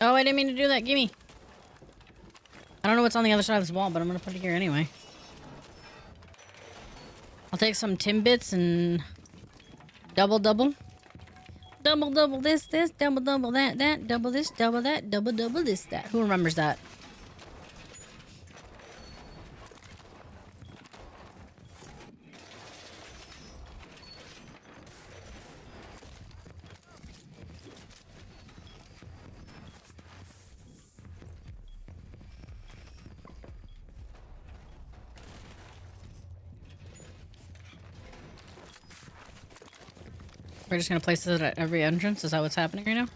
Oh, I didn't mean to do that. Gimme. I don't know what's on the other side of this wall, but I'm gonna put it here anyway. I'll take some Timbits and double. Double this, double that, double this, double that, double this, that. Who remembers that? We're just gonna place it at every entrance? Is that what's happening right now?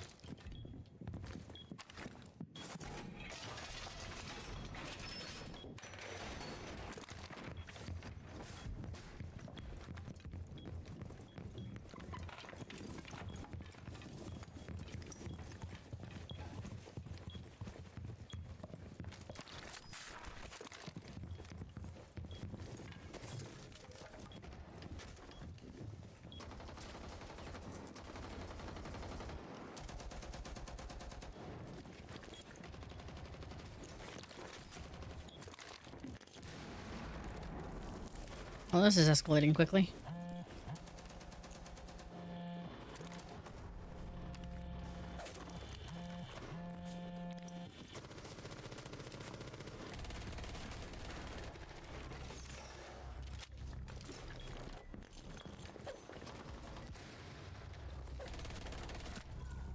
Well, this is escalating quickly.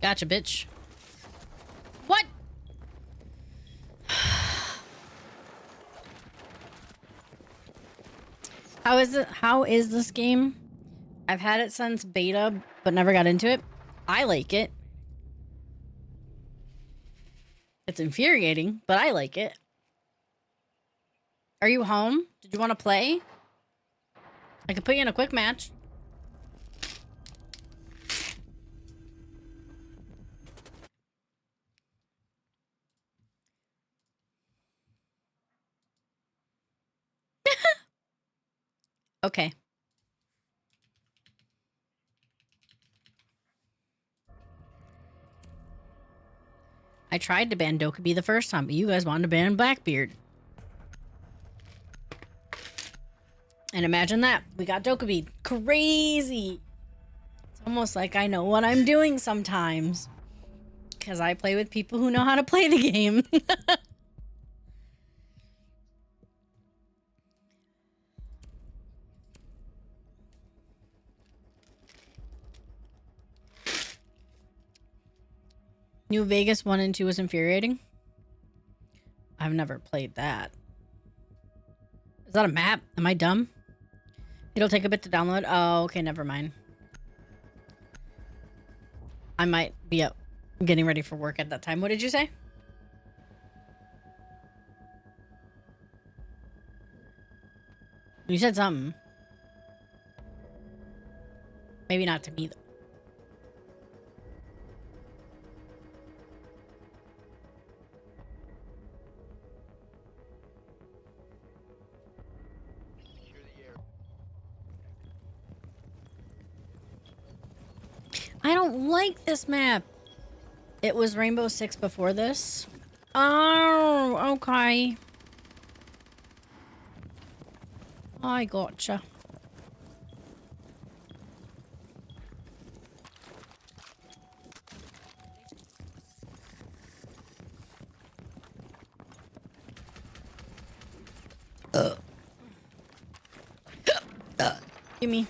Gotcha, bitch. What? How is this game? I've had it since beta, but never got into it. I like it. It's infuriating, but I like it. Are you home? Did you want to play? I could put you in a quick match. Okay. I tried to ban Dokkaebi the first time, but you guys wanted to ban Blackbeard. And imagine that. We got Dokkaebi. Crazy. It's almost like I know what I'm doing sometimes. Because I play with people who know how to play the game. New Vegas 1 and 2 was infuriating. I've never played that. Is that a map? Am I dumb? It'll take a bit to download. Oh, okay, never mind. I might be up getting ready for work at that time. What did you say? You said something. Maybe not to me, though. I don't like this map. It was Rainbow Six before this. Oh, okay. I gotcha. Give me.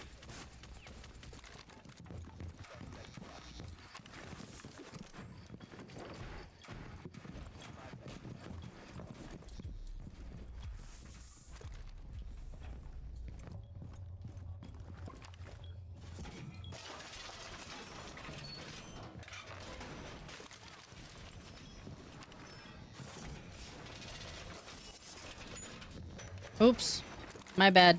Oops. My bad.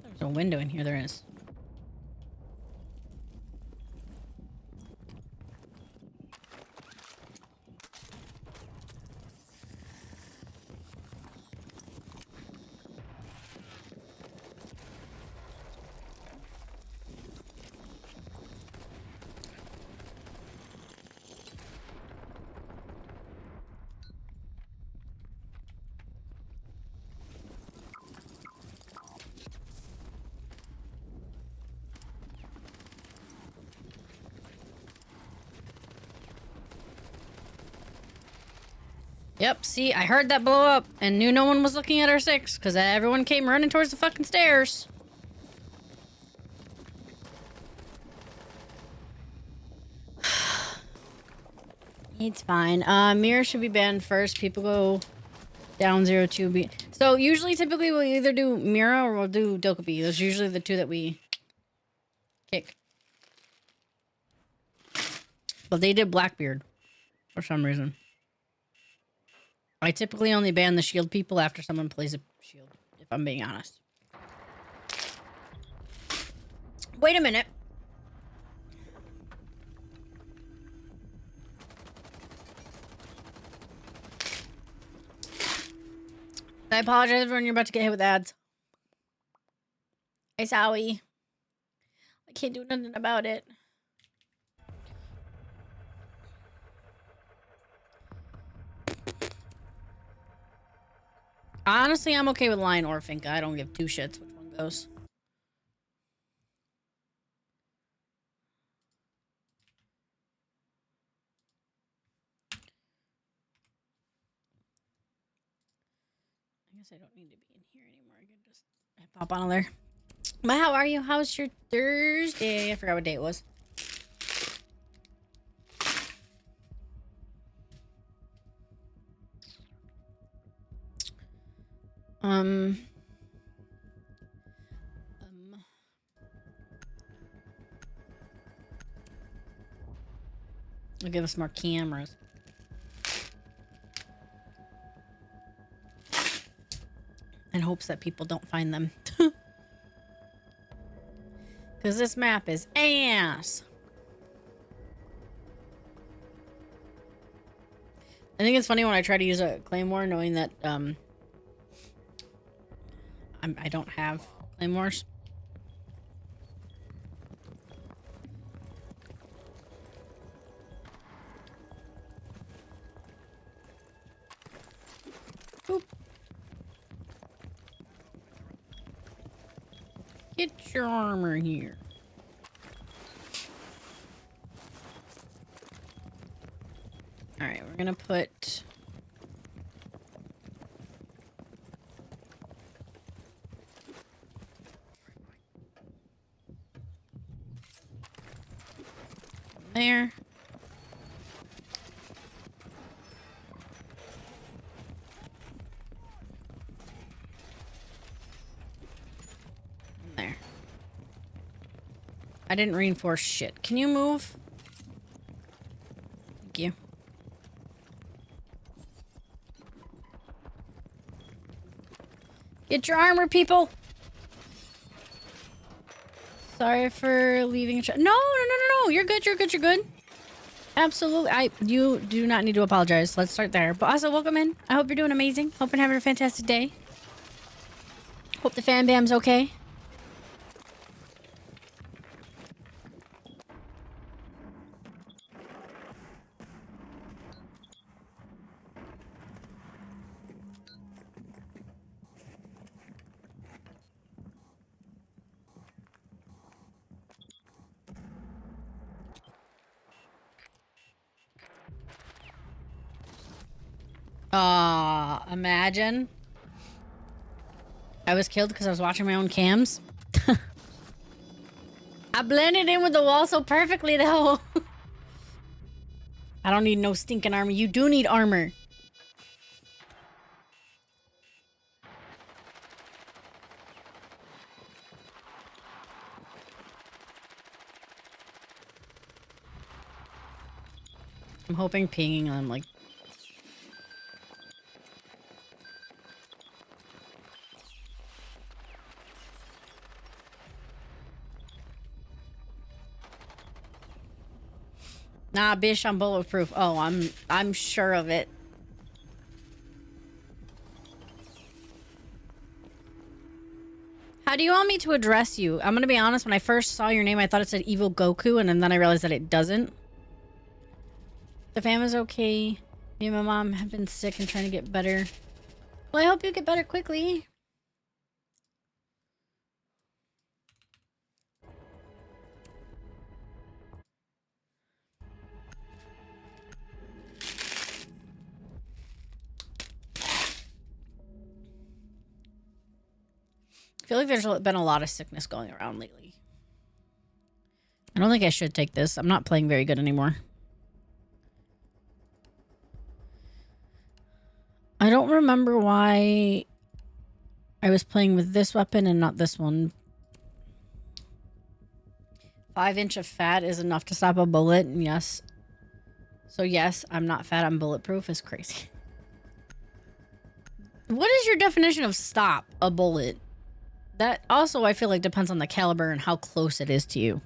There's a window in here. There is. Yep, see, I heard that blow up and knew no one was looking at our 6 because everyone came running towards the fucking stairs. It's fine. Mirror should be banned first. People go down 0-2. So usually, typically, we'll either do Mira or we'll do Dokkaebi. Those are usually the two that we kick. But they did Blackbeard for some reason. I typically only ban the shield people after someone plays a shield, if I'm being honest. Wait a minute. I apologize everyone, you're about to get hit with ads. Hey, Sowie. I can't do nothing about it. Honestly, I'm okay with Lion or Finka. I don't give two shits which one goes. I guess I don't need to be in here anymore. I can just pop on there. But how are you? How's your Thursday? I forgot what day it was. They'll give us more cameras. In hopes that people don't find them. Because this map is ass. I think it's funny when I try to use a claymore knowing that I don't have claymores. Boop. Get your armor here. Alright, we're gonna put... there. There. I didn't reinforce shit. Can you move? Thank you. Get your armor, people! Sorry for leaving. No. You're good. You're good. Absolutely. You do not need to apologize. Let's start there. But also, welcome in. I hope you're doing amazing. Hope you're having a fantastic day. Hope the fan bam's okay. Imagine. I was killed because I was watching my own cams. I blended in with the wall so perfectly, though. I don't need no stinking armor. You do need armor. I'm hoping pinging on, like... Nah, bish, I'm bulletproof. Oh, I'm sure of it. How do you want me to address you? I'm gonna be honest, when I first saw your name, I thought it said Evil Goku, and then I realized that it doesn't. The fam is okay. Me and my mom have been sick and trying to get better. Well, I hope you get better quickly. I feel like there's been a lot of sickness going around lately. I don't think I should take this. I'm not playing very good anymore. I don't remember why I was playing with this weapon and not this one. 5 inch of fat is enough to stop a bullet, and yes. So yes, I'm not fat, I'm bulletproof. Is crazy. What is your definition of stop a bullet? That also, I feel like, depends on the caliber and how close it is to you.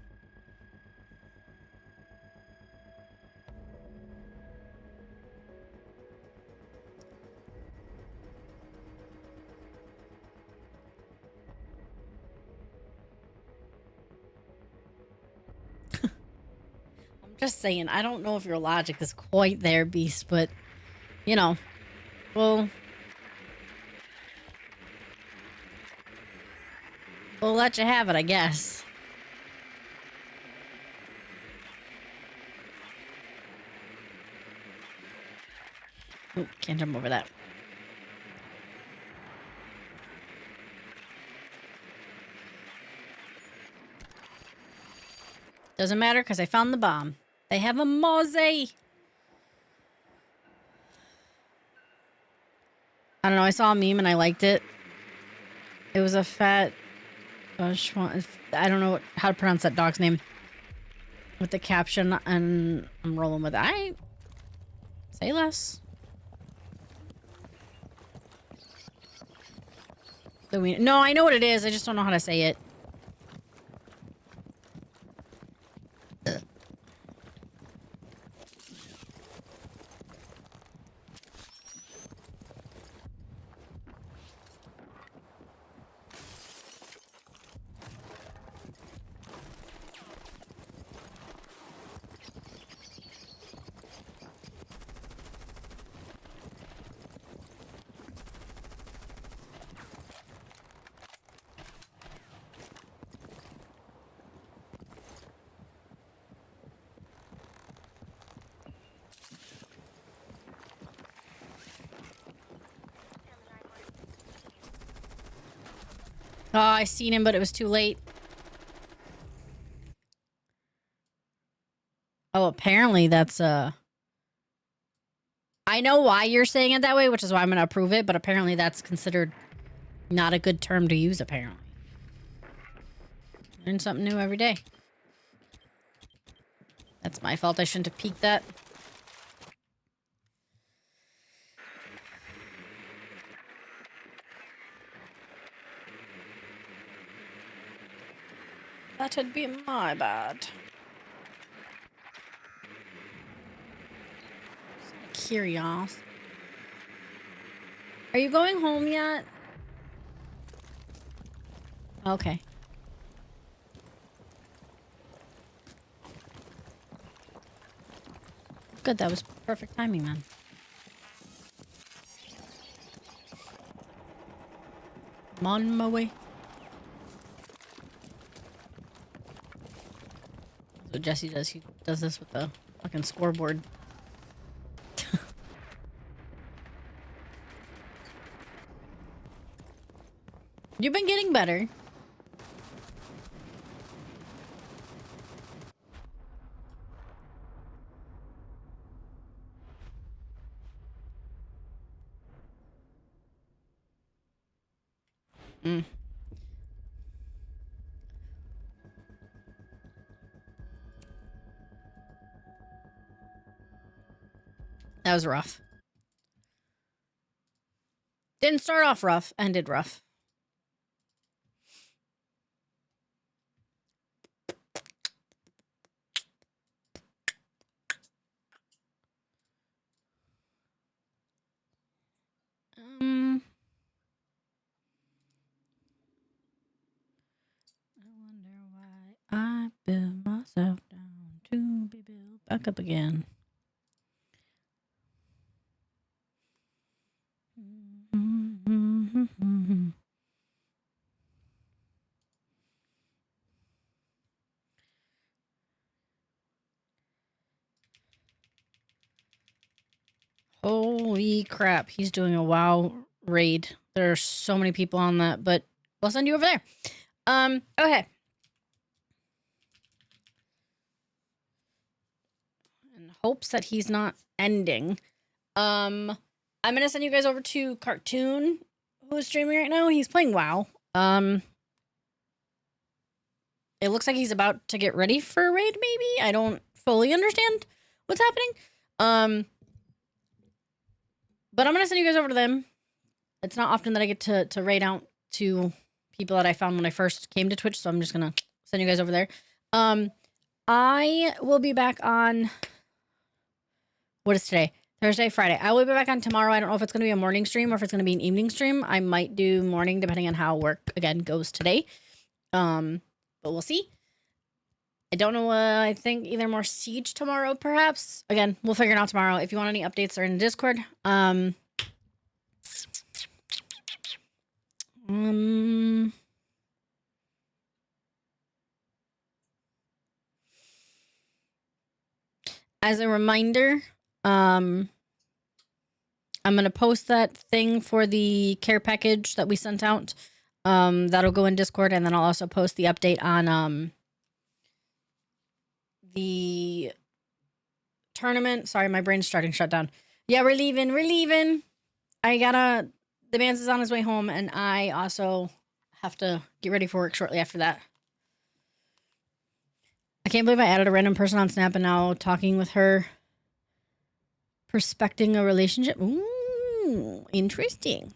I'm just saying, I don't know if your logic is quite there, Beast, but, you know, well... We'll let you have it, I guess. Ooh, can't jump over that. Doesn't matter because I found the bomb. They have a mosey. I don't know, I saw a meme and I liked it. It was a fat... I don't know how to pronounce that dog's name. With the caption, and I'm rolling with it. Say less. No, I know what it is. I just don't know how to say it. Oh, I seen him, but it was too late. Oh, apparently that's I know why you're saying it that way, which is why I'm gonna approve it, but apparently that's considered not a good term to use, apparently. Learn something new every day. That's my fault. I shouldn't have peeked that. That had been my bad. Curious. Are you going home yet? Okay. Good, that was perfect timing then. I'm on my way. So Jesse does. He does this with the fucking scoreboard. You've been getting better. Mm. That was rough. Didn't start off rough, ended rough. I wonder why I build myself down to be built back up again. Holy crap, he's doing a WoW raid. There are so many people on that, but I'll send you over there. Okay. In hopes that he's not ending. I'm gonna send you guys over to Cartoon, who is streaming right now. He's playing WoW. It looks like he's about to get ready for a raid, maybe? I don't fully understand what's happening. But I'm gonna send you guys over to them. It's not often that I get to raid out to people that I found when I first came to Twitch, so I'm just gonna send you guys over there. I will be back on, what is today? Thursday, Friday. I will be back on tomorrow. I don't know if it's gonna be a morning stream or if it's gonna be an evening stream. I might do morning depending on how work again goes today. But we'll see. I don't know. I think either more Siege tomorrow, perhaps. Again, we'll figure it out tomorrow. If you want any updates, they're in Discord. As a reminder, I'm gonna post that thing for the care package that we sent out. That'll go in Discord, and then I'll also post the update on the tournament. Sorry, my brain's starting to shut down. Yeah, we're leaving. The man's is on his way home, and I also have to get ready for work shortly after that. I can't believe I added a random person on Snap and now talking with her. Prospecting a relationship. Ooh, interesting.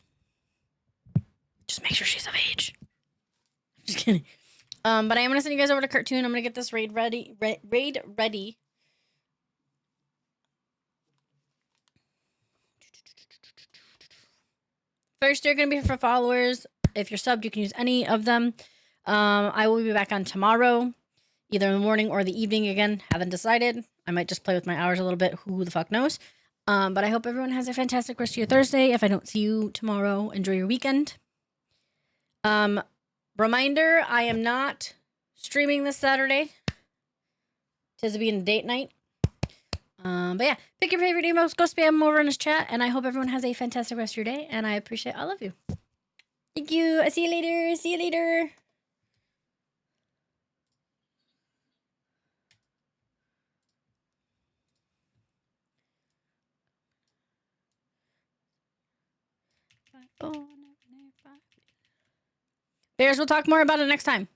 Just make sure she's of age. Just kidding. But I am gonna send you guys over to Cartoon. I'm gonna get this raid ready. Raid ready. First, they're gonna be for followers. If you're subbed, you can use any of them. I will be back on tomorrow, either in the morning or the evening. Again, haven't decided. I might just play with my hours a little bit. Who the fuck knows? But I hope everyone has a fantastic rest of your Thursday. If I don't see you tomorrow, enjoy your weekend. Reminder, I am not streaming this Saturday. Tis being a date night. But yeah, pick your favorite emos, go spam them over in his chat, and I hope everyone has a fantastic rest of your day, and I appreciate all of you. Thank you. I'll see you later. See you later. Bears, we'll talk more about it next time.